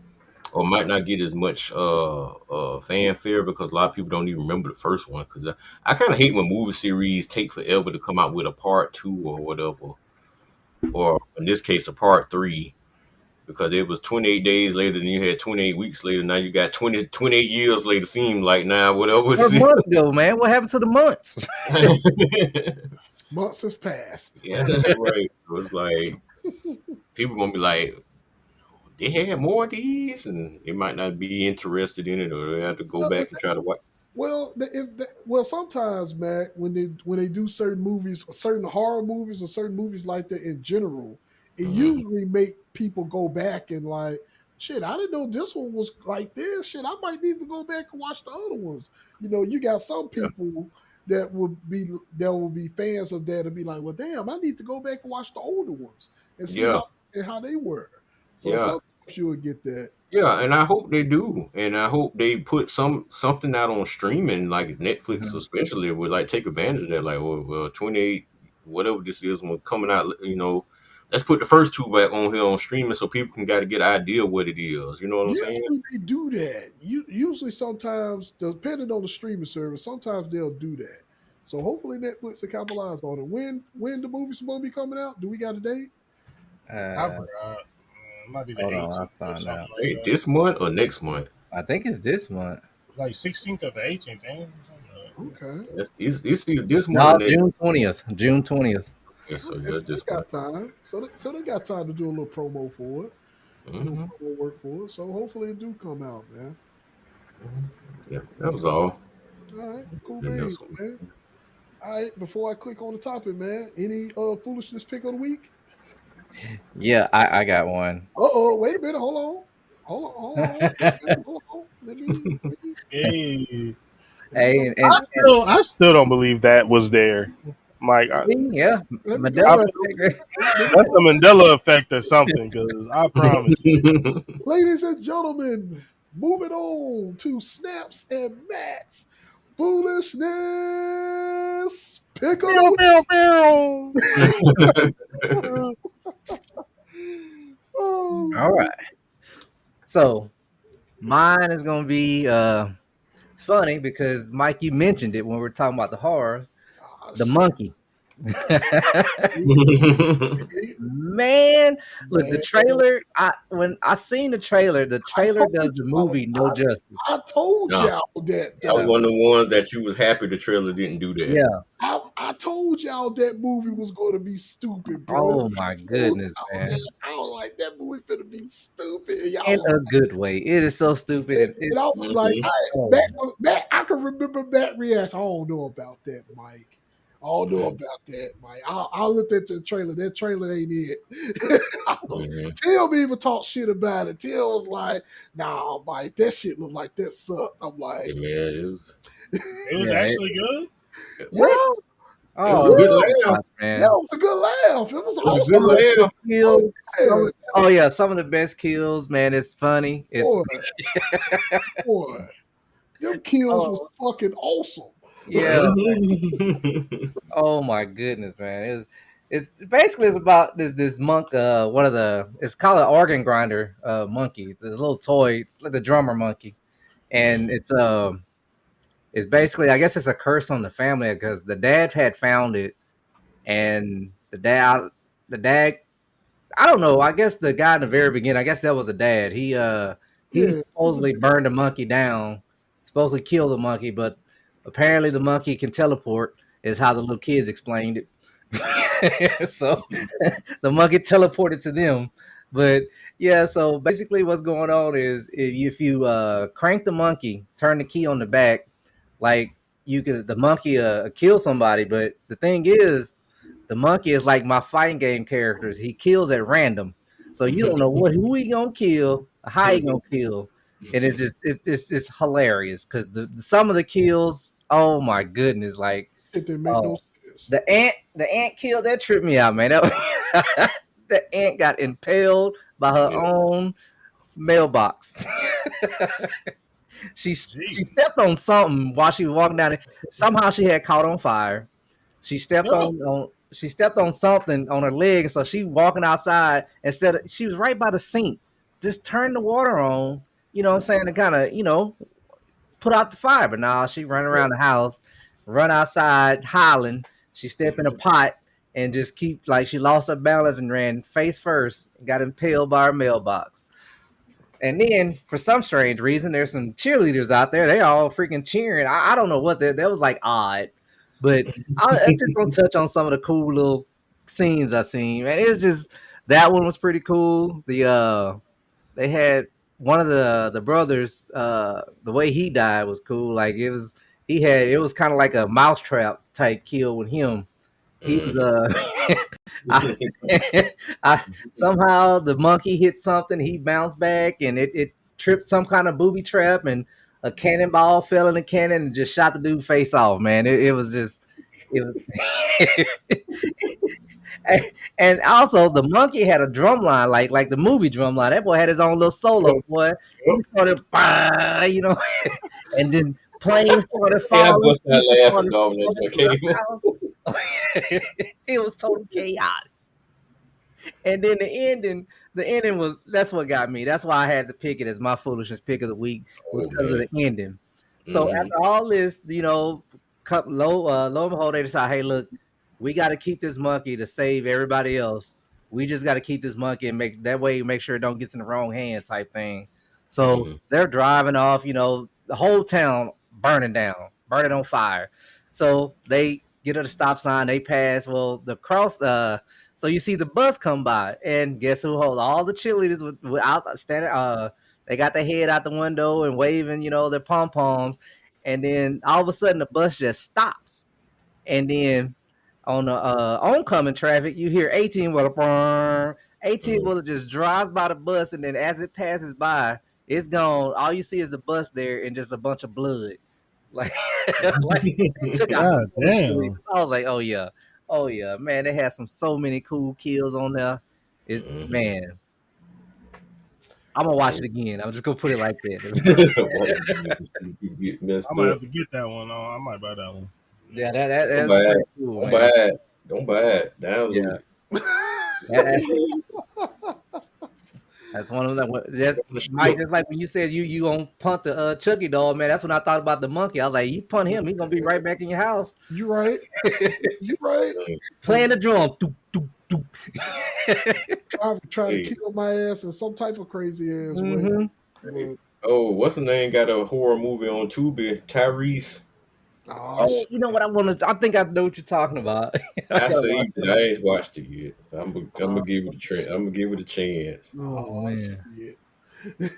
or might not get as much fanfare because a lot of people don't even remember the first one. Because I kind of hate when movie series take forever to come out with a part two or whatever, or in this case, a part three. Because it was 28 days later, then you had 28 weeks later. Now you got 28 years later. Seem like now, whatever. What months ago, man? What happened to the months? Months has passed. Yeah, that's right. So it's like people gonna be like, they had more of these, and they might not be interested in it, or they have to go Uh, back and try to watch. Well, well, sometimes, Mac, when they do certain movies, certain horror movies, or certain movies like that in general, it Mhm. usually make people go back and like, shit, I didn't know this one was like this. Shit, I might need to go back and watch the other ones. You know, you got some Yeah, people that will be fans of that and be like, well, damn, I need to go back and watch the older ones and see yeah, how they were. So yeah. sometimes you would get that. Yeah, and I hope they do, and I hope they put something out on streaming, like Netflix, Mhm. especially, would like take advantage of that. Like, well 28, whatever this is, when coming out, let's put the first two back on here on streaming, so people can got to get an idea of what it is. You know what I'm saying? Usually they do that. Usually, sometimes, depending on the streaming service, sometimes they'll do that. So hopefully Netflix will capitalize on it. When the movie's supposed to be coming out? Do we got a date? I Uh, forgot. It might be the Hold on, 18th I'll or find something out. like Hey, that. this month or next month? I think it's this month. Like 16th or the 18th, ain't it? Something like that. Okay. It's either this month or No, next. June 20th. June 20th. Yeah, so Okay. yeah, So they this month. got time. So they got time to do a little promo for it. A little Hmm. promo work for it. So hopefully it do come out, man. Yeah, that was all. All right. Cool And beans, that's what- man. All right. Before I click on the topic, man, any foolishness pick of the week? Yeah, I got one. Wait a minute. Hold on. Wait a minute. Hold on. Hey, Let me go. Hey, and I still don't believe that was there. Mike, see, yeah, Let me go I, Mandela back. effect. that's the Mandela effect or something. Because I promise you, Ladies and gentlemen, moving on to Snaps and Mats. Foolishness pick of meow the meow meow. week. Oh, All right. So mine is gonna be it's funny because Mike, you mentioned it when we were talking about the horror, the gosh. monkey. Man, look, the Man, trailer. When I seen the I trailer told does the y'all, movie no justice. I told Yeah, y'all that I was Yeah, though. one of the ones that you was happy the trailer didn't do that. yeah. I told y'all that movie was going to be stupid, bro. Oh I my told goodness, y'all man. that. I was like, that movie finna be stupid. And y'all In was a good way. It is so stupid, and And I it's was like, Hmm. oh, Matt, I can remember Matt reaction. I don't know about that, Mike. I don't know Hmm. about that, Mike. I looked at the trailer. That trailer ain't it. Hmm. Tim even talked shit about it. Tim was like, nah, Mike, that shit look like that sucked. I'm Yeah, like, man, It was yeah. actually good. yeah, it was Oh, a good no, yeah, laugh. gosh, yeah, man. it was a good laugh. It was It was a awesome. good Some of the laugh. best kills. Yeah, Oh yeah, some of the best kills, man. It's funny. It's boy, boy, them kills was oh fucking awesome. yeah. Mhm. Oh my goodness, man. It's basically it's about this monk, one of the it's called an organ grinder monkey. This little toy, like the drummer monkey. And it's basically I guess it's a curse on the family because the dad had found it and the dad I don't know. I guess the guy in the very beginning, I guess that was the dad. He Yeah, it was a supposedly burned the monkey down, supposedly killed the monkey, but apparently the monkey can teleport, is how the little kids explained it. So the monkey teleported to them. But yeah, so basically what's going on is if you crank the monkey, turn the key on the back, like you could the monkey kill somebody, but the thing is the monkey is like my fighting game characters. He kills at random. So you don't know who he gonna kill, how he gonna kill. and it's hilarious because some of the kills, oh my goodness, like It didn't make no sense. the ant kill that tripped me out, man. The ant got impaled by her Yeah. own mailbox. She Gee. stepped on something while she was walking down it. Somehow she had caught on fire. Yeah. She stepped on something on her leg, and so she walking outside instead of she was right by the sink. Just turn the water on, you know what I'm saying, to kind of, put out the fire. But now she run around the house, run outside hollering. She stepped in a pot and just keep like she lost her balance and ran face first and got impaled by her mailbox. And then, for some strange reason, there's some cheerleaders out there. They all freaking cheering. I don't know what that was like odd, but I just gonna touch on some of the cool little scenes I seen. Man, it was just that one was pretty cool. They had one of the brothers. The way he died was cool. Like it was kind of like a mousetrap type kill with him. He was Mhm. I, I somehow the monkey hit something, he bounced back, and it tripped some kind of booby trap, and a cannonball fell in the cannon and just shot the dude face off. Man, it was just it was. And also the monkey had a drum line like the movie drum line. That boy had his own little solo, boy. He started, bah, and then planes started Yeah, I falling. bust out People laughing, started dog, when that falling joke throughout came the up. house. It was total chaos. And then the ending was that's what got me. That's why I had to pick it as my foolishness pick of the week was Oh because of man. the ending. So Hmm. after all this, lo and behold, they decide, hey, look, we got to keep this monkey to save everybody else. We just got to keep this monkey and make sure it don't get in the wrong hand type thing. So Hmm. they're driving off, the whole town burning down, burning on fire. So they get to the stop sign, they pass. Well, the cross so you see the bus come by, and guess who holds all the cheerleaders without standing? They got their head out the window and waving, their pom poms, and then all of a sudden the bus just stops, and then on the oncoming traffic, you hear 18 wheeler, brrr. 18 Hmm. wheeler just drives by the bus, and then as it passes by, it's gone. All you see is a bus there and just a bunch of blood, like like they took out God all the cheerleaders. damn. I was like, oh yeah, man, they had so many cool kills on there. It Hmm. man, I'm gonna watch it again. I'm just gonna put it like that. Watch it again to see if you get I messed might up. have to get that one. I might buy that one. Yeah, Don't that's buy pretty it. cool, Don't buy man. it. Don't buy it. Yeah, Download it. that, that's one of them. Just On the Mike, strip. just like when you said you gonna punt the Chucky doll, man. That's when I thought about the monkey. I was like, you punt him, he gonna be right back in your house You right. You right. playing Cause the drum. Doop, doop, doop. try to Hey, kill my ass in some type of crazy ass way. hmm hey. But Oh, what's the name? Got a horror movie on Tubi. Tyrese. oh Oh, shit. you know what I want to? I think I know what you're talking about. I I gotta watch saved it. that. I ain't watched it yet. I'm Uh, gonna give it a try. I'm gonna give it a chance. Oh oh man. shit.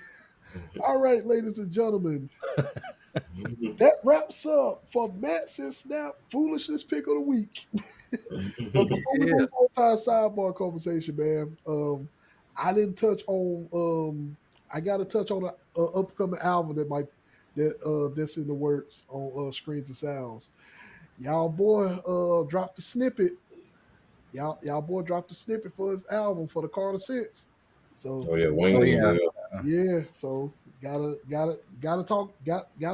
All right, ladies and gentlemen. Mhm. That wraps up for Matt's and Snap Foolishness Pick of the Week. But before we Yeah. move on to our sidebar conversation, man, I didn't touch on. I got to touch on a upcoming album that's in the works on Screens and Sounds. Y'all boy dropped a snippet. Y'all boy dropped a snippet for his album for the Carter Six. So Oh yeah, Wayne Oh done yeah. well. yeah, so gotta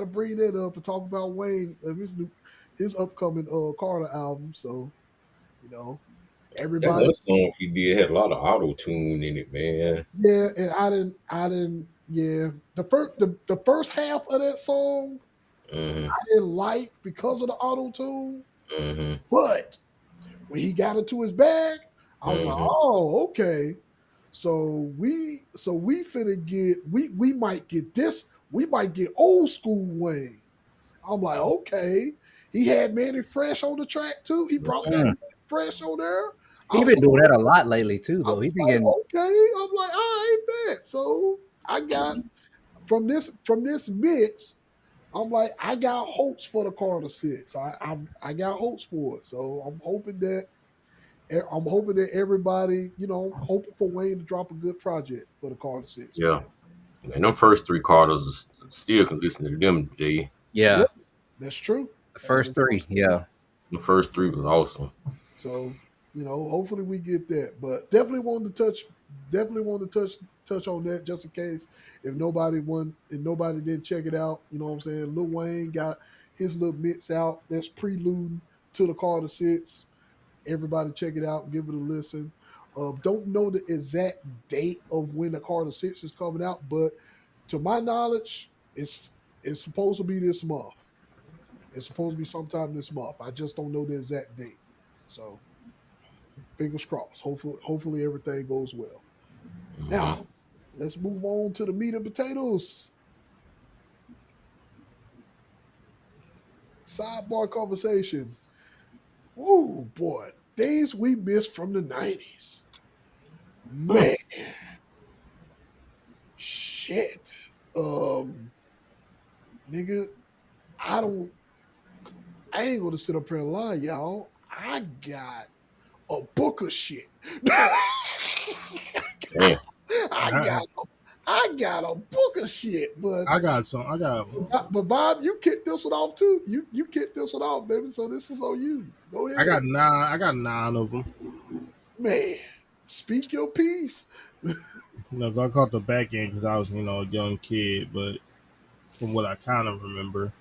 bring that up to talk about Wayne his upcoming Carter album. So you know That everybody. one song he did had a lot of auto tune in it, man. Yeah, and I didn't. Yeah, the first half of that song Hmm. I didn't like because of the auto tune, Hmm. but when he got into his bag, I was like, Hmm. oh, okay. So we finna get we might get this. We might get old school Wayne. I'm like, okay. He had Manny Fresh on the track too. He brought back Mm. Manny Fresh on there. I He was been doing that a lot lately too, I though. He was been like, getting. okay. I'm like, I ain't bad. So I got from this mix. I'm like, I got hopes for the Carter Six. I got hopes for it. So I'm hoping that everybody, hoping for Wayne to drop a good project for the Carter Six, Yeah, man. Man, them first three Carters still can listen to them today. Yeah, Yep, that's true. the That first is three. most true. Yeah. The first three was awesome. So, hopefully we get that. But definitely want to touch on that just in case if nobody didn't check it out. You know what I'm saying? Lil Wayne got his little mix out that's preluding to the Carter Six. Everybody check it out, give it a listen. Don't know the exact date of when the Carter Six is coming out, but to my knowledge, it's supposed to be this month. It's supposed to be sometime this month. I just don't know the exact date. So fingers crossed. Hopefully everything goes well. Mhm. Now, let's move on to the meat and potatoes. Sidebar conversation. Woo boy. Days we missed from the 90s. Man, shit. Um, nigga, I don't I ain't gonna sit up here and lie, y'all. I got a book of shit. Damn. I I, got I got a book of shit, but I got some. I got. Bob, you kicked this one off too. You kicked this one off, baby. So this is on you. Go I got ahead, nine. I got 9 of them. man. Speak your piece. I caught the back end because I was, a young kid. But from what I kind of remember,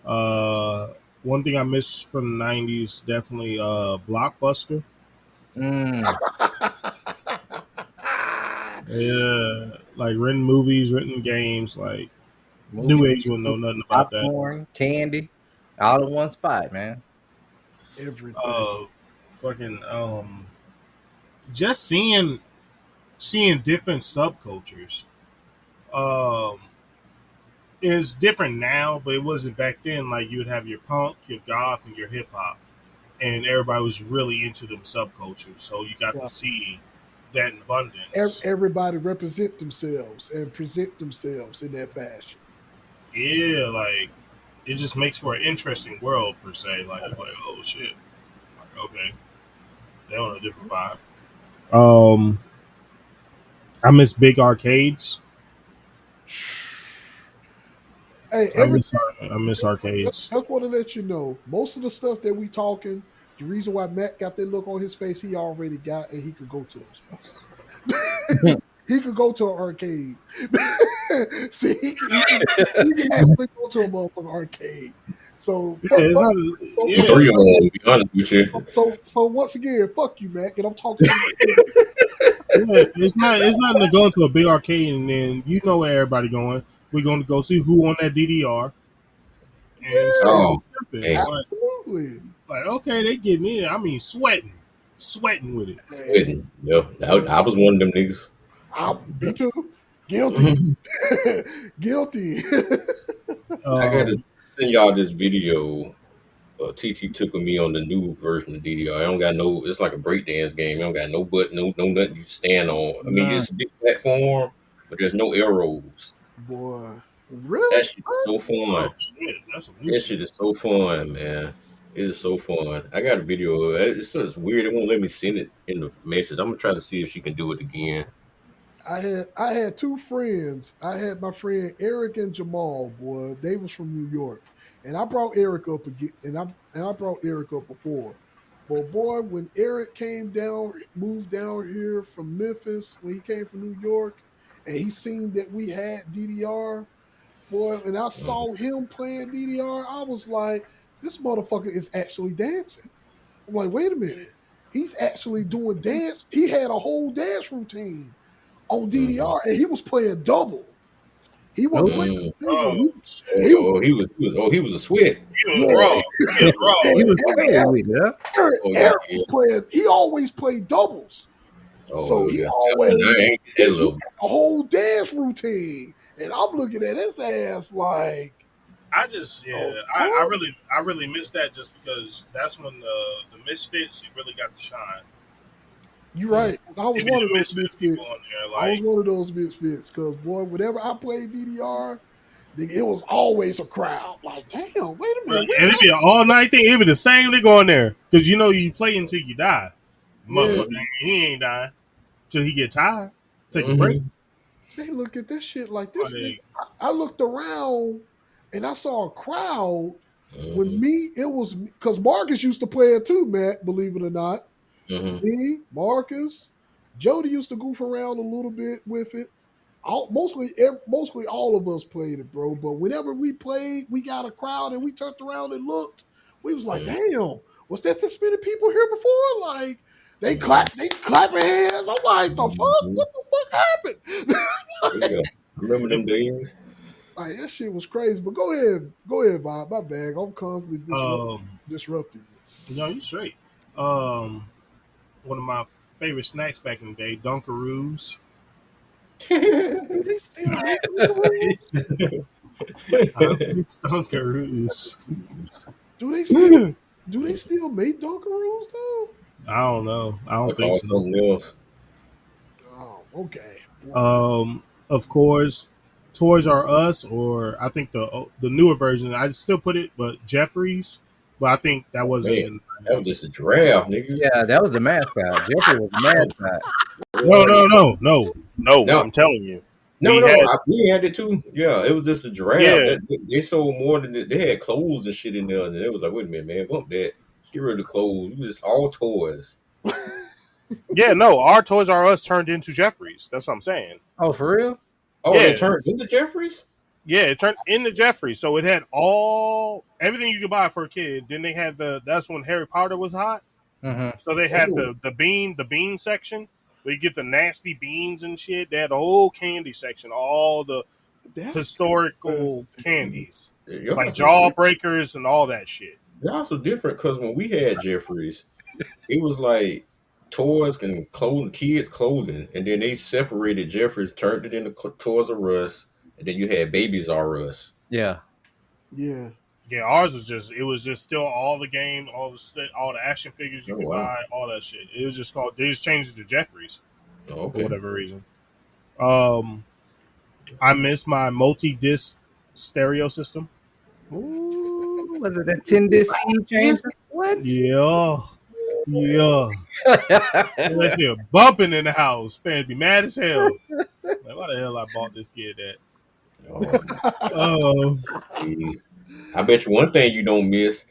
uh, one thing I missed from the '90s definitely Blockbuster. Mm. Yeah, like renting movies, renting games. Like new Movie, age wouldn't know nothing about that. popcorn, candy, all in one spot, man. Everything. Uh, fucking just seeing different subcultures. Um, it's different now, but it wasn't back then. Like you would have your punk, your goth, and your hip hop, and everybody was really into them subcultures. So you got to Yeah. see that in abundance. Everybody represent themselves and present themselves in that fashion. Yeah, like it just makes for an interesting world per se. Like oh shit, like, okay, they're on a different vibe. Um, I miss big arcades. Hey, I every miss I miss arcades. just want to let you know, most of the stuff that we talking, the reason why Matt got that look on his face, he already got, and he could go to those places. he could go to an arcade. See, he can actually go to a motherfucking arcade. So Yeah, fuck, it's fuck, not. so, All so, Yeah, three of them, to be honest with you. so once again, fuck you, Mac, and I'm talking to you. yeah, it's not. It's nothing to go into a big arcade and then where everybody going. We're going to go see who on that DDR and start Yeah, Oh, tripping. man. absolutely. Like okay, they getting in. I mean, sweating with it. Hey, Quitting. Yeah, I was one of them niggas. me too. Guilty. Mhm. Guilty. I got to Um, send y'all this video. TT took of me on the new version of DDR. I don't got no. It's like a breakdance game. You don't got no button, no nothing you stand on. I mean, Mm. it's a big platform, but there's no arrows. Boy, really? That shit is so oh fun. shit, that's some new That shit. shit is so fun, man. It is so fun. I got a video of it. It's weird. It won't let me send it in the message. I'm gonna try to see if she can do it again. I had two friends. I had my friend Eric and Jamal. Boy, they was from New York, and I brought Eric up again, and I brought Eric up before. But boy, when Eric came down, moved down here from Memphis, when he came from New York, and he seen that we had DDR, boy, and I Mhm. saw him playing DDR, I was like, this motherfucker is actually dancing. I'm like, wait a minute. He's actually doing dance. He had a whole dance routine on Mhm. DDR, and he was playing double. He wasn't Nope. playing Mm. single. Oh shit, He was He was a sweat. he was yeah. raw. He was raw. He And was Eric, playing with it, huh? Eric, Oh yeah, Eric yeah. was playing. He always played doubles, so Oh he yeah. always I ain't that he level. had a whole dance routine. And I'm looking at his ass like, I just oh, I fuck? I really miss that just because that's when the Misfits really got to shine. You Mm. right. I was Even one of the those Misfit people misfits. on there, I was like one of those misfits because boy, whenever I played DDR, it was always a crowd. Like, damn, wait a minute, and it'd be an all night thing. It'd be the same. They go on there because you play until you die. yeah, Motherfucker, he ain't dying till he get tired. Take a break. Mhm. They look at this shit like this. Nigga. Like, I looked around and I saw a crowd. When Mm-hmm. me, it was because Marcus used to play it too, Matt. Believe it or not, Mm-hmm. me, Marcus, Jody used to goof around a little bit with it. Mostly all of us played it, bro. But whenever we played, we got a crowd and we turned around and looked. We was like, damn, was that this many people here before? Like they clapping hands. I'm like, the fuck? Mm-hmm. What the fuck happened? Yeah, I remember them days. Like that shit was crazy. But go ahead, Bob. My bag. I'm constantly disrupting you. you straight. Um, one of my favorite snacks back in the day, Dunkaroos. Do they still make Dunkaroos? It's Dunkaroos. Do they still make Dunkaroos though? I don't know. I I don't think call so. something else. Oh, okay. Of course, Toys R Us, or I think the newer version. I still put it, but Jeffries. But I think that Oh, wasn't man, in the that was 90s. just a giraffe, nigga. Yeah, that was the mascot. Jeffrey was the mascot. No. No, I'm telling you, no, we no. had We had it too. Yeah, it was just a giraffe. yeah, They sold more than that. They had clothes and shit in there, and it was like, wait a minute, man, bump that. Get rid of the clothes. It was just all toys. yeah. No, our Toys R Us turned into Jeffries. That's what I'm saying. Oh, for real? Oh, they Yeah, turned into Jeffries. yeah. It turned into Jeffries, so it had everything you could buy for a kid. Then they had that's when Harry Potter was hot. Mm-hmm. So they had Oh, the bean section where you get the nasty beans and shit. They had the whole candy section, all the That's historical candies, y'all like so different. Jawbreakers and all that shit. Y'all so different because when we had Jeffries, it was like toys and clothing, kids' clothing, and then they separated Jeffries, turned it into Toys R Us, and then you had Babies R Us. Yeah. yeah. Yeah, ours was just still all the game, all the action figures you Oh could wow. buy, all that shit. It was just called. They just changed it to Jeffries Oh, for okay. whatever reason. I miss my multi-disc stereo system. Ooh, was it that 10 disc CD Yes. changer? What? Yeah, yeah. That shit bumping in the house. Parents be mad as hell. Like, why the hell I bought this kid that? Oh, Oh, jeez. I bet you one thing you don't miss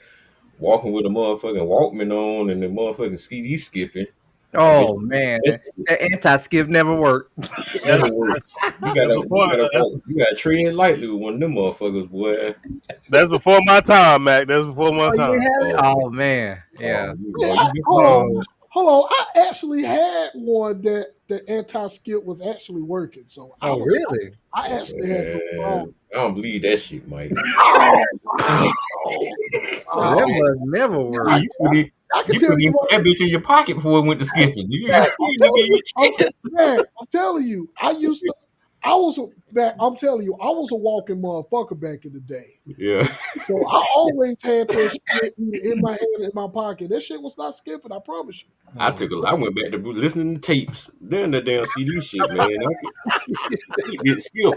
walking with a motherfucking Walkman on and the motherfucking CD skipping. I bet Oh you man, that that anti-skip never worked. shit never that's worked. that's that's before You gotta tread lightly with one of them motherfuckers, boy. that's before my time, Mac. That's before my Oh, you time. didn't have it? Oh, Oh man, yeah. Yeah, you missed hold on. Oh, Hold on. I actually had one that the anti-skip was actually working. So Oh really? I actually had no problem. I don't believe that shit, Mike. Oh, So that oh, must never work. I, I can You tell couldn't you even put what, that bitch in your pocket before it went to skipping. man, You didn't get your chance. I'm telling you, I'm telling you, I was a walking motherfucker back in the day. Yeah. So I always had that shit in my hand, in my pocket. That shit was not skipping, I promise you. I went back to listening to tapes. Then the damn CD shit, man. It did skip.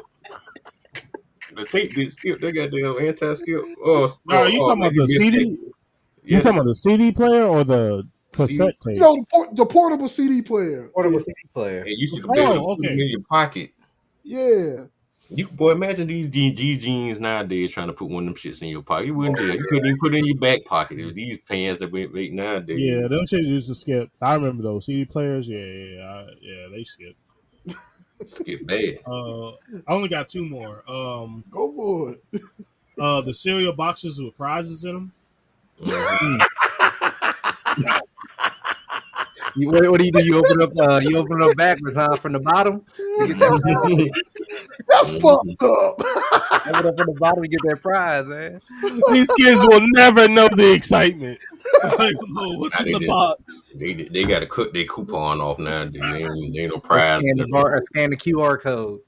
The tape did skip. They got damn anti-skip. no, you talking Man, about you the missed CD? that. You Yeah, talking about the CD player or the CD. cassette tape? You know, the portable CD player. Portable Ted. CD player. And you should be able to Oh, put them okay. in your pocket. Yeah. Boy, imagine these G jeans nowadays trying to put one of them shits in your pocket. You wouldn't dare. You couldn't even put it in your back pocket. It was these pants that we make nowadays. Yeah, those shit used to skip. I remember those CD players. Yeah, they skip. Skip bad. I only got two more. Go for it. The cereal boxes with prizes in them. Mhm. What do you do? You open up backwards, huh? From the bottom to get that prize. That's Mhm. fucked up. Open up from the bottom to get that prize, man. These kids will never know the excitement. Like, oh, what's Nah, in the box? they got to cut their coupon off nowadays. They ain't no Or prize. scan the QR code.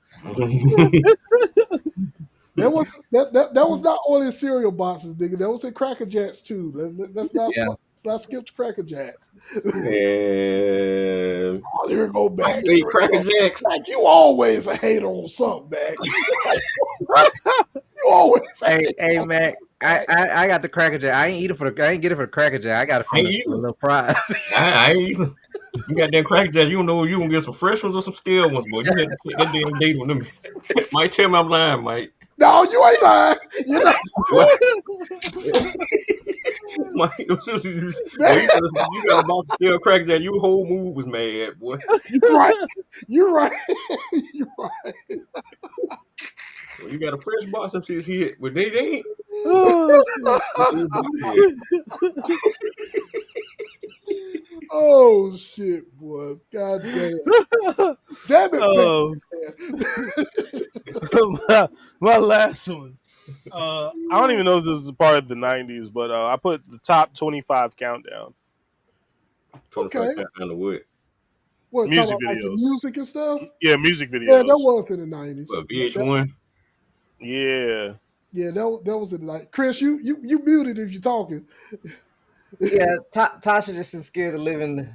That was not only in cereal boxes, nigga. That was in Cracker Jacks too. Let's Yeah. not skip to Cracker Jacks. Man, Oh, here we go back. you ate Cracker Jacks. Like you always a hater on something, man. You always a hater. Hey, Mac. I got the Cracker Jack. I ain't get it for the Cracker Jack. I got it I from ain't the either. little prize. I ain't either. You got that Cracker Jacks. You don't know if you gonna get some fresh ones or some stale ones, boy. You had to take that damn date on them. Mike, tell me I'm lying, Mike. No, you ain't lying. You know, What? Mike, boy, you got a box of stale Cracker Jack. Your whole mood was mad, boy. you're right. You're right. You're right. Well, you got a fresh box of shit here, but they ain't. Oh, Oh shit, boy! God damn! Damn it, oh. my last one. I don't even know if this is part of the '90s, but I put the top 25 countdown. Okay. Kind of what? What, talking Music about like the videos. music and stuff? Yeah, music Yeah, videos. that was in the 90s. What, VH1? Yeah. Yeah, that was in the like Chris, you muted if you're talking. Yeah, Tasha just is scared of living.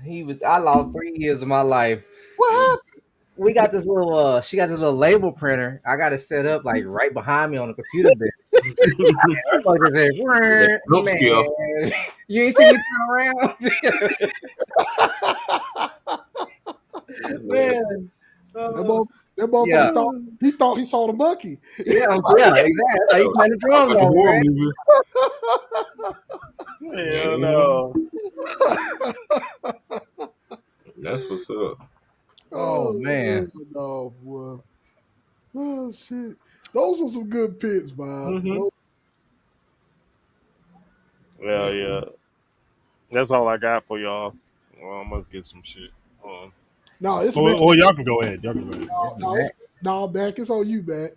I lost 3 years of my life. What happened? We got this little she got this little label printer. I got it set up like right behind me on the computer bed. Jump scare. Man, you ain't see me turn around. Man. That motherfucker Yeah. thought he saw the monkey. Yeah, exactly. You playing the drums Like the on, horror man. movies. Hell no. That's what's up. Oh, man. No, boy. Oh shit. Those are some good picks, Bob. Mhm. Well, yeah. That's all I got for y'all. Well, I'm gonna get some shit. No, it's Or y'all can go ahead. Y'all can go ahead. back. It's on you, back.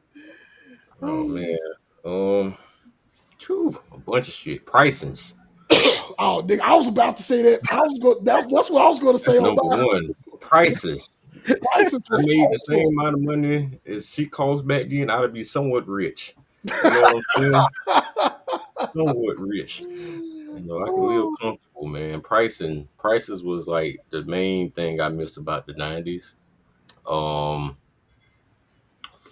Oh man. A bunch of shit. Pricings. Oh, nigga, I was about to say that. That's what I was going to say. Number one. Prices. Prices I made the same amount of money as she cost back then. I'd be somewhat rich. You know what I'm saying? Somewhat rich. You know, I can live comfortable, man. Prices was like the main thing I missed about the '90s. Um,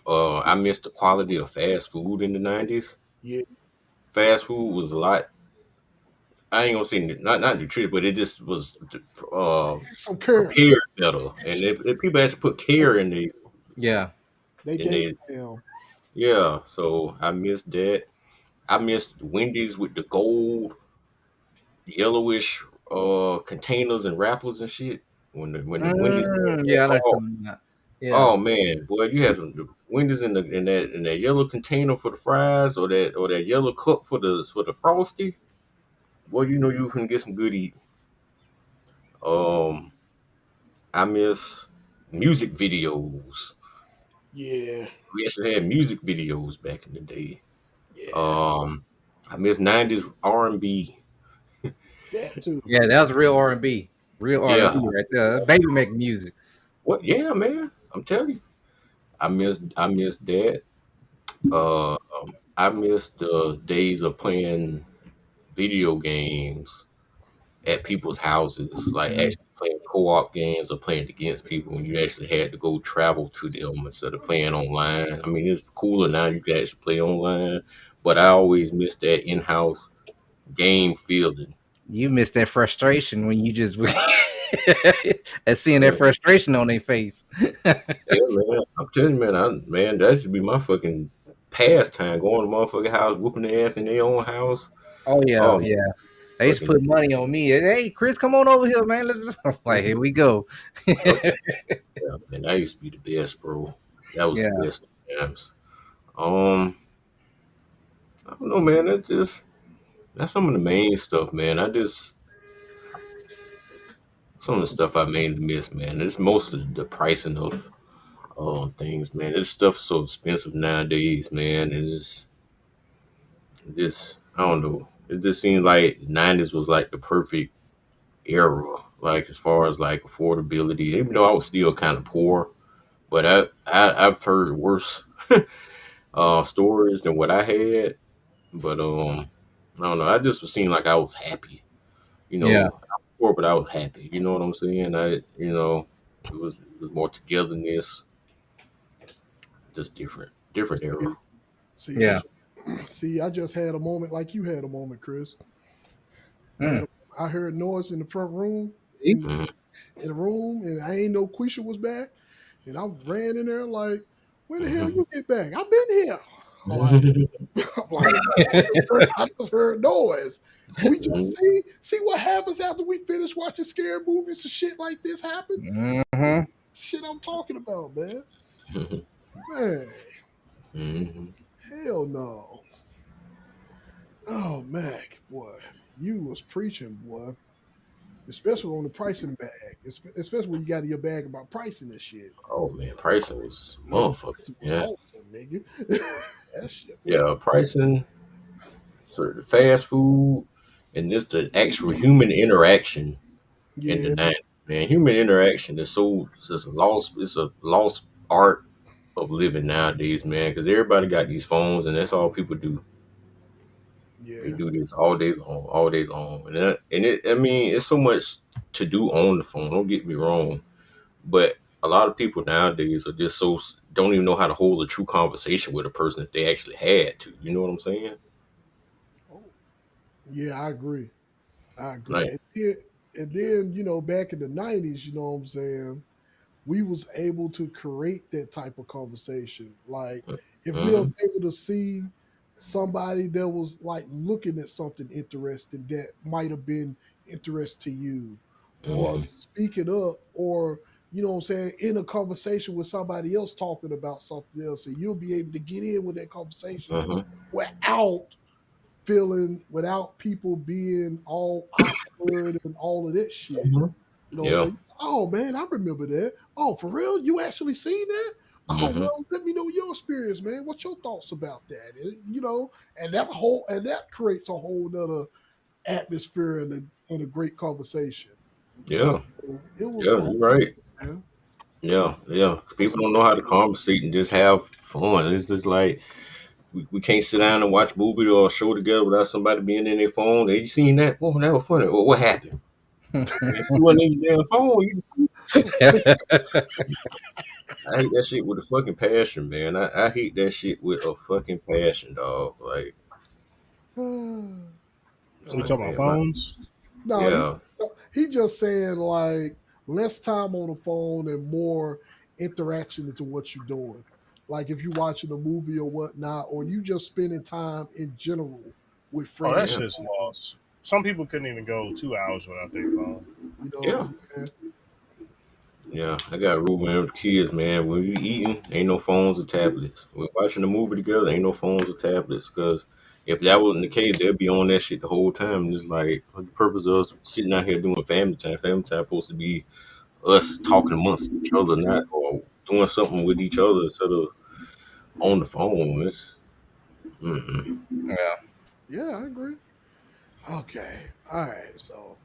I missed the quality of fast food in the '90s. Yeah. Fast food was a lot. I ain't gonna say not nutritious, but it just was Some care. prepared better. And if people actually put care in the Yeah. They in did. they yeah. So I missed that. I missed Wendy's with the gold yellowish containers and wrappers and shit. When the Wendy's had that, Yeah, I know what you're talking about. Yeah. oh man, boy, you have some the Wendy's in that yellow container for the fries or that yellow cup for the frosty. Boy, you know you can get some good eating. Um, I miss music videos. Yeah. We actually had music videos back in the day. Yeah. I miss '90s R&B. That too. Yeah, that was real R&B. Real Yeah, R&B right there. Baby making music. what? Yeah, man, I'm telling you, I miss that. I miss the days of playing video games at people's houses, like actually playing co-op games or playing against people when you actually had to go travel to them instead of playing online. I mean, it's cooler now you can actually play online, but I always miss that in-house game feeling. You missed that frustration when you just and seeing Yeah, that frustration on their face. yeah, man. I'm telling you, man, that should be my fucking pastime. Going to motherfucking house, whooping their ass in their own house. Oh yeah, Oh, yeah. They used to fucking put money on me. Hey, Chris, come on over here, man. I was like, here we go. yep. Yeah, man, that used to be the best, bro. That was the Yeah. best times. Um, I don't know, man. That's some of the main stuff, man. Some of the stuff I mainly miss, man. It's mostly the pricing of things, man. This stuff's so expensive nowadays, man. Just I don't know. It just seems like the '90s was like the perfect era, like as far as like affordability. Even though I was still kind of poor, but I've heard worse stories than what I had. But I don't know. I just seemed like I was happy. You Yeah. know, I was poor, but I was happy. You know what I'm saying? It was more togetherness, just different era. See, Yeah. I just had a moment like you had a moment, Chris. Mm. I heard noise in the front room, See? and, Mhm. in the room, and I ain't know Quisha was back, and I ran in there like, "When the hell you get back? I've been here." I'm like, I'm like, I just heard noise. We just see what happens after we finish watching scary movies and shit like this happen. Mm-hmm. Shit I'm talking about, man. Man, hell no. Oh, Mac, boy, you was preaching, boy. Especially on the pricing bag. Especially when you got in your bag about pricing this shit. Oh man, pricing was Pricing motherfucker. was Yeah, awesome, nigga. That shit was yeah, pricing, sort of fast food, and just the actual human interaction in the yeah, 90s. Man, human interaction is so it's just a lost. It's a lost art of living nowadays, man. Because everybody got these phones, and that's all people do. They yeah. do this all day long, I mean, it's so much to do on the phone. Don't get me wrong, but a lot of people nowadays are just don't even know how to hold a true conversation with a person if they actually had to. You know what I'm saying? Oh, yeah, I agree. I agree. Like, And then, back in the 90s, you know what I'm saying? We was able to create that type of conversation. Like if we was mm-hmm, able to see somebody that was like looking at something interesting that might have been interest to you, or mm-hmm, speaking up, or you know what I'm saying, in a conversation with somebody else talking about something else, and you'll be able to get in with that conversation mm-hmm, without without people being all awkward and all of that shit. hmm. You know what I'm Yeah. saying? Oh man, I remember that. Oh, for real? You actually seen that? Oh Mm-hmm. well, let me know your experience, man. What's your thoughts about that? And that creates a whole nother atmosphere and a great conversation. Yeah. So it was Yeah. You're awesome, right. man. Yeah. Yeah. People Awesome. don't know how to conversate and just have fun. It's just like we can't sit down and watch a movie or a show together without somebody being in their phone. Hey, you seen that? Oh, that was funny. Well, what happened? Man, if you wasn't in your damn phone, I hate that shit with a fucking passion, man. I hate that shit with a fucking passion, dog. It's We Oh like, talking about man. man, my, phones? No, yeah. he just saying like less time on the phone and more interaction into what you're doing. Like if you're watching a movie or whatnot, or you just spending time in general with Oh, that friends Yeah. and shit's family. lost. Some people couldn't even go 2 hours without their phone. You know what I'm Yeah. saying? Yeah, I got a rule with kids, man. When we eating, ain't no phones or tablets. We're watching a movie together, ain't no phones or tablets. Cause if that wasn't the case, they'd be on that shit the whole time. Just like, what's the purpose of us sitting out here doing family time? Family time supposed to be us talking amongst each other, not or doing something with each other instead of on the phone. Mm-mm. Yeah. Yeah, I agree. Okay. All right. So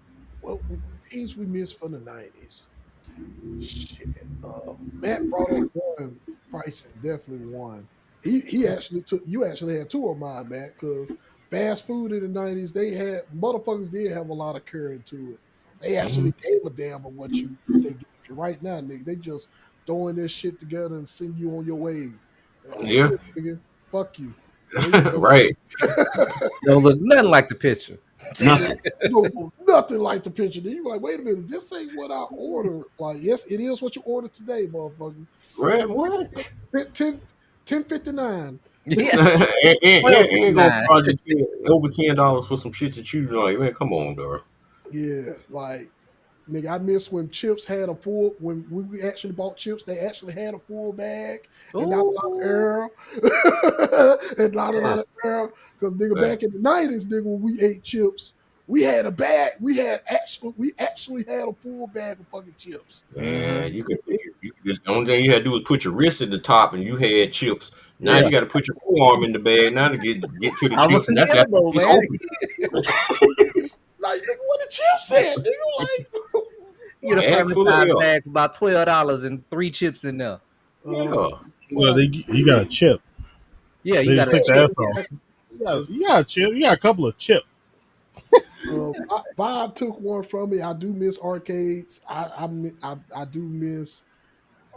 things we missed from the 90s. Shit. Matt brought up one. Pricing definitely one. He actually took you actually had two of mine, Matt, because fast food in the 90s, they had motherfuckers did have a lot of current to it. They Hmm. actually gave a damn of what they give you. Right now, nigga, they just throwing this shit together and send you on your way. Yeah, Here, nigga, fuck you. There you go. right. Don't look nothing like the picture. It Nothing. don't look nothing like the picture. Then you like, wait a minute, this ain't what I ordered. Like, yes, it is what you ordered today, motherfucker. Right? What? 10, 10.59. Yeah. Ain't gonna 12.59. charge you over $10 for some shit that you like. Man, come on, dog. Yeah, like nigga, I miss when chips had a full. When we actually bought chips, they actually had a full bag and not a lot of Ooh. air, and not a Yeah. lot of air. Because nigga, Like, back in the 90s, nigga, when we ate chips, we had a bag. We actually had a full bag of fucking chips. Mm-hmm. man, you could just the only thing you had to do was put your wrist at the top and you had chips. Now Yeah. you got to put your forearm in the bag now to get to the I was chips, see and that's the after elbow, it's man. open. Like, nigga, what the chips at? Nigga, like, You get a Bag family full of size air. bag for about $12 and three chips in there. uh, Yeah. Well, yeah, you got a chip. Yeah, you They got just a take the yeah, chip. S off. exactly. You got a chip. You got a couple of chip. Bob took one from me. I do miss arcades. I do miss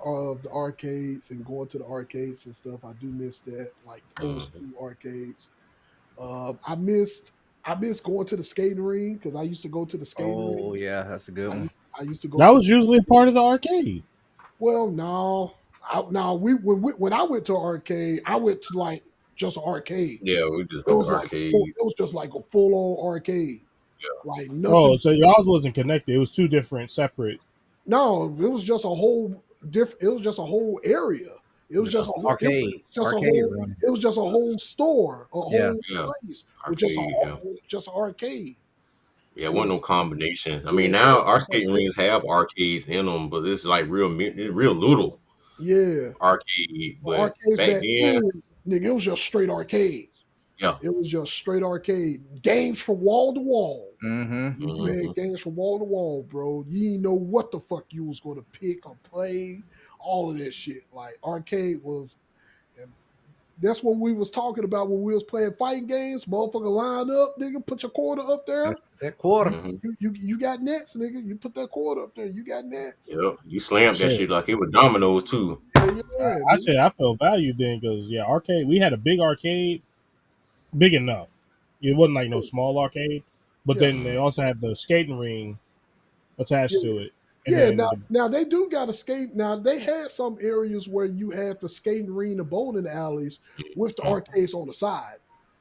the arcades and going to the arcades and stuff. I do miss that, like old Mhm. school arcades. I missed. I miss going to the skating ring because I used to go to the skating ring. Oh yeah, that's a good one. I used to go. That to was usually a part of the arcade. Well, no, when I went to arcade, I went to like just an arcade. Yeah, we just It went was to like arcade. it was just like a full on arcade. Like nothing. Oh, so y'all wasn't connected. It was two different, separate. No, it was just a whole different. It was just a whole area. It was just a whole. It was Arcade, just a arcade whole. room. It was just a whole store, a Yeah. whole Yeah. place with just Arcade, just an arcade. Yeah, it wasn't no combination. I Yeah, mean, now our skating rings have arcades in them, but it's like real little yeah. arcade. The But arcades back back then, then, nigga, it was just straight arcade. yeah. It was just straight arcade. Games from wall to wall. Mm-hmm. You had games from wall to wall, bro. You didn't know what the fuck you was going to pick or play. All of that shit. Like arcade was, and that's what we was talking about when we was playing fighting games. Motherfucker, line up, nigga. Put your quarter up there. That quarter. You got nets, nigga. You put that quarter up there. You got nets. Yep. You slammed that Shit. shit like it was dominoes too. Yeah, I said I felt valued then because arcade. We had a big arcade, big enough. It wasn't like no small arcade, but Yeah. then they also had the skating ring attached to it. And Yeah, then now they do got a skate. Now they had some areas where you had the skating ring and bowling alleys with the arcades on the side.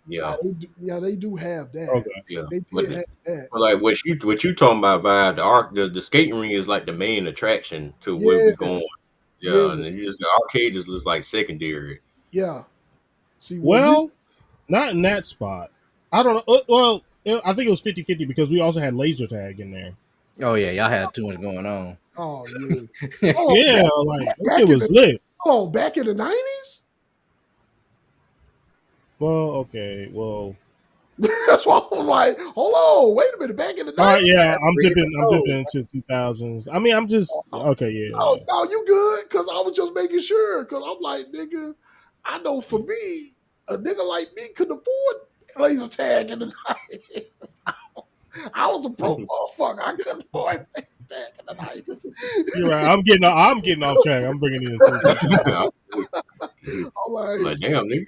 Yeah. They do have that. Okay. Yeah. They did have that. But like what you talking about, Vibe, the skating ring is like the main attraction to where we going. Yeah, and then you just the arcade just looks like secondary. Yeah. See, well, not in that spot. I don't know. Well, I think it was 50-50 because we also had laser tag in there. Oh yeah, y'all had too much going on. Oh yeah. Yeah, like it was lit. Oh, back in the 90s? Well, okay. Well, that's why I was like, hold on, wait a minute, back in the 90s. All right, yeah, I'm dipping into 2000s. I mean, I'm just okay, yeah. No, you good? Because I was just making sure. Because I'm like, nigga, I know for me, a nigga like me couldn't afford laser tag in the 90s. I was a pro motherfucker. I couldn't afford laser tag in the 90s. You're right. I'm getting off track. I'm bringing it into. I'm like, damn, nigga,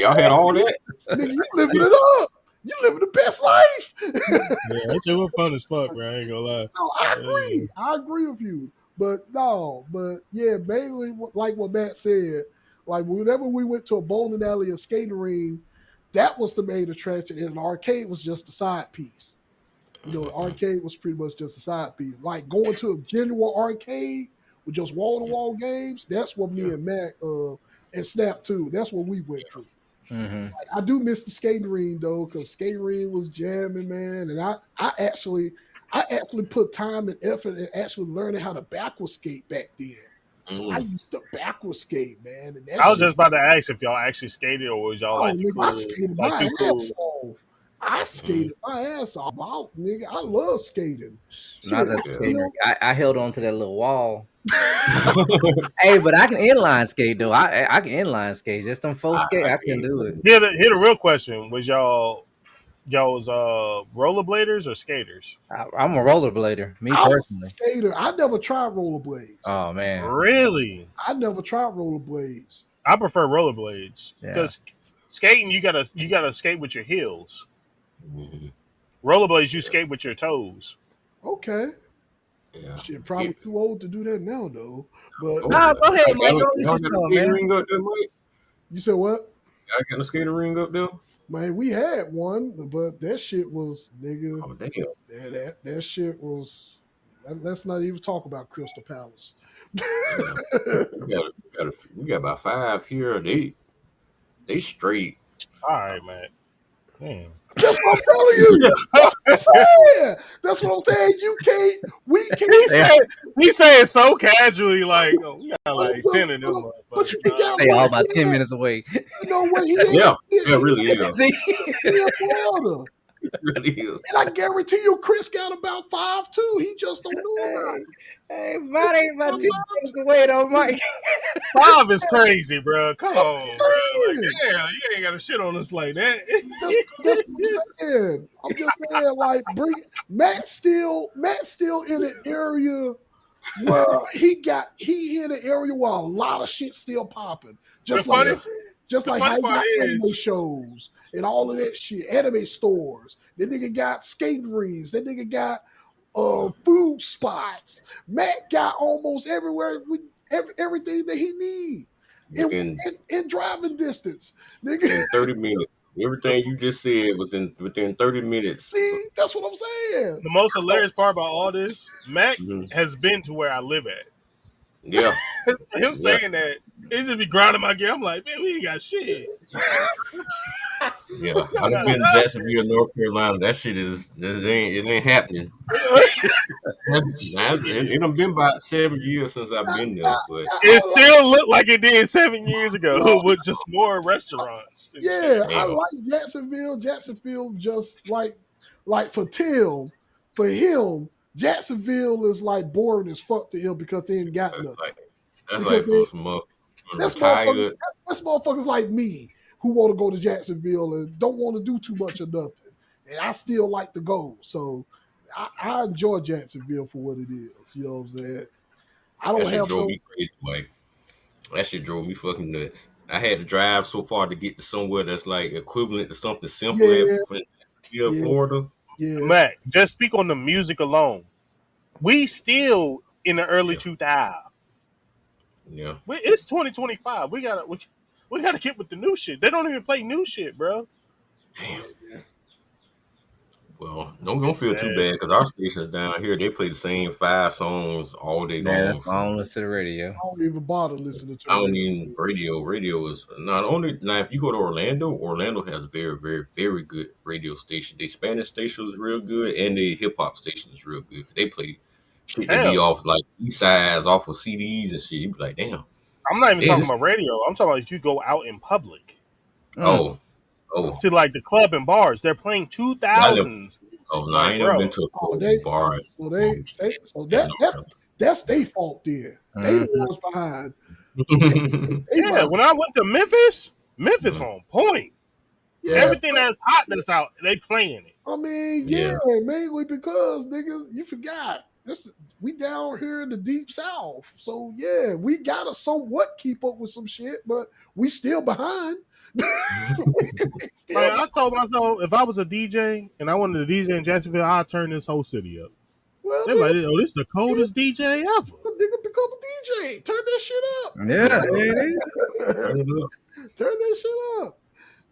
y'all had all that. Nigga, you living it up. You living the best life. Yeah, that shit was fun as fuck, bro. I ain't gonna lie. No, I agree. I agree with you. But yeah, mainly like what Matt said, like whenever we went to a bowling alley or skating ring, that was the main attraction, and the arcade was just a side piece. You know, the arcade was pretty much just a side piece. Like going to a genuine arcade with just wall-to-wall games, that's what me and Matt and Snap too. That's what we went through. Mm-hmm. Like, I do miss the skating ring though, because skating ring was jamming, man. And I actually put time and effort in actually learning how to backward skate back then. So I used to backward skate, man. And I was just about to ask if y'all actually skated or was y'all like nigga, cool, I skated like my too cool? ass off. I skated my ass off. Nigga, I love skating. Not that skating. I held on to that little wall. Hey, but I can inline skate though. I can inline skate. Just on full skate, I can do it. Here the real question was y'all's rollerbladers or skaters? I'm a rollerblader, me personally. Skater. I never tried rollerblades. Oh man, really? I never tried rollerblades. I prefer rollerblades because skating you gotta skate with your heels. Rollerblades you skate with your toes. Okay. Yeah. Shit, probably too old to do that now though. But go ahead, Mike. Y'all got a skating ring up there, Mike? You said what? Y'all got a skating ring up there? Man, we had one, but that shit was, nigga. Oh damn. That shit was. Let's not even talk about Crystal Palace. We got about 5 here. They straight. All right, man. Damn. That's what I'm telling you. That's what I'm saying. That's what I'm saying. You can't. We can't. He say it so casually, like we got like 10 of them. But you forgot. They all about 10 minutes away. You know what? He really is. He in Florida. Really is. And I guarantee you, Chris got about 5 too. He just don't know about it. Hey, Mike ain't about 10 minutes away though, Mike. 5 is crazy, bro. Come on, bro. Like, damn, you ain't got to shit on us like that. That's what I'm saying. I'm just saying, like, Matt's still in an area where he in an area where a lot of shit still popping. Just funny. Just The like how funny he part got anime is, shows and all of that shit, anime stores. That nigga got skating rings. That nigga got food spots. Matt got almost everywhere with everything that he need within in driving distance. Nigga, within 30 minutes. Everything you just said was within 30 minutes. see, that's what I'm saying. the most hilarious part about all this, Mac Mhm. has been to where I live at. Yeah, Him yeah, saying that, it just be grinding my gear. I'm like, man, we ain't got shit. yeah. We I don't done got been to Jacksonville, North Carolina. That shit it ain't happening. nothing. It, Shit. it done been about 7 years since I've been there, but It still looked like it did 7 years ago with just more restaurants and Yeah, shit, I bro. damn, like Jacksonville. Jacksonville just like for Tim, for him, Jacksonville is like boring as fuck to him because they ain't got that's nothing. like that's Because like for some that's motherfuckers, retired. that's motherfuckers like me who want to go to Jacksonville and don't want to do too much of nothing. And I still like to go. So I enjoy Jacksonville for what it is. You know what I'm saying? I That don't shit have drove no me crazy, Mike. That shit drove me fucking nuts. I had to drive so far to get to somewhere that's like equivalent to something simple at yeah, yeah, Florida. yeah, Mac, just speak on the music alone. We still in the early Yeah, 2000s. yeah. It's 2025. We gotta get with the new shit. They don't even play new shit, bro. Damn. yeah. Well, don't It's feel too sad. bad because our stations down here they play the same 5 songs all day Man, that's long. why I So don't listen to the radio. I don't even bother listening to I the don't radio. even radio. Radio is not only now. If you go to Orlando, Orlando has a very, very, very good radio station. The Spanish station is real good, and the hip hop station is real good. They play shit that be Hell, off like east sides, off of CDs and shit. You be like, damn, I'm not even hey, talking this. about radio. I'm talking about if you go out in public Mm. Oh, oh, to like the club and bars. They're playing I never. 2000s Oh music. no, I Like, ain't never been bro, to a Oh, club and bar so they so in that's their fault there. They the Mhm. ones behind. North. They yeah. behind. When I went to Memphis, Memphis Mhm. on point. Yeah, Everything that's hot that's out, they playing it. I mean, yeah, Yeah. mainly because nigga, you forgot this. We down here in the deep south, so yeah, we gotta somewhat keep up with some shit, but we still behind. We Like still I told myself, if I was a DJ and I wanted to DJ in Jacksonville, I'd turn this whole city up. well, They're like, oh, this is the coldest DJ ever. nigga become a DJ. Turn that shit up. Yeah, it is. Turn it up. Turn that shit up.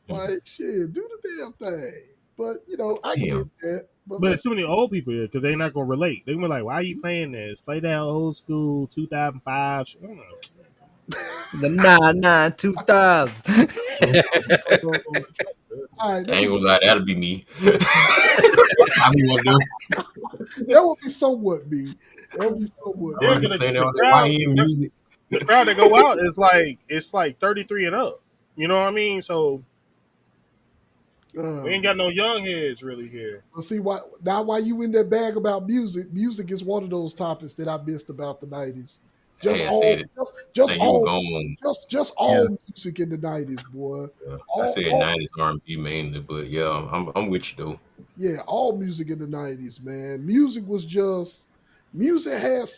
Like shit, do the damn thing. But you know, I get Damn. that. But But it's let's too many old people here because they're not gonna relate. They're gonna be like, "Why are you playing this? Play that old school 2005." Shit. I don't know. The 99 2000. all right, I let ain't me gonna lie, that'll be me. I be one of them. that would be somewhat me. That would be somewhat All Yeah, right, me. you because playing the all that crowd, YN music. the crowd that go out is like it's like 33 and up. You know what I mean? So we ain't got no young heads really here. Let's see why you in that bag about music. Music is one of those topics that I missed about the 90s. I Just had said all it. just Now you were all gone. just Yeah. all music in the 90s, boy. I said All 90s R&B mainly, but yeah, I'm with you though. yeah, all music in the 90s, man. Music has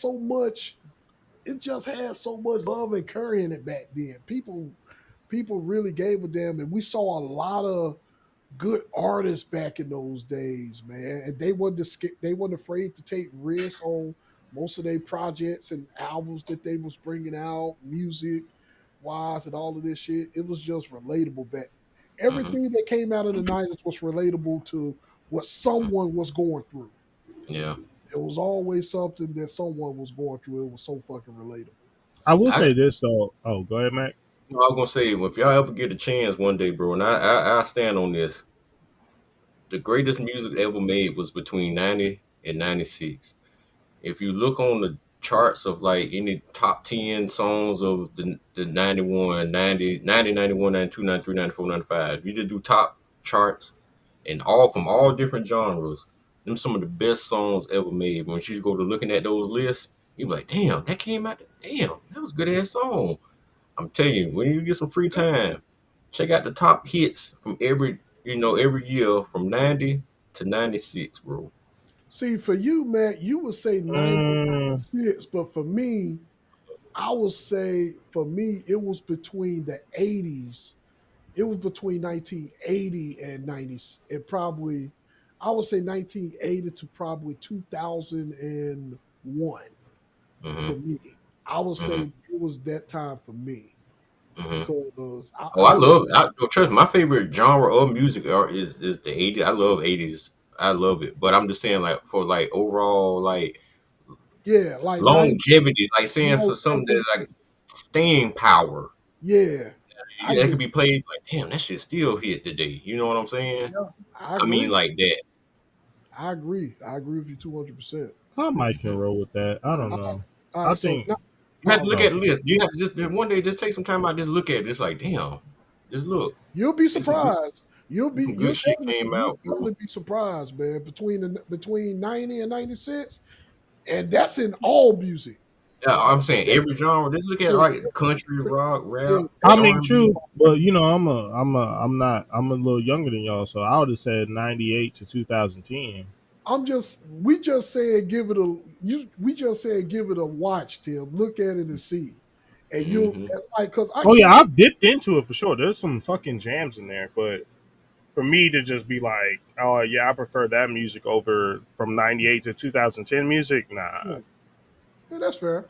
so much, it just had so much love and curry in it back then. People really gave a damn, and we saw a lot of good artists back in those days, man. And they wasn't afraid to take risks on most of their projects and albums that they was bringing out, music wise and all of this shit. It was just relatable back. Hmm. Everything that came out of the 90s was relatable to what someone was going through. Yeah. It was always something that someone was going through. It was so fucking relatable. I will I, say this though. Oh, go ahead, Mac. I was gonna say, well, if y'all ever get a chance one day, bro, and I stand on this, the greatest music ever made was between 90 and 96. If you look on the charts of like any top 10 songs of the 91, 90, 90, 91, 92, 93, 94, 95, you just do top charts and all from all different genres, them some of the best songs ever made. When you go to looking at those lists, you be like, damn, that came out, damn, that was a good ass song. I'm telling you, when you get some free time, check out the top hits from every year from 90 to 96, bro. See, for you, Matt, you would say Mm, 96, but for me, I would say for me, it was between the 80s it was between 1980 and 90. It probably, I would say 1980 to probably 2001 Mm-hmm. for me. I would say Mm-hmm. it was that time for me Mm-hmm. because Oh, I love. Trust me, my favorite genre of music is the 80s. I love 80s. I love it. But I'm just saying, like for like overall, like yeah, like 90, longevity, like saying for something longevity. that like staying power. Yeah, I Yeah, it get could be played like, damn, that shit still hit today. You know what I'm saying? yeah, I I mean, agree. like that. I agree. I agree with you 200%. I might can Mhm. roll with that. I don't Uh, know. all I right, so think. now, You have to look Oh, at the list. You have to just one day just take some time out, just look at it. It's like, damn, just look. you'll be It's some good, surprised. some good shit came You'll out, bro. definitely be surprised, man. Between 90 and 96, and that's in all music. Yeah, Like I'm saying every genre. Just look at yeah, like country, rock, yeah, rap, I mean, R&B. true, but you know, I'm not, I'm a little younger than y'all, so I would have said 98 to 2010. we just said give it we just said give it a watch, Tim. Look at it and see. And you'll Mm-hmm. and like cause I Oh can't yeah, I've dipped into it for sure. There's some fucking jams in there, but for me to just be like, oh yeah, I prefer that music over from 98 to 2010 music, nah. yeah, yeah, that's fair.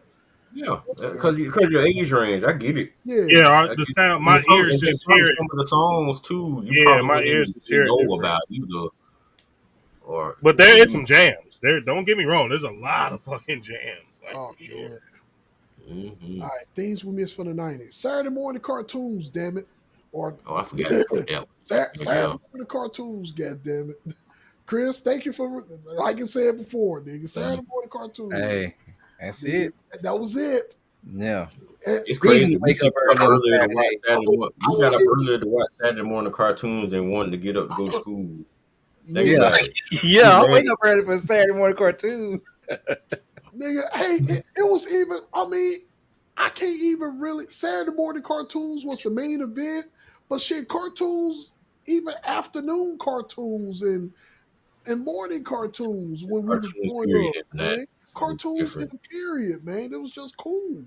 Yeah, That's fair. because your age range, I get it. Yeah. Yeah, I the get sound, and my some ears and then just probably hear it. some of the songs too. You Yeah, probably my wouldn't ears even just really hear it know different. about either, or But so there is you. some jams. There, don't get me wrong. There's a lot of fucking jams, like Oh for sure. man. Mm-hmm. All right, things we missed from the 90s. Saturday morning cartoons, damn it. Or Oh, I forgot about that one. Saturday Yeah. morning cartoons, god damn it. Chris, thank you for like I said before, nigga. Mhm. Saturday morning cartoons, Hey, that's nigga. it. That was it. Yeah. And, It's Reason crazy. to We wake sit up up early on earlier to watch Saturday. Saturday morning. We got up I earlier to watch Saturday morning cartoons than wanting to get up to go to school. Think nigga, Yeah. about it. You Yeah, I mad? wake up early for Saturday morning cartoon. nigga, hey, it was even, I mean, I can't even really Saturday morning cartoons was the main event, but shit, cartoons, even afternoon cartoons and morning cartoons when we was Cartoons growing period up, is not. man. It was Cartoons in different. the period, man. It was just cool.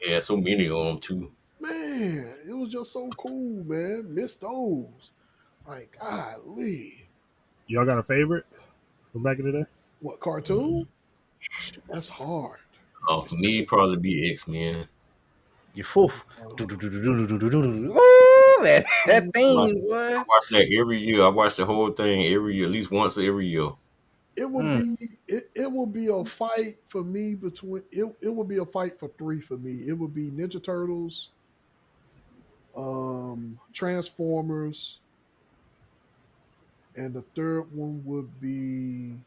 Yeah, so many of them too. Man, it was just so cool, man. Miss those. Like, golly. Y'all got a favorite from back in the day? What cartoon? Shit, that's hard. For me, Especially probably be X Men. You foof. uh, Ooh, that I thing, boy. watch that every year. I watch the whole thing every year, at least once every year. it would Mm. be it would be a fight for me between it would be a fight for three for me. It would be Ninja Turtles, Transformers, and the third one would be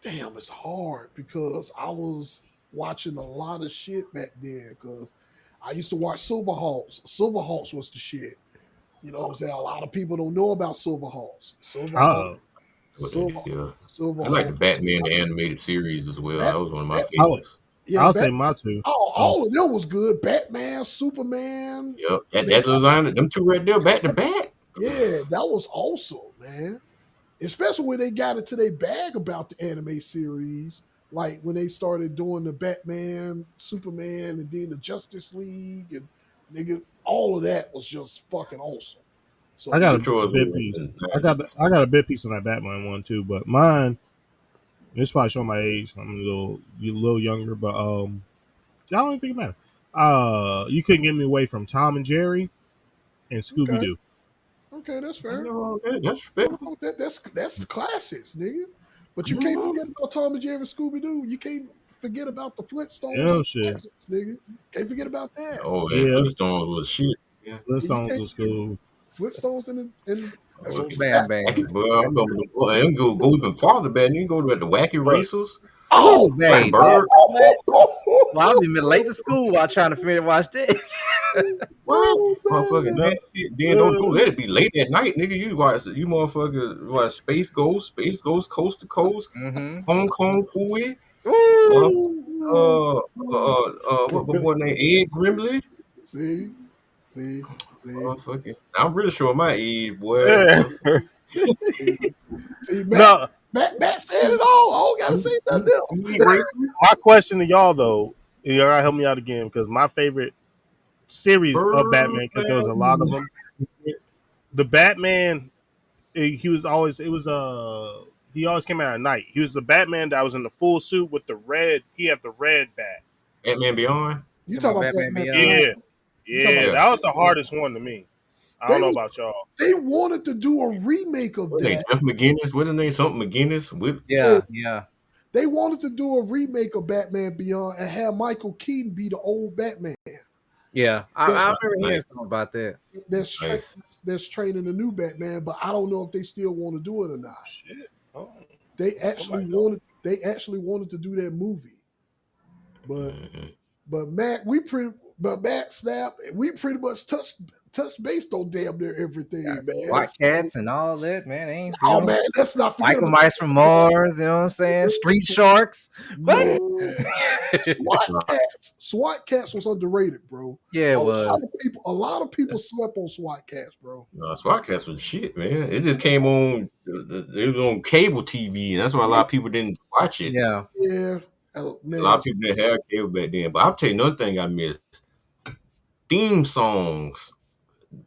damn, it's hard because I was watching a lot of shit back then because I used to watch Silverhawks. Silverhawks was the shit. You know what I'm saying? A lot of people don't know about Silverhawks. Silverhawks, Oh, What that Silver, is. I like the Silverhawks. Batman the animated series as well. Bat, That was one of my Bat, I would, favorites. yeah, I'll say my two. Oh, all of them was good. Batman, Superman. Yep, Man, that little line, them two right there, back to back. yeah, that was awesome, man. Especially when they got into their bag about the anime series, like when they started doing the Batman, Superman, and then the Justice League, and nigga, all of that was just fucking awesome. I So got yeah, a Detroit bit was piece. in the I got 90s. I got a bit piece on that Batman one too, but mine. This probably show my age. I'm a little younger, but I don't even think it matters. You couldn't get me away from Tom and Jerry and Scooby okay, Doo. okay, that's Ain't fair. nothing wrong with that. That's No, respectable. that's classics, nigga. But you Ain't nothing can't wrong. forget about Tom and Jerry, Scooby Doo. You can't forget about the Flintstones Yeah, and shit. classics, nigga. Can't forget about that. Oh, man, Yeah, Flintstones was shit. Yeah. the You songs can't was forget cool. Flintstones and Oh, Oh, bam, wacky, bam. bro. I'm going to go even farther back. You can go to the Wacky But Racers, Oh, oh, Flat baby. Bird. What? Well, I'll be late to school while trying to finish watch that. What? oh Motherfucking man, no, that shit. Then don't let it be late at night, nigga. You motherfucker watch Space Ghost, Coast to Coast, Mm-hmm. Hong Kong Fooey, mother, Ooh. what my boy named Ed Grimley. see, see, see, Motherfucking, I'm really sure my age, boy. yeah. see, see, No. Matt said it all. I don't gotta say nothing else. Speed Racer, My question to y'all though, and y'all gotta help me out again because my favorite series of Batman, because there was a lot of Birdland. them. the Batman. He was always he always came out at night. He was the Batman that was in the full suit with the red. He had the red bat. Batman Beyond. You Come on, talking about Batman Batman Beyond. Beyond? Yeah, You talking yeah, about Yeah. that was the hardest one to me. I don't They know was- about y'all. They wanted to do a remake of What name? that. Jeff McGinnis. What's his name? Something McGinnis. With Yeah. They wanted to do a remake of Batman Beyond and have Michael Keaton be the old Batman. Yeah. I That's remember hearing nice. something about that. That's that's training a new Batman, but I don't know if they still want to do it or not. Shit. Oh, They actually somebody told wanted to do that movie, but Mhm. Matt Snap, we pretty much touched based on damn near everything, man. White cats and all that, man. Ain't Oh man, let's not forget Michael about Mice from Mars, you know what I'm saying? Street Sharks. What? Man. SWAT Cats was underrated, bro. Yeah, it was. A lot of people slept on SWAT Cats, bro. No, SWATcast was shit, man. It just came on. It was on cable TV, and that's why a lot of people didn't watch it. Yeah. Yeah, A lot of people didn't have cable back then. But I'll tell you another thing I missed: theme songs,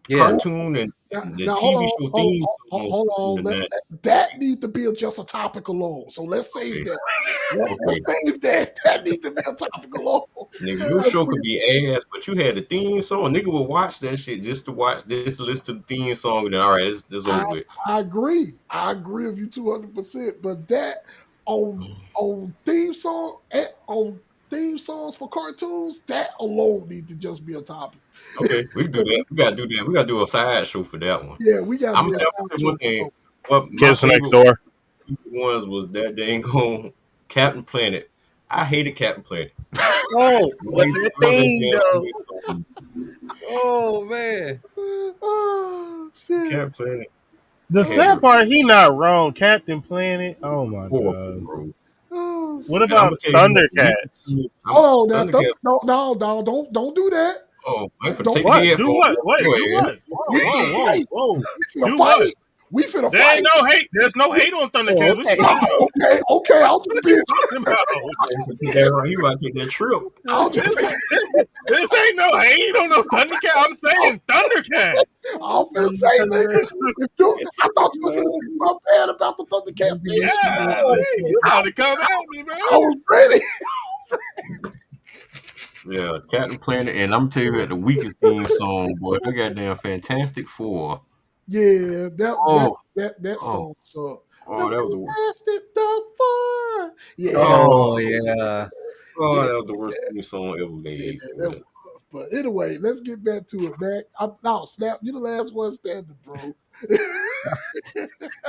Yeah. cartoon, and the now, TV show theme songs. hold on. in the night. That needs to be just a topic alone. So let's save Okay. that. Let's save that. That needs to be a topic alone. Nigga, your show could be ass, but you had the theme song. Nigga would watch that shit just to listen to the theme song, and then all right, this over with. I agree. I agree with you 200%. But that on theme songs for cartoons, that alone needs to just be a topic. Okay, we can do that. We gotta do that. We gotta do a side show for that one. Yeah, we got. I'm gonna tell you one thing. What my Kids next favorite door. ones was that dang on Captain Planet. I hated Captain Planet. Oh, what's that thing though? Oh man. Oh shit! Captain Planet. The sad part, he not wrong. Captain Planet. Oh my Horrible, god. bro. Oh, What And I'ma about tell you what, Thundercats? hold on, now, Thundercats. don't do that. Oh, I for Don't- take What? the Do headphones. what? What? Go Do ahead. what? Whoa. We finna Do fight. what? We finna There fight. ain't no hate. There's no hate on Thundercats. What you talking about? Okay. I'll just What be. you talking about? Yeah, right. You about to take that trip. I'll just. This ain't no hate on no Thundercats. I'm saying Thundercats. I'm finna say, nigga. I thought you was gonna say something bad about the Thundercats. Yeah, you about to come at me, bro. I was ready. Yeah, Captain Planet, and I'm telling you, the weakest theme song, boy, that goddamn Fantastic Four. Yeah, that Oh. song sucked. Oh, that was the worst. Fantastic Four. Yeah. Oh yeah. Oh, that was the worst theme song ever made. Yeah, but anyway, let's get back to it, man. Now, Snap, you the last one standing, bro.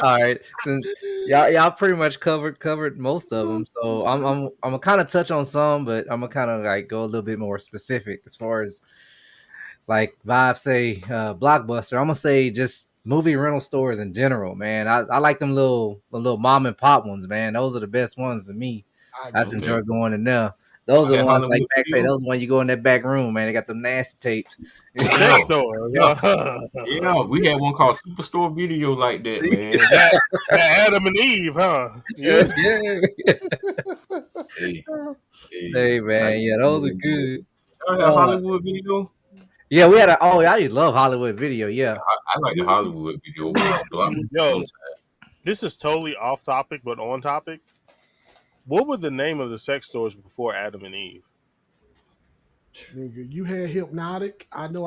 All right. Since y'all pretty much covered most of them, so I'm gonna kind of touch on some, but I'm gonna kind of like go a little bit more specific as far as like Vibe say Blockbuster. I'm gonna say just movie rental stores in general, man. I like them little mom and pop ones, man. Those are the best ones to me. I just enjoy going in there. Those are the ones, like Max say, those are when you go in that back room, man. They got them nasty tapes. Sex store. Yeah, we had one called Superstore Video like that, man. That Adam and Eve, huh? Yeah. Hey, man. Yeah, those are good. I have Hollywood Video. Yeah, we had I used to love Hollywood Video. Yeah, I like the Hollywood Video. Yo, this is totally off topic, but on topic. What were the name of the sex stores before Adam and Eve? Nigga, you had Hypnotic. I know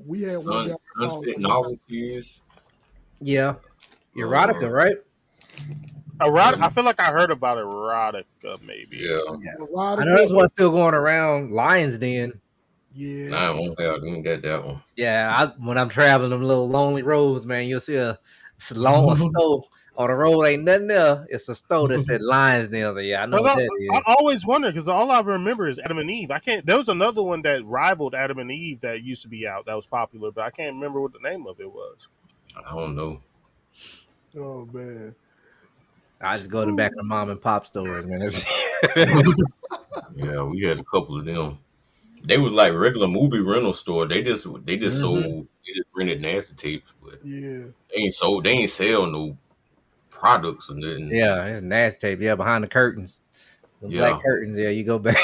we had one down Sunset Novelties. yeah. Erotica, right? I feel like I heard about Erotica, maybe. Yeah. I know there's one still going around, Lions Den. Yeah. I won't have that one. Yeah, when I'm traveling them little lonely roads, man, you'll see a long store on the road. Ain't nothing there. It's a store that said Lions Den. I was like, yeah, I know what that is. I always wonder because all I remember is Adam and Eve. There was another one that rivaled Adam and Eve that used to be out that was popular, but I can't remember what the name of it was. I don't know. Oh man. I just go to the back of the mom and pop stores, man. Yeah, we had a couple of them. They was like regular movie rental store. They just sold. They just rented nasty tapes, but yeah, they ain't sell no products or nothing. Yeah, it's nasty tape. Yeah, behind the curtains, the black curtains. Yeah, you go back.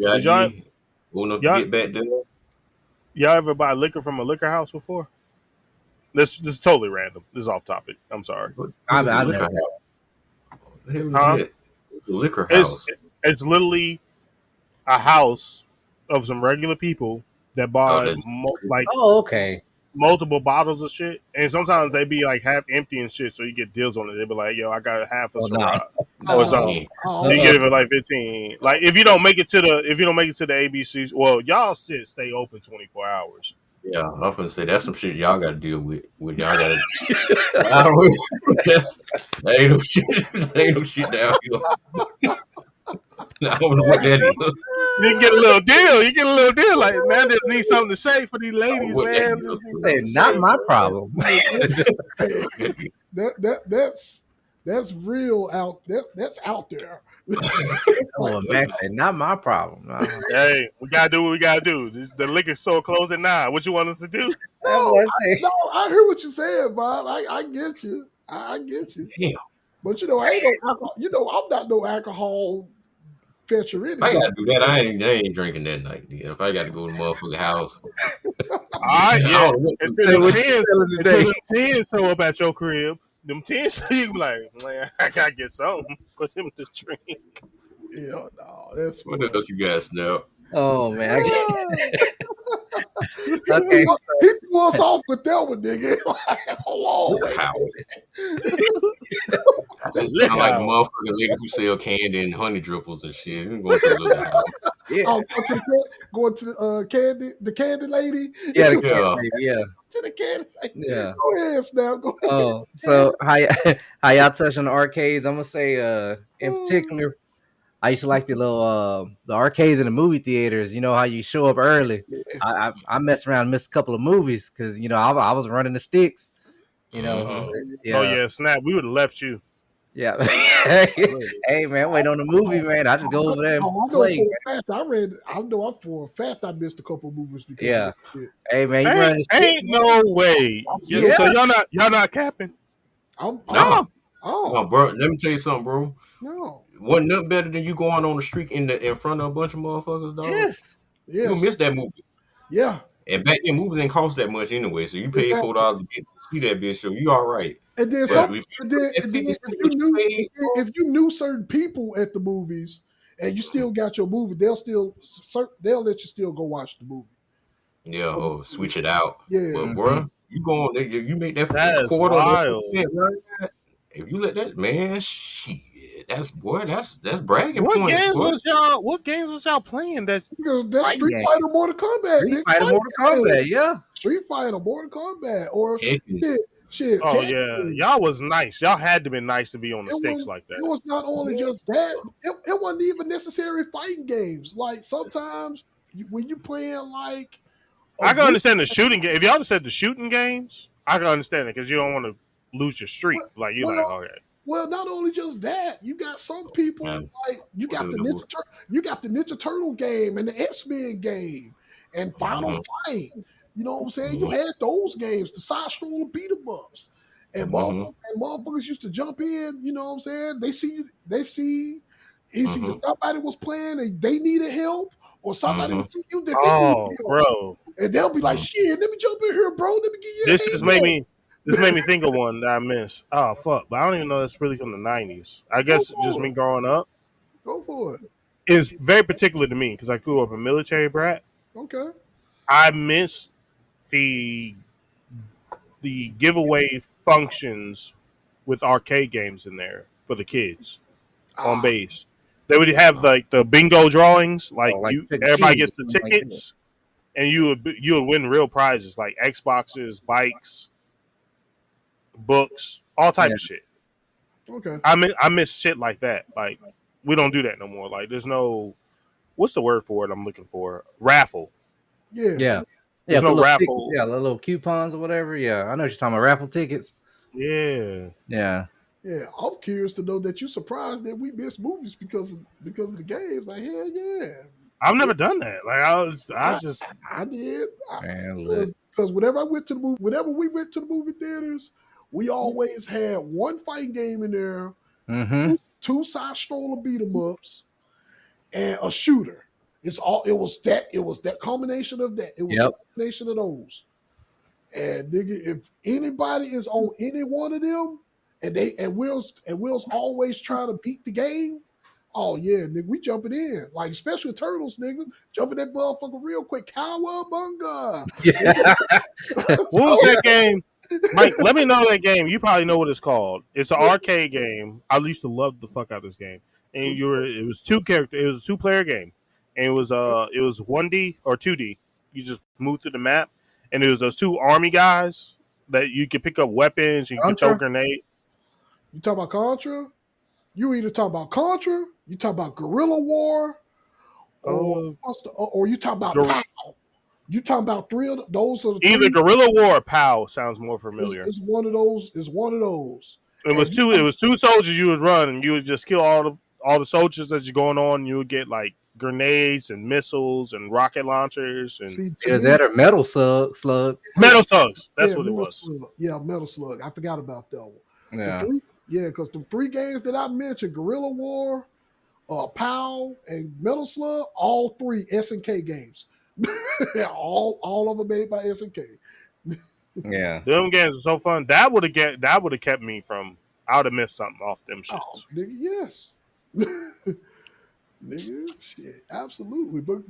Get back there. Y'all ever buy liquor from a liquor house before? This is totally random. This is off topic. I'm sorry. What I've, is a I've liquor never. house? What the hell is Huh? that? It's a liquor It's house. it's literally a house of some regular people that Oh, buy that's like Oh, okay. multiple bottles of shit, and sometimes they be like half empty and shit, so you get deals on it. They be like, "Yo, I got half a Oh no, Ciroc or Oh, something." man. oh, You okay. get it for like 15. Like if you don't make it to the ABCs, well, y'all shit stay open 24 hours. Yeah, I'm gonna say that's some shit y'all got to deal with. With y'all got to. That ain't no shit. That ain't no shit down here. I don't know what that is. You can get a little deal. You get a little deal. Like, man, I just need something to say for these I don't know ladies, what that man. is. Just need say something to not say. my problem. Hey, that's real out. That's out there. Oh, and Max say not my problem. No. Hey, we gotta do what we gotta do. The liquor store closed at 9. What you want us to do? That No, boy say, no, I hear what you're saying, Bob. I get you. I get you. Damn, But I ain't no alcohol. I'm not no alcohol fetcher if I got anyway. to do that, I ain't drinking that night. If I got to go to the motherfucking house, All right, I yeah. don't know what to Until say them what do. you tens, feeling until today. them tens show up at your crib. Them tens, you be like, man, I gotta get something for them to drink. Yeah, no, that's What fun. else you got, Snap? Oh man. Ah. He Okay. threw us off with that one, nigga. Like, hold on, Liquor wait a house. minute. That shit Liquor sound like a house. motherfucking lady who sell candy and honey dripples and shit. You going to a liquor house. Yeah. Oh, going to the candy lady. Yeah. The kid, Yeah. baby, yeah. To the candy lady. Yeah. Go ahead, Snap. Go ahead. Oh, so how y'all touch on the arcades? I'm gonna say in Oh, particular, I used to like the arcades in the movie theaters. You know how you show up early. yeah. I messed around and missed a couple of movies because I was running the sticks. You know, Oh, oh yeah, yeah, snap. We would have left you. yeah. Really. Hey man, wait on the movie, man. I just go over there and I know play. for a fact. For a fact I missed a couple of movies because of Yeah. that shit. Hey man, you running the stick, Ain't man? no way. I'm Yeah, still. Yeah. so y'all not capping. Oh, No. No, oh, bro. Let me tell you something, bro. no. Wasn't nothing better than you going on the street in front of a bunch of motherfuckers, dog. Yes. You gonna Yes. miss that movie. Yeah. And back then, movies didn't cost that much anyway, so you paid Exactly. $4 to get to see that bitch, so you all right. And then But Yeah. some. if you And took then, that and then 50 if cents you that you knew paid, bro, if you knew certain people at the movies and you still got your movie, they'll let you still go watch the movie. yeah, So, oh, switch it out. yeah. But, Hmm. bro, you go on there, you make that That's quarter or that wild. 50 cent, right? If you let that, man, shit, that's bragging What points, games boy. was y'all playing that Because that's Fighting Street game. Fighter, Mortal Kombat, Street nigga. Fighter, Fight Mortal Kombat. game. Yeah. Street Fighter, Mortal Kombat, or Tekken. shit, Oh yeah, Tekken. y'all was nice. Y'all had to be nice to be on the sticks like It that. was not only just that. It wasn't even necessary fighting games. Like sometimes when you playing like a I can group, understand the shooting game. If y'all had said the shooting games, I can understand it because you don't want to lose your streak. Like you like, well, okay, well, not only just that, you got some people Man, like mm-hmm. You got the Ninja Turtle game and the X-Men game and Final Fight. You know what I'm saying? You Mm-hmm. had those games, the side scroller beat 'em ups. Mm-hmm. And motherfuckers used to jump in, you know what I'm saying? Either Mm-hmm. somebody was playing and they needed help, or somebody Mm-hmm. would see you that they needed oh help. bro, And they'll be like, Mm-hmm. shit, let me jump in here, bro. Let me give you this just a made hand. me this made me think of one that I missed. Oh fuck, but I don't even know that's really from the '90s. I Go guess just for me it. growing up. Go for it. It's very particular to me because I grew up a military brat. Okay. I miss the the giveaway functions with arcade games in there for the kids on Ah, base. They would have like the bingo drawings, Oh, like like Chuck E. everybody Cheese gets or the something like that. tickets, and you would win real prizes like Xboxes, bikes, books, all type Yeah. of shit. okay. I miss shit like that. Like we don't do that no more. Like there's no what's the word for it I'm looking for? Raffle. Yeah. Yeah. Yeah, There's put no little tickets. raffle. Yeah, little coupons or whatever. Yeah, I know what you're talking about. Raffle tickets. Yeah. Yeah. Yeah. I'm curious to know that you surprised that we missed movies because of the games. Like, hell yeah. I've never done that. Like I I, just I did. Man, look. Because whenever we went to the movie theaters, we always had one fighting game in there, Mm-hmm. two side stroller beat 'em ups, and a shooter. It was that combination of that. It was the Yep. combination of those. And nigga, if anybody is on any one of them, and Will's always trying to beat the game. Oh yeah, nigga, we jumping in. Like special turtles, nigga. Jumping that motherfucker real quick. Cowabunga. Yeah. What was that game? Mike, let me know that game. You probably know what it's called. It's an arcade game. I used to love the fuck out of this game. And it was two character. It was a 2-player game, and it was 1D or 2D. You just move through the map, and it was those two army guys that you could pick up weapons. You could throw Contra? grenades. You talk about Contra? You either talk about Contra, you talk about Guerrilla War, or you talk about POW. You talking about three of those are the either Guerrilla War or POW sounds more familiar. It's one of those. It's one of those. It was two. It was two soldiers you would run, and you would just kill all the soldiers as you're going on. You would get like grenades and missiles and rocket launchers and That or metal slug. metal slugs. That's what it was. Slug. Yeah, Metal Slug. I forgot about that one. Yeah. Because the 3 games that I mentioned, Guerrilla War, POW, and Metal Slug, all 3 SNK games. all of them made by SNK. Yeah. Them games are so fun. That would have kept me from. I would have missed something off them shits. Oh, nigga, yes. Nigga, shit, absolutely. But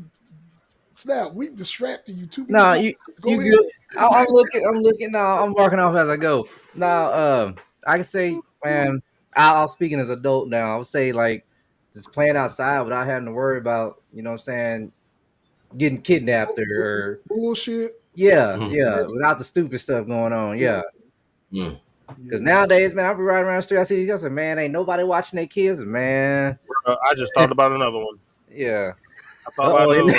Snap, we distracted you too. No, you good. I'm looking now. I'm marking off as I go. Now, I can say, man, I'm speaking as an adult now. I would say like just playing outside without having to worry about, you know what I'm saying, getting kidnapped or bullshit. Yeah, without the stupid stuff going on. Yeah. Because nowadays, man, I'll be riding around the street. I see these guys, man, ain't nobody watching their kids, man. I just thought about another one. Yeah. I thought about another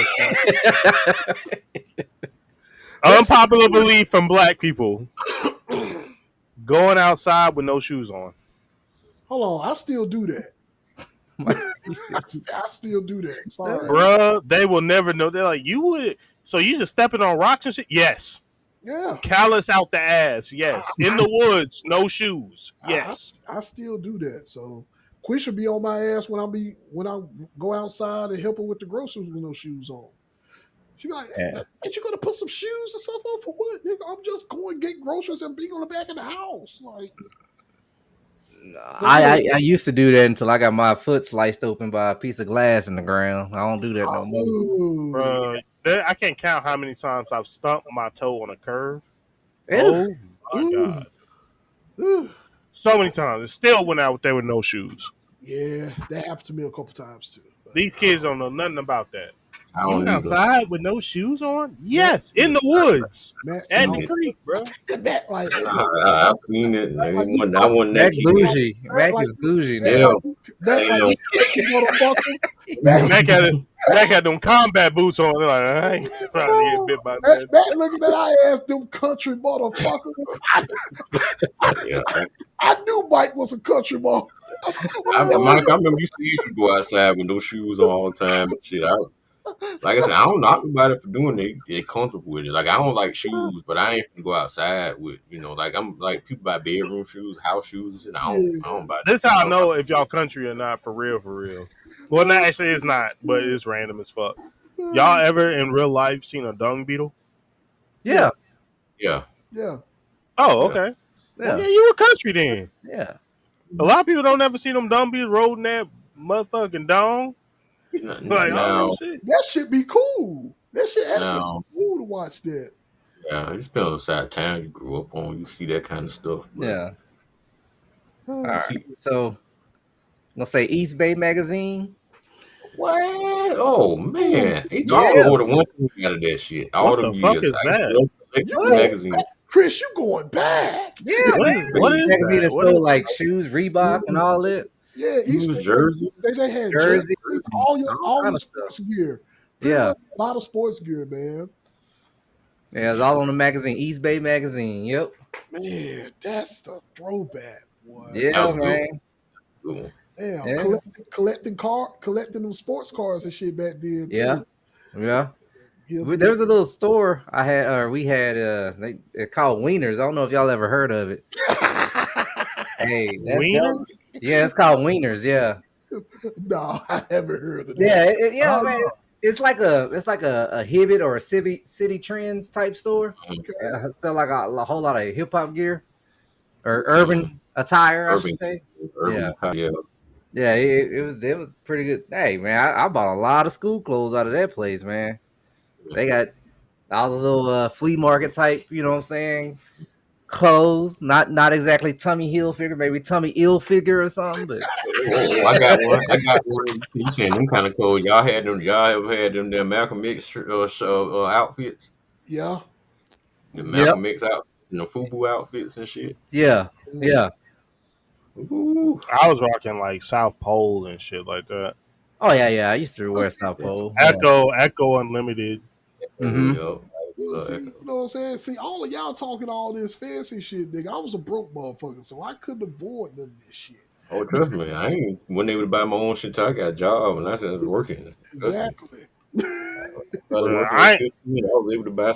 one. Unpopular belief from black people: going outside with no shoes on. Hold on, I still do that. I still do that. Sorry, bruh. They will never know. They're like, you would. So you just stepping on rocks and shit? Yes. Yeah. Callus out the ass. Yes. In the woods, no shoes. Yes. I still do that. So Quisha be on my ass when I go outside and help her with the groceries with no shoes on. She be like, ain't you gonna put some shoes and stuff on for what, nigga? I'm just going to get groceries and be on the back of the house. Like, I used to do that until I got my foot sliced open by a piece of glass in the ground. I don't do that no more. I can't count how many times I've stumped my toe on a curve. Ew. Oh my god! So many times. It still went out there with no shoes. Yeah, that happened to me a couple times too. These kids don't know nothing about that. You went outside with no shoes on? Yes, in the woods and the creek, bro. That like I clean it. I want Mac bougie. Mac is bougie now. Mac had them combat boots on. They're like, I ain't trying to get bit by that. Mac looking at I asked them country motherfuckers. I knew Mike was a country motherfucker. Mike, I remember you see you go outside with no shoes on all the time and shit. Like I said, I don't knock anybody for doing it. They're comfortable with it. Like I don't like shoes, but I ain't gonna go outside with, like I'm like people buy bedroom shoes, house shoes, and I don't buy. This is how I know if y'all country or not for real. Well, no, actually, it's not, but it's random as fuck. Y'all ever in real life seen a dung beetle? Yeah. Oh, okay. Yeah, you were country then. Yeah. A lot of people don't ever see them dung beetles rolling that motherfucking dong. That should be cool. That shit actually cool to watch that. Yeah, it's been on the side of town you grew up on. You see that kind of stuff. But... Yeah. All right. So, I'm gonna say East Bay Magazine. What? Oh man, y'all ordered one thing out of that shit. What the fuck is that? Magazine. Chris, you going back? Yeah. What is magazine that? Stole like shoes, Reebok, and all that. Yeah, Jersey. They had Jersey, all your sports gear. Yeah, a lot of sports gear, man. Yeah, it's all on the magazine, East Bay Magazine. Yep. Man, that's the throwback, boy. Yeah, man. Cool. Damn, collecting them sports cars and shit back then. Yeah, yeah. There was a little store I had, or we had. They called Wieners. I don't know if y'all ever heard of it. Hey, Wieners? Yeah, it's called Wieners. Yeah. No, I haven't heard of that. Yeah, man. It's like a Hibbett or a City Trends type store. Okay. Sell like a whole lot of hip hop gear or Mm-hmm. urban attire, I should Urban, say. urban, Yeah, yeah. yeah. It was pretty good. Hey man, I bought a lot of school clothes out of that place, man. They got all the little flea market type, you know what I'm saying? Clothes, not exactly Tommy Hilfiger, maybe Tommy Ilfiger or something, but Oh, I got one. I got one. You saying them kind of clothes? Y'all had them? Y'all ever had them? Them Malcolm X outfits? Yeah. The Mm-hmm. yep, Malcolm X outfits and the FUBU outfits and shit. yeah, Mm-hmm. yeah. Ooh, I was rocking like South Pole and shit like that. Oh yeah. I used to wear South Pole. Yeah. Echo Unlimited. oh Mm-hmm. yeah. Well, see, Echo. you know what I'm saying? See, all of y'all talking all this fancy shit, nigga. I was a broke motherfucker, so I couldn't afford none of this shit. Oh, trust me, I ain't wasn't able to buy my own shit till I got a job and I started working. Trust me. Exactly. I started Bro, working at I 15. I was able to buy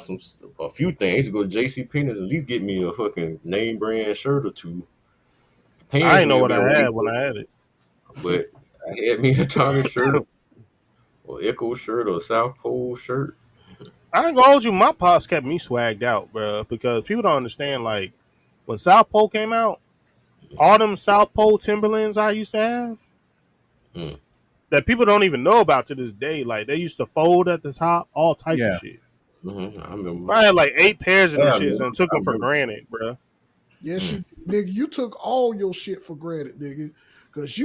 a few things. I used to go to JC Penney's and at least get me a fucking name brand shirt or two. The I pants ain't know may have what been I way had when more, I had it. but I had me a Tommy shirt or Echo shirt or South Pole shirt. I ain't gonna hold you. My pops kept me swagged out, bro, because people don't understand. Like when South Pole came out, all them South Pole Timberlands I used to have Mm. that people don't even know about to this day. Like they used to fold at the top, all type of Yeah. shit. I remember. I had like 8 pairs of them Yeah, shits man. and took I them for remember. granted, bro. Yes, Mm. nigga, you took all your shit for granted, nigga, because Mm.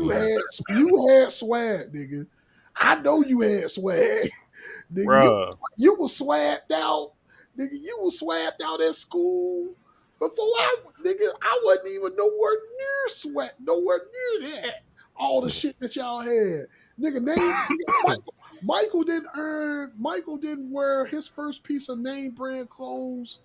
you had swag, nigga. I know you had swag, nigga. Bruh. You was swagged out, nigga. You was swagged out at school before nigga. I wasn't even nowhere near that. All the shit that y'all had, nigga. Michael didn't wear his first piece of name brand clothes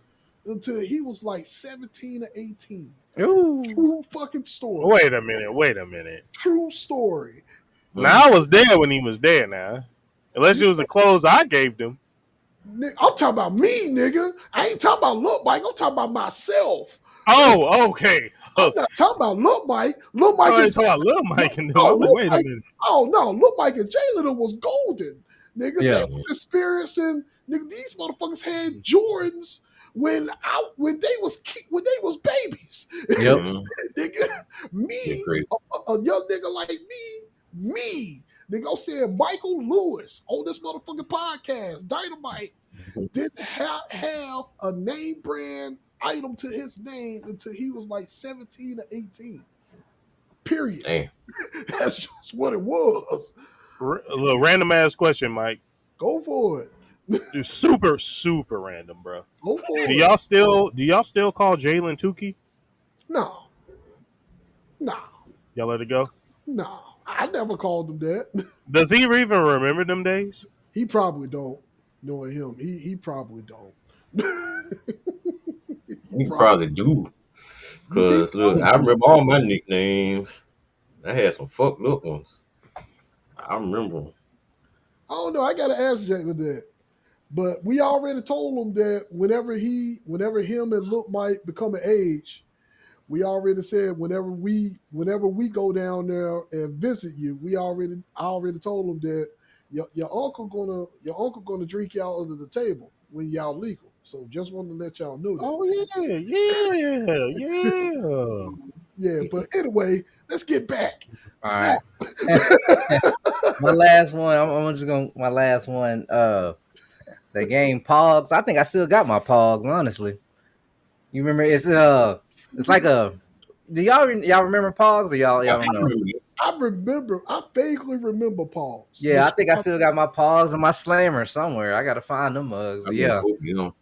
until he was like 17 or 18. Ooh. True fucking story. Wait a minute. Wait a minute. True story. Mm. Now I was there when he was there. Now, unless it was the clothes I gave them. I'm talking about me, nigga. I ain't talking about Look Mike. I'm talking about myself. Oh, okay. I'm not talking about Look Mike. Look Mike I and was talking about Lil Mike and them. no, I'm like, Look wait a Mike. minute. Oh no, Look Mike and Jalen was golden, nigga. They Yeah. was experiencing. Nigga, these motherfuckers had Jordans when they was babies. Yep. Mm. Nigga, Yeah, me, great. a young nigga like me, nigga, I'm saying Michael Lewis on this motherfucking podcast, Dynamite, didn't have a name brand item to his name until he was like 17 or 18. Period. Damn. That's just what it was. A little random ass question, Mike. Go for it. Dude, super random, bro. Go for Do it. y'all still call Jalen Tukey? No, no, Y'all let it go. no. I never called him that. Does he even remember them days? He probably don't. Knowing him, he probably don't. he You probably probably do. he Cause look, don't. I remember all my nicknames. I had some fucked up ones. I remember 'em. I don't know. I gotta ask Jalen that. But we already told him that whenever him and Look might become an age, we already said whenever we go down there and visit you, I already told him that your uncle gonna drink y'all under the table when y'all legal. So just wanted to let y'all know that. Oh yeah. Yeah, but anyway, let's get back. All Snap. right. My last one. I'm just gonna my last one. The game Pogs. I think I still got my Pogs. Honestly, you remember? It's like a. Do y'all remember Pogs or y'all I don't know? remember it. I vaguely remember Pauls. Yeah, I think I still got my Pogs and my Slammer somewhere. I gotta find them mugs. I But remember yeah, both of them.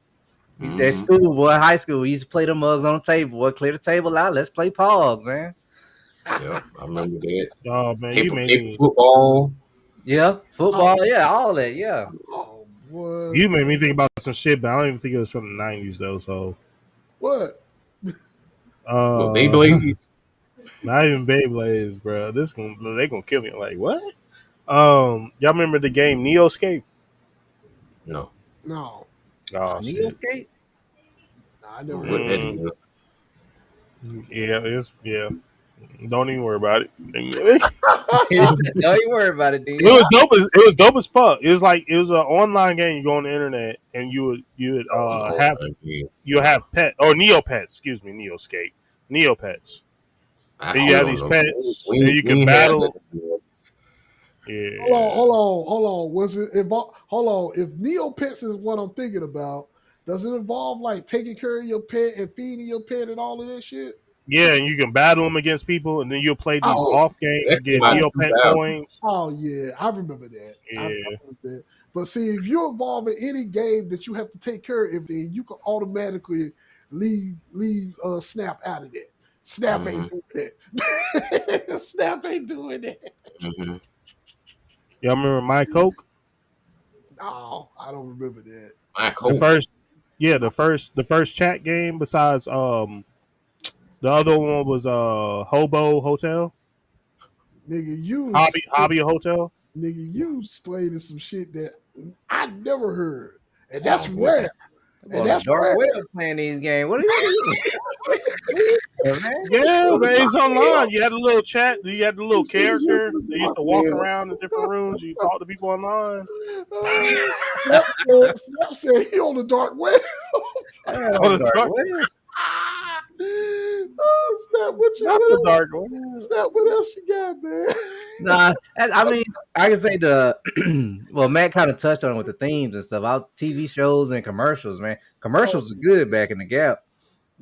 we said Mm-hmm. school, boy, high school. We used to play them mugs on the table. Boy, clear the table out. Let's play Pogs, man. Yeah, I remember that. Oh man, Paper football. Yeah, Oh, football. Yeah, all that. Yeah. oh boy. you made me think about some shit, but I don't even think it was from the '90s though. So, What? What uh, Beyblade? not even Beyblades, bro. They gonna kill me. Like what? Y'all remember the game Neoscape? No. No. Oh Neo shit. I never heard What of that it. Mm, is? yeah, it's yeah. Don't even worry about it. It Don't you worry about it, dude. was dope. It was dope as fuck. It was an online game. You go on the internet and you would Oh, it's have online game. you have pet or Neopets. Excuse me, Neoscape. Neopets. I And you still have don't these know. pets We and ain't, you we can ain't had battle. nothing. Yeah. Hold on. Was it involve? Hold on. If Neopets is what I'm thinking about, does it involve like taking care of your pet and feeding your pet and all of that shit? Yeah, and you can battle them against people, and then you'll play these Oh, Oh, off games that to get came out in Neopet 2000. coins. oh yeah, I remember that. I Yeah. remember that. But see, if you're involved in any game that you have to take care of everything, you can automatically leave Snap out of that. Snap Mm-hmm. ain't doing that. Snap ain't doing that. Mm-hmm. Y'all remember My Coke? No, I don't remember that. My The coat. first, yeah, the first chat game besides the other one was Hobo Hotel, Nigga, you Hobby Hotel. nigga, you explaining some shit that I never heard. And that's Oh boy. rare. And Well, the that's dark rare. web playing these games. What are you doing, man? Yeah, Oh, the but it's dark web. online. You had a little chat. You had the little You said you character. went to They the used dark to walk web. around in different rooms. You talk to people online. Snap said he on the dark web. That ain't On no the dark dark, web. Oh, Snap, not what the else? dark web. Snap, what else you got, man? Nah, I mean, I can say the well, Matt kind of touched on it with the themes and stuff. Out TV shows and commercials, man. Oh, Commercials are good back in the gap.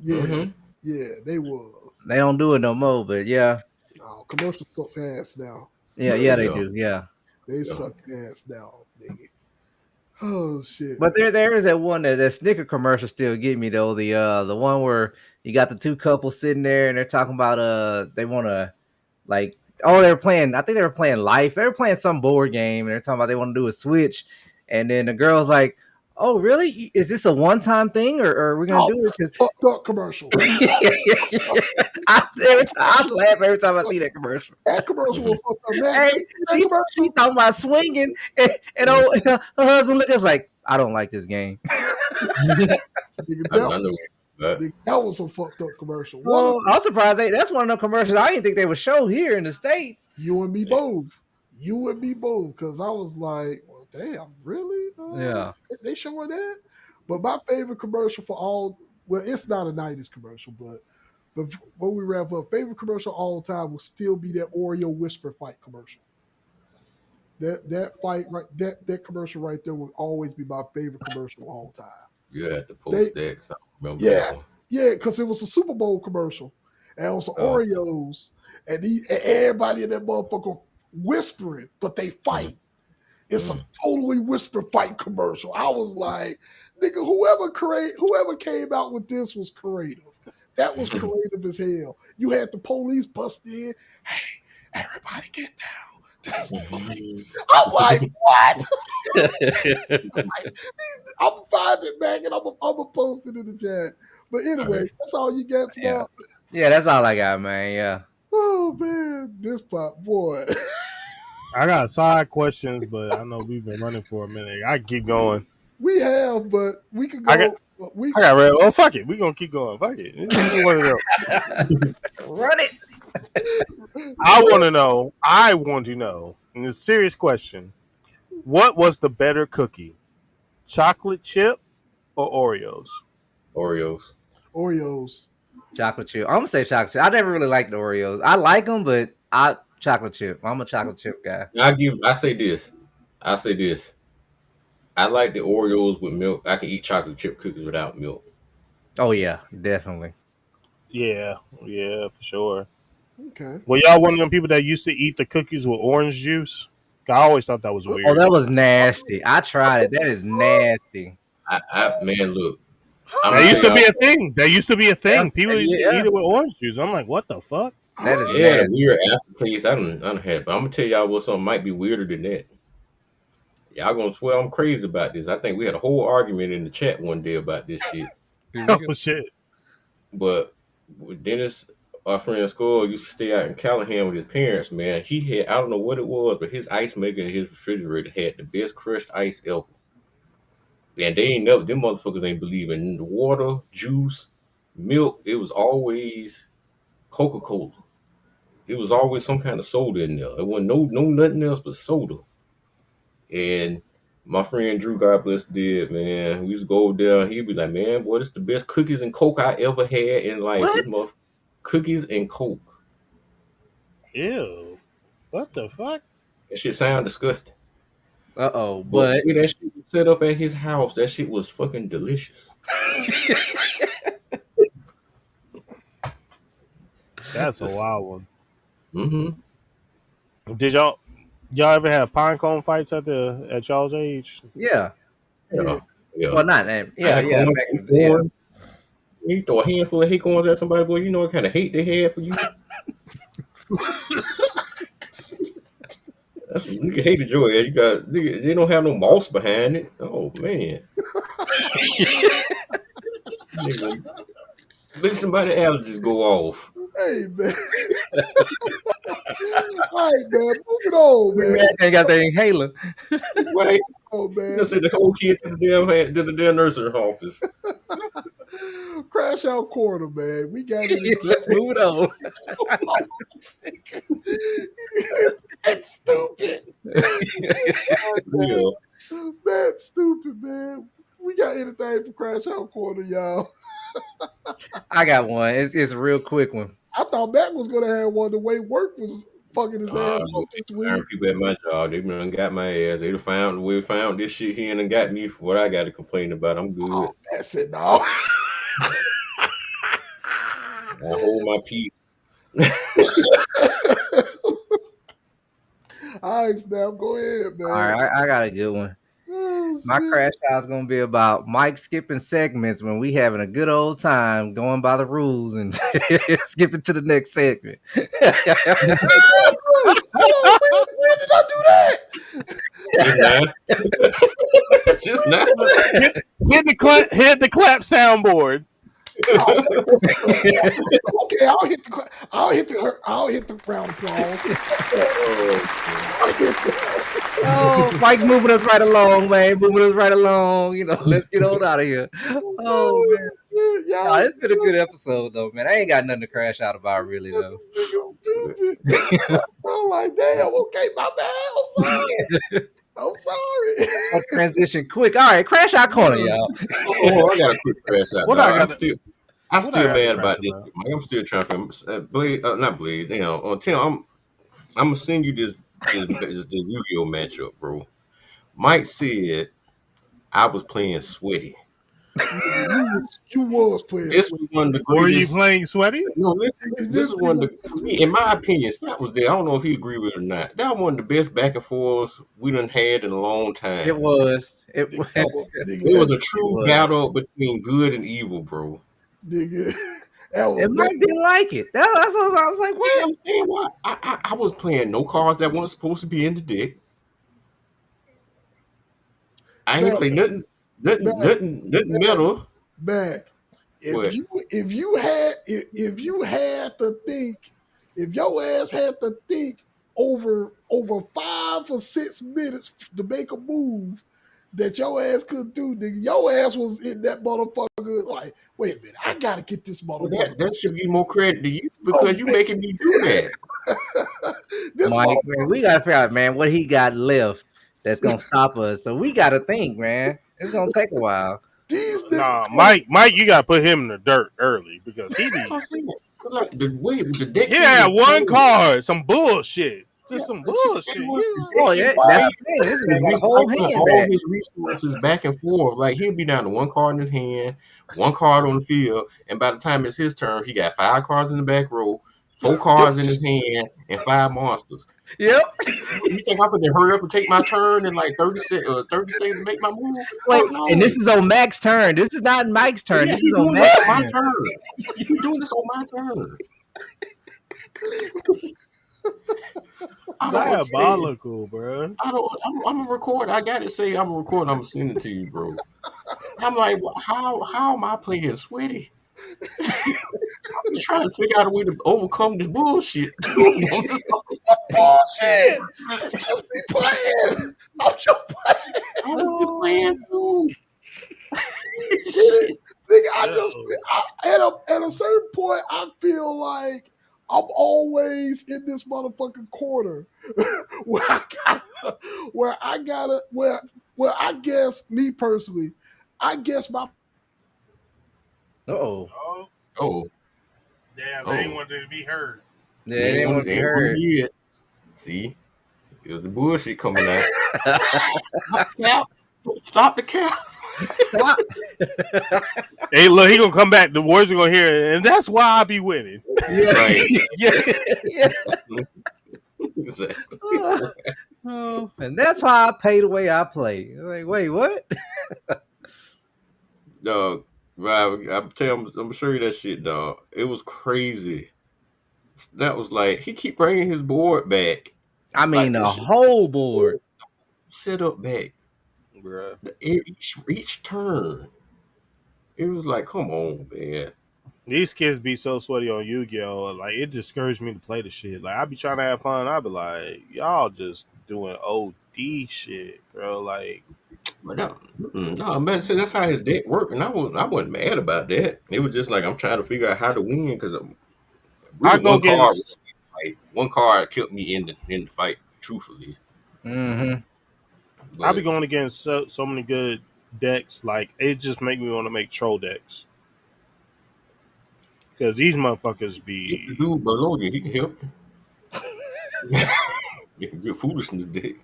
yeah, Mm-hmm. yeah, they was. They don't do it no more, but yeah, Oh, commercial sucks ass now. yeah, they Yeah. do, yeah. They Yeah. suck ass now, nigga. Oh shit, But man. there is that one that Snicker commercial still get me though. The one where you got the two couples sitting there and they're talking about they want to like they were playing. I think they were playing Life. They were playing some board game and they're talking about they want to do a Switch. And then the girl's like, "Oh, really? Is this a one time thing or are we gonna Oh, do this?" 'Cause fucked up commercial. I laugh every time I see that commercial. That commercial was fucked up, man. Hey, That she commercial. talking about swinging, and her husband look us like, I don't like this game. Nigga, I know. But that was a fucked up commercial. One of Oh, I'm surprised that's one of the commercials I didn't think they would show here in the States. you and me both. You and me both. Because I was like, well, damn, really? Yeah. They showing that? But my favorite commercial for all, well, it's not a 90s commercial, but when we wrap up, favorite commercial all time will still be that Oreo Whisper fight commercial. That fight right, that commercial right there will always be my favorite commercial of all time. you had to They, post that because I don't remember yeah, that one. yeah, because it was a Super Bowl commercial, and it was Oh. Oreos, and everybody in that motherfucker whispering, but they fight. It's a totally whisper fight commercial. I was like, nigga, whoever came out with this was creative. That was creative as hell. You had the police bust in. Hey, everybody get down. This is the police. I'm like, what? I'm gonna find it, man, and I'm gonna post it in the chat. But anyway, Alright. that's all you got Yeah. now. Yeah, that's all I got, man. Yeah. Oh man, this pop boy. I got side questions, but I know we've been running for a minute. I can keep going. We have, but we could I got go. We I got red. Oh fuck it, we gonna keep going. Fuck it. It's one of them. Run it. I want to know, and it's a serious question. What was the better cookie? Chocolate chip or Oreos? Oreos. Oreos. Chocolate chip. I'm gonna say chocolate chip. I never really liked the Oreos. I like them, but I chocolate chip. I'm a chocolate chip guy. I say this. I say this. I like the Oreos with milk. I can eat chocolate chip cookies without milk. Oh yeah, definitely. Yeah, for sure. Okay. Well, y'all one of them people that used to eat the cookies with orange juice? I always thought that was Oh, weird. that was nasty. I tried it. That is nasty. Man, look, I'm That gonna Huh? tell used to be y'all a something. thing. That used to be a Yeah, thing. People used to yeah. eat it with orange juice. I'm like, what the fuck? That is It had a nasty. weird aftertaste. I don't have, but I'm gonna tell y'all what something might be weirder than that. Y'all gonna swear I'm crazy about this. I think we had a whole argument in the chat one day about this shit. Here we go. Oh shit. But Dennis, our friend Skull, used to stay out in Callahan with his parents. Man, he had, I don't know what it was, but his ice maker in his refrigerator had the best crushed ice ever. And they ain't never, them motherfuckers ain't believe in water, juice, milk. It was always Coca Cola. it was always some kind of soda in there. It wasn't no nothing else but soda. And my friend Drew, God bless did, man. We used to go over there. He'd be like, man, boy, this the best cookies and coke I ever had in life. What? This mother cookies and coke. Ew. What the fuck? That shit sound disgusting. But But the way that shit was set up at his house, that shit was fucking delicious. That's a wild one. Mm-hmm. Did y'all ever have pine cone fights at y'all's age? yeah. Yeah. Yeah. Well, not yeah, Acorns, back in the acorns. You throw a handful of acorns at somebody, boy, you know what kind of hate they had for you. That's what nigga hated your ass. You got nigga, they don't have no moss behind it. Oh man. Nigga, make somebody allergies go off. Hey, man. All right, man. Move it on, man. They got their inhaler. Right? Oh, man. You send the whole kid to the damn nurse's office. Crash out corner, man. We got it. Let's move it on. That's stupid. Yeah. That's stupid, man. We got anything for Crash Out Corner, y'all. I got one. It's a real quick one. I thought Mac was gonna have one the way work was fucking his ass up this week. People at my job, they done got my ass. They found this shit here and got me for what I got to complain about. I'm good. Oh, that's it, now. I hold my peace. All right, Snap, go ahead, man. All right, I got a good one. Oh, My shit. crash out is gonna be about Mike skipping segments when we having a good old time going by the rules and skipping to the next segment. When did I do that? Just now. Hit the clap soundboard. Okay, I'll hit the round of applause. Oh, Mike moving us right along, man. Moving us right along. You know, let's get on out of here. Oh man. Y'all, It's been a good episode though, man. I ain't got nothing to crash out about really though. Stupid. I'm like, damn, okay, my bad. I'm sorry. I'll transition quick. All right, crash out corner, y'all. Oh, I got a quick crash out. What I got? I'm still mad about crash this. I'm still trying to Blade, not Blade. You know, Tim. I'm gonna send you this Yu-Gi-Oh matchup, bro. Mike said I was playing sweaty. You was playing. This was one of the Were you greatest. playing sweaty? No, this is one of the, for me, in my opinion, Scott was there. I don't know if he agreed with it or not. That was one of the best back and forths we done had in a long time. It was. It was. It was a true battle between good and evil, bro. Nigga. And Mike didn't like it. That's what I was like. What? I'm saying what? I was playing no cards that weren't supposed to be in the deck. I ain't play nothing metal. Back. If you had to think, if your ass had to think over 5 or 6 minutes to make a move that your ass could do, nigga, your ass was in that motherfucker like, wait a minute, I gotta get this motherfucker. That should be more credit to you because you making me do that. Mike, man, we gotta figure out, man, what he got left that's gonna stop us. So we gotta think, man. It's gonna take a while. Nah, Mike, you gotta put him in the dirt early because he be. Like the deck. He had one card, some bullshit. Just some bullshit. Oh yeah, that's the thing. This is his whole hand all back. his resources back and forth. Like he'll be down to one card in his hand, one card on the field, and by the time it's his turn, he got 5 cards in the back row, 4 cards in his hand, and 5 monsters. Yep. You think I'm gonna hurry up and take my turn in like 30 seconds to make my move? Wait, no. and this is on Mac's turn. This is not Mike's turn. Yeah, this is on Mac's my turn. You're doing this on my turn. Diabolical, bro. I'm a record. I gotta say I'm a record. I'm gonna send it to you, bro. I'm like, how am I playing sweaty? I'm just trying to figure out a way to overcome this bullshit. Bullshit! It's just me playing. I'm just playing. I'm just playing too. Nigga, at a certain point, I feel like I'm always in in this motherfucking corner where I guess me personally, I guess my Oh, Oh, Oh, damn! They ain't oh, wanted to be heard. yeah, you it didn't want to they be ain't want to heard. hear it. See, it was the bullshit coming out. Stop the cap! Stop the cap! Stop. Hey, look, he gonna come back. The words are gonna hear it, and that's why I be winning. Yeah, Right. yeah, yeah. Exactly. Oh, and that's why I pay the way I play. Like, wait, what? Dog, Rob, I'm sure you that shit, dog. It was crazy. That was like he keep bringing his board back, I like mean, the the shit whole board. set up back. Bruh. Each turn, it was like, come on, man. These kids be so sweaty on Yu-Gi-Oh! Like it discouraged me to play the shit. Like I be trying to have fun. I be like, y'all just doing OD shit, bro. Like But no, man, see, that's how his deck worked, and I wasn't mad about that. It was just like I'm trying to figure out how to win because I really go against. one card kept me in the fight, truthfully. Mm-hmm. I be But going against so many good decks. Like it just make me want to make troll decks because these motherfuckers if the be dude below you, he can help you. You can get foolishness deck.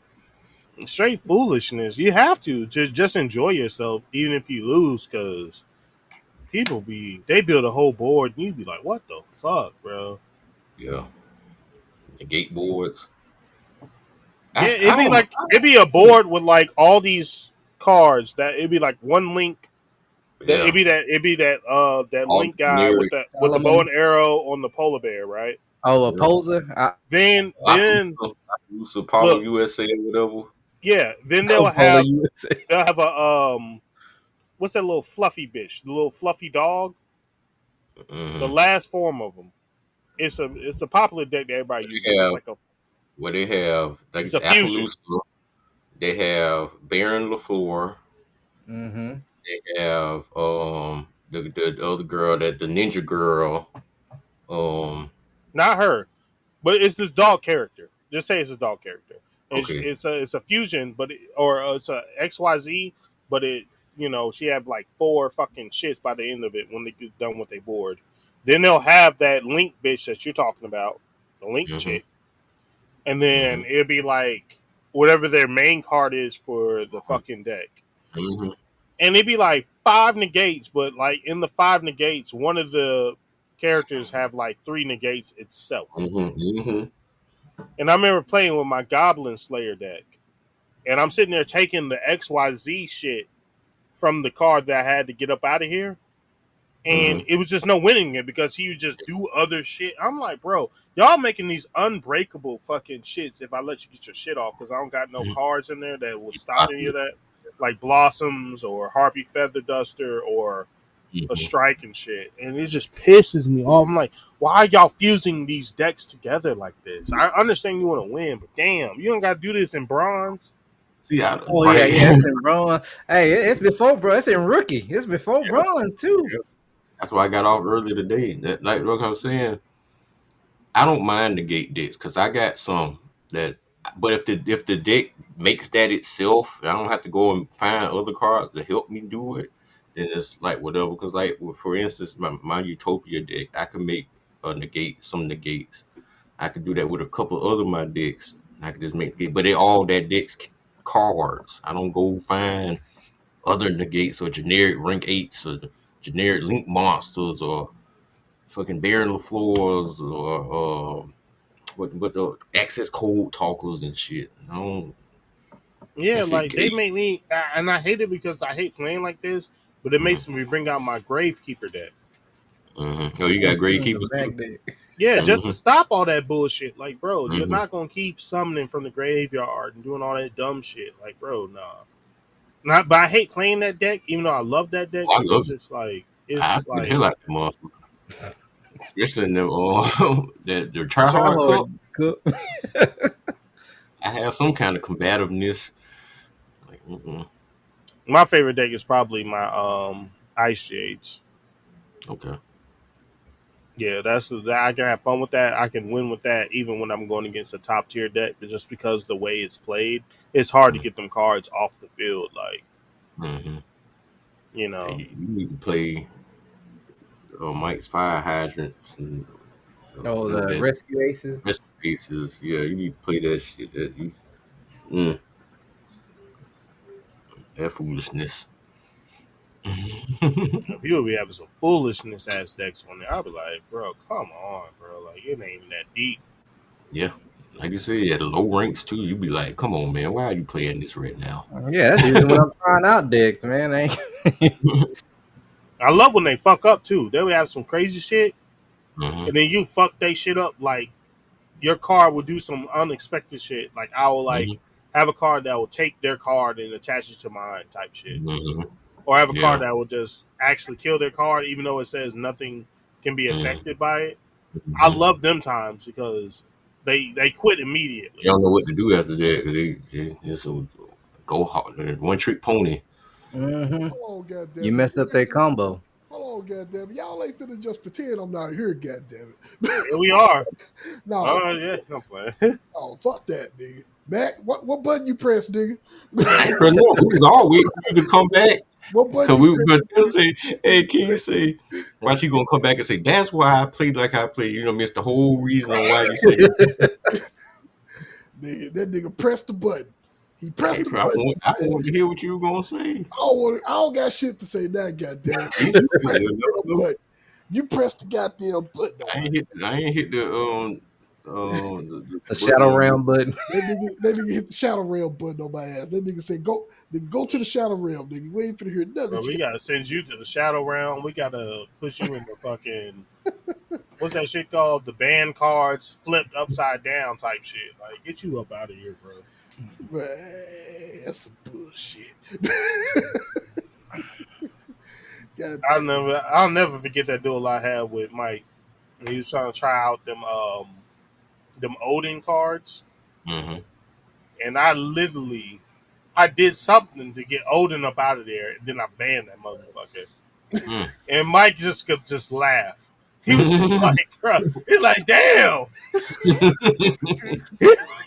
straight foolishness. You have to just enjoy yourself, even if you lose, because people they build a whole board and you be like, what the fuck, bro? Yeah, the gate boards. Yeah, I don't know. it'd be a board with like all these cards that it'd be like one link. That Yeah, it'd be that all link guy generic. with the bow Solomon. and arrow on the polar bear, right? Oh, a Yeah. poser. Then I use Apollo look, USA or whatever. yeah, then Apollo USA. they'll have a what's that little fluffy bitch, the little fluffy dog, the Mm-hmm. last form of them. It's a popular deck that everybody They uses. It's have like a Where they have it's like a fusion. Appaloosa. They have Baron LaFleur. Mm-hmm. They have the other girl, that the ninja girl. Um Not her, but it's this dog character. Just say it's a dog character. okay. It's a fusion, but it's a XYZ, but she had like four fucking shits by the end of it when they get done with their board. Then they'll have that link bitch that you're talking about, the link Mm-hmm. chick, and then Mm-hmm. it'll be like whatever their main card is for the fucking deck. Mm-hmm. And it'd be like five negates, but like in the five negates, one of the characters have like three negates itself. Mm-hmm. Mm-hmm. And I remember playing with my Goblin Slayer deck. And I'm sitting there taking the XYZ shit from the card that I had to get up out of here. And Mm-hmm. it was just no winning it because he would just do other shit. I'm like, bro, y'all making these unbreakable fucking shits if I let you get your shit off because I don't got no cards in there that will stop any of that. Like Blossoms or Harpy Feather Duster or a Mm-hmm. strike and shit. And it just pisses me off. I'm like, why are y'all fusing these decks together like this? I understand you want to win, but damn, you don't got to do this in bronze. See, Oh yeah, right. yeah. It's in bronze. Hey, it's before bro. It's in rookie. It's before Yeah, bronze too. yeah. That's why I got off early today. That, like what I was saying, I don't mind the gate decks because I got some that. But if the deck makes that itself, I don't have to go and find other cards to help me do it. Then it's like whatever. Because like for instance, my Utopia deck, I can make some negates. I could do that with a couple other my decks. I could just make it, but they all that decks cards. I don't go find other negates or generic rank eights or generic link monsters or fucking Baron LaFleurs or what the access code talkers and shit. No, Yeah, that shit like they gay. make me, and I hate it because I hate playing like this, but it Mm-hmm. makes me bring out my Gravekeeper deck. Mm-hmm. Oh, you got grade The keepers back too. deck. Yeah, just to Mm-hmm. stop all that bullshit. Like, bro, you're Mm-hmm. not gonna keep summoning from the graveyard and doing all that dumb shit. Like, bro, nah. Not, but I hate playing that deck, even though I love that deck Oh, I love because it. I it's play the hell like, out of the monster, especially in the the try Try hard cut. hard. Cook. I have some kind of combativeness. Like, my favorite deck is probably my Ice Shades. okay. Yeah, that's I can have fun with that. I can win with that even when I'm going against a top tier deck. Just because the way it's played, it's hard to get them cards off the field. Like Mm-hmm. you Yeah, know, you need to play Mike's Fire Hydrants and Oh, whatever the that rescue aces. rest pieces. Yeah, you need to play that shit. Mm, that foolishness. people be having some foolishness ass decks on there. I'll be like, bro, come on, bro. Like it ain't even that deep. Yeah, like you said, at the low ranks too, you be like, come on, man, why are you playing this right now? Yeah, that's usually when I'm trying out decks, man. I love when they fuck up too. They would have some crazy shit, Hmm. and then you fuck they shit up. Like your card will do some unexpected shit. Like I will Hmm. like have a card that will take their card and attach it to mine type shit, Hmm. or have a card Yeah. that will just actually kill their card even though it says nothing can be Hmm. affected by it. I Hmm. love them times because they quit You immediately. don't know what to do after that. They just a go hard, one trick pony. Hmm. Hold on, You goddammit. messed up that combo. Hold on, goddammit. Y'all ain't finna just pretend I'm not here, goddammit. Here we are. No, Oh yeah, I'm playing. oh, fuck that, nigga. Mac, what button you press, nigga? I ain't pressing no. We was all waiting for you to come back. What button Cause you we were press? gonna say, "Hey, can you say why she gonna come back and say that's why I played like I played?" You know, miss the whole reason on why you say, Nigga, that nigga pressed the button. He "Hey, pressed the bro, button. I want to hear what you were gonna say." I don't got shit to say now, goddamn. You You let pressed us the damn know. button. You pressed the goddamn button on my. I ain't hit The the button shadow on you. realm button. That nigga hit the shadow realm button on my ass. That nigga said, go to the shadow realm, nigga. We ain't finna hear nothing Bro, that you we got. gotta send you to the shadow realm. We gotta push you in the fucking what's that shit called? The band cards flipped upside down type shit. Like, get you up out of here, bro. Man, that's some bullshit. God damn. I'll never forget that duel I had with Mike. He was trying to try out them Odin cards, Mm-hmm. and I did something to get Odin up out of there, and then I banned that motherfucker. And Mike just could just laugh. He was just Mm. like, bro, he's like, damn.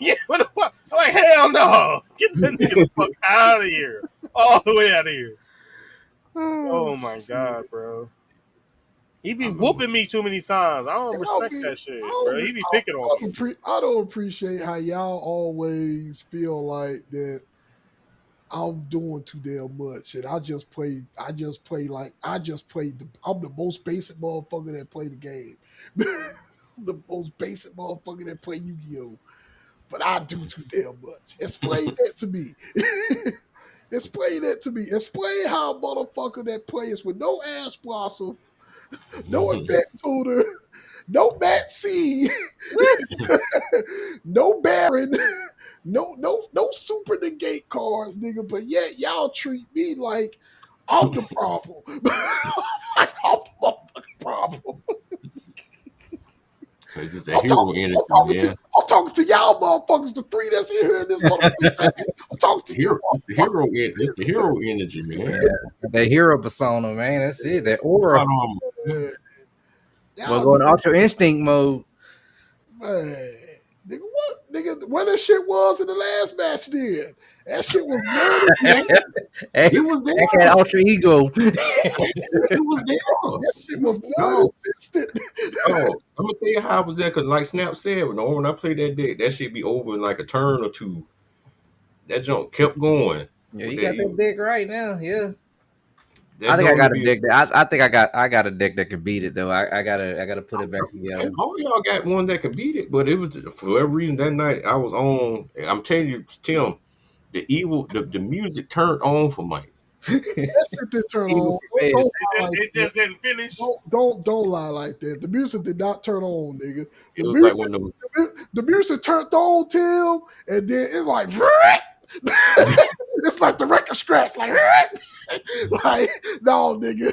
Yeah, what the fuck? I'm like, hell no. Get that nigga the fuck out of here. All the way out of here. Oh, Oh my shit. god, bro. He be I know. whooping me too many times. I I don't don't respect be. that shit, bro. He be picking on me. I don't appreciate how y'all always feel like that I'm doing too damn much, and I just play. I'm the most basic motherfucker that play the game. I'm the most basic motherfucker that play Yu-Gi-Oh. But I do too damn much. Explain that to me. Explain that to me. Explain how a motherfucker that plays with no ass blossom, no event tutor, no Matt C, no Baron, no super negate cards, nigga. But yet y'all treat me like I'm the problem. Like I'm the motherfucking problem. It's just that hero energy, man. I'm talking to y'all motherfuckers, the three that's in here in this motherfucking chat. I'm talking to you motherfuckers. It's the hero energy, man. Yeah, the hero persona, man. That's it. That Spot aura. on. Man, Well, y'all going niggas, Ultra Instinct mode. man. Nigga, what? Nigga, what that shit was in the last match then? That shit was nerdy. Yeah, Hey, it was there. that had Ultra Ego. It was there. That shit was No, non-existent. oh, I'm gonna tell you how I was there because, like Snap said, when I played that deck, that shit be over in like a turn or two. That junk kept going Yeah, with you that got that evil. deck right now. Yeah. I That think I don't got even a be. deck that I think I got a deck that can beat it though. I gotta put it back And together. all y'all got one that can beat it, but it was for whatever reason that night I was on. I'm telling you, Tim, the music turned on for Mike. That shit did turn Evil on. prevails. Don't lie like It that. just didn't finish. Don't lie like that. The music did not turn on, nigga. It was like one of The music turned on, Tim, and then it's like it's like the record scratch, like like no, nigga,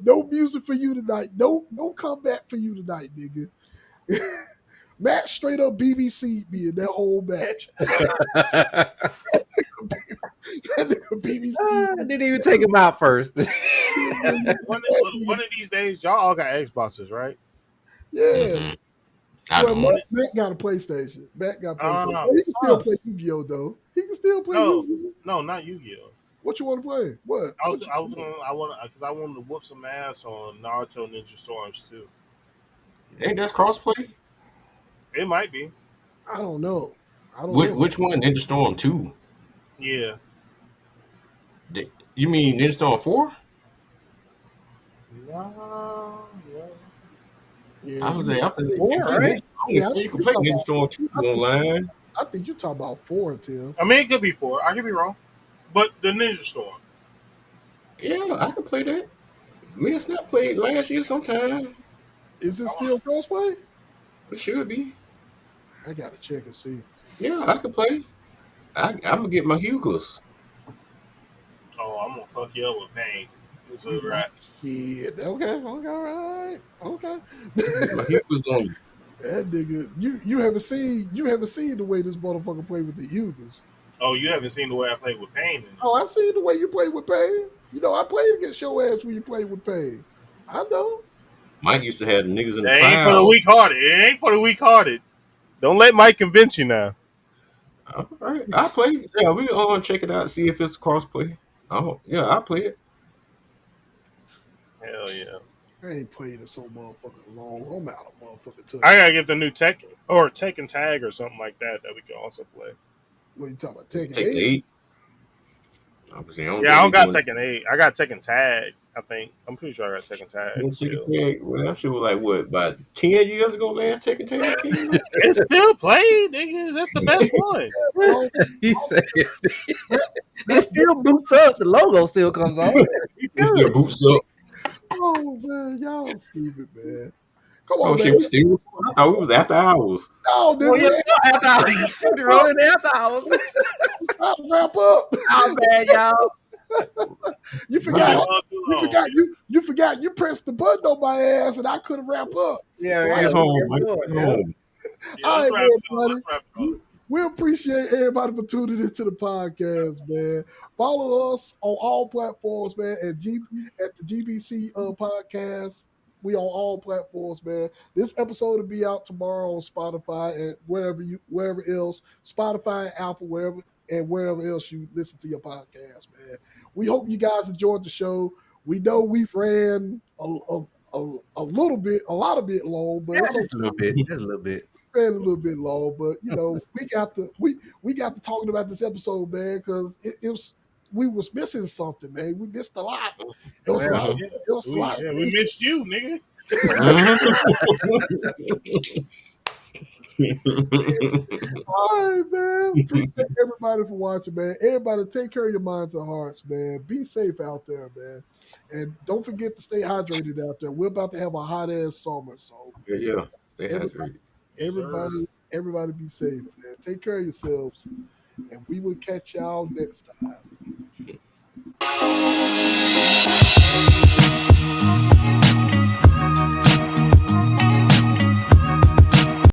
no music for you tonight. No comeback for you tonight, nigga. Matt straight up BBC me in that whole match. That nigga BBC. I didn't even take him out first. One of these days, y'all all got Xboxes, right? Yeah. Mm-mm. I Well, don't. Matt got a PlayStation. Matt got a PlayStation. Uh, Well, he can still play Yu-Gi-Oh though. He can still play no, Yu-Gi-Oh. no, not Yu-Gi-Oh. What you want to play? What? Because I wanted to whoop some ass on Naruto Ninja Storms too. Hey, that's crossplay. It might be. I don't know. I don't Which know. which one? Ninja Storm 2. Yeah. You mean Ninja Storm 4? No, no. Yeah, I was saying, you can Four, play right? Ninja. I yeah, only I seen you think can you play talking Ninja about. Storm 2 I think, online. I think you talking about 4, Tim. I mean, it could be 4. I could be wrong. But the Ninja Storm. Yeah, I can play that. Me and Snap played last year sometime. Is it I still want crossplay? It should be. I gotta check and see. Yeah, I can play. I'm gonna get my Hugos. Oh, I'm gonna fuck you up with pain. It's a rap. Shit. Okay. Okay. All right. Okay. Get my Hugos on. That nigga, you haven't seen the way this motherfucker play with the Eagles. Oh, you haven't seen the way I play with pain in it. Oh, I seen the way you play with Pain. You know, I played against your ass when you played with Pain. I know. Mike used to have the niggas in the It ain't for the cloud. weak hearted. It ain't for the weak hearted. Don't let Mike convince you now. All right, I play. Yeah, we all check it out, see if it's crossplay. Oh, yeah, I play it. Hell yeah. I ain't played it so motherfucking long. I'm out of motherfucking touch. I gotta get the new Tekken Tag or something like that we can also play. What you talking about? Taking Take the 8? 8. Obviously, I don't Yeah, I don't think got they Tekken 8. I got Tekken Tag, I think. I'm pretty sure I got Tekken Tag doing Take still. a Tag. Well, that shit was like what, about 10 years ago? Last Take a Tag came out. It's still played, nigga. That's the best one. Well, He said that- it still boots up. The logo still comes on. It still boots up. oh man, y'all stupid, man. Come Oh on, shit, man. we still. I thought we was after hours. No, Well, nigga, yeah, after hours. Rolling after hours. I'll wrap up. How bad, y'all? You Too forgot. long, too You long. forgot. You forgot. You pressed the button on my ass, and I couldn't wrap up. Yeah, So yeah. It's home, we Mike. can do It's it, yeah. home. Yeah, All let's right, wrap it up. everybody. Let's wrap it up. We appreciate everybody for tuning into the podcast, man. Follow us on all platforms, man. At the GBC podcast. We on all platforms, man. This episode will be out tomorrow on Spotify and wherever else, Spotify, Apple, wherever else you listen to your podcast, man. We hope you guys enjoyed the show. We know we've ran a little bit, a lot of bit long, but Yeah, it's okay. just a little bit. Just a little bit. Ran a little bit long, but you know, we got to talking about this episode, man, because we was missing something, man. We missed a lot. It was a lot. Yeah, It was a lot. we missed you, nigga. All right, man. Appreciate everybody for watching, man. Everybody take care of your minds and hearts, man. Be safe out there, man. And don't forget to stay hydrated out there. We're about to have a hot ass summer, so Yeah. Stay Everybody- hydrated. everybody be safe, man. Take care of yourselves, and we will catch y'all next time.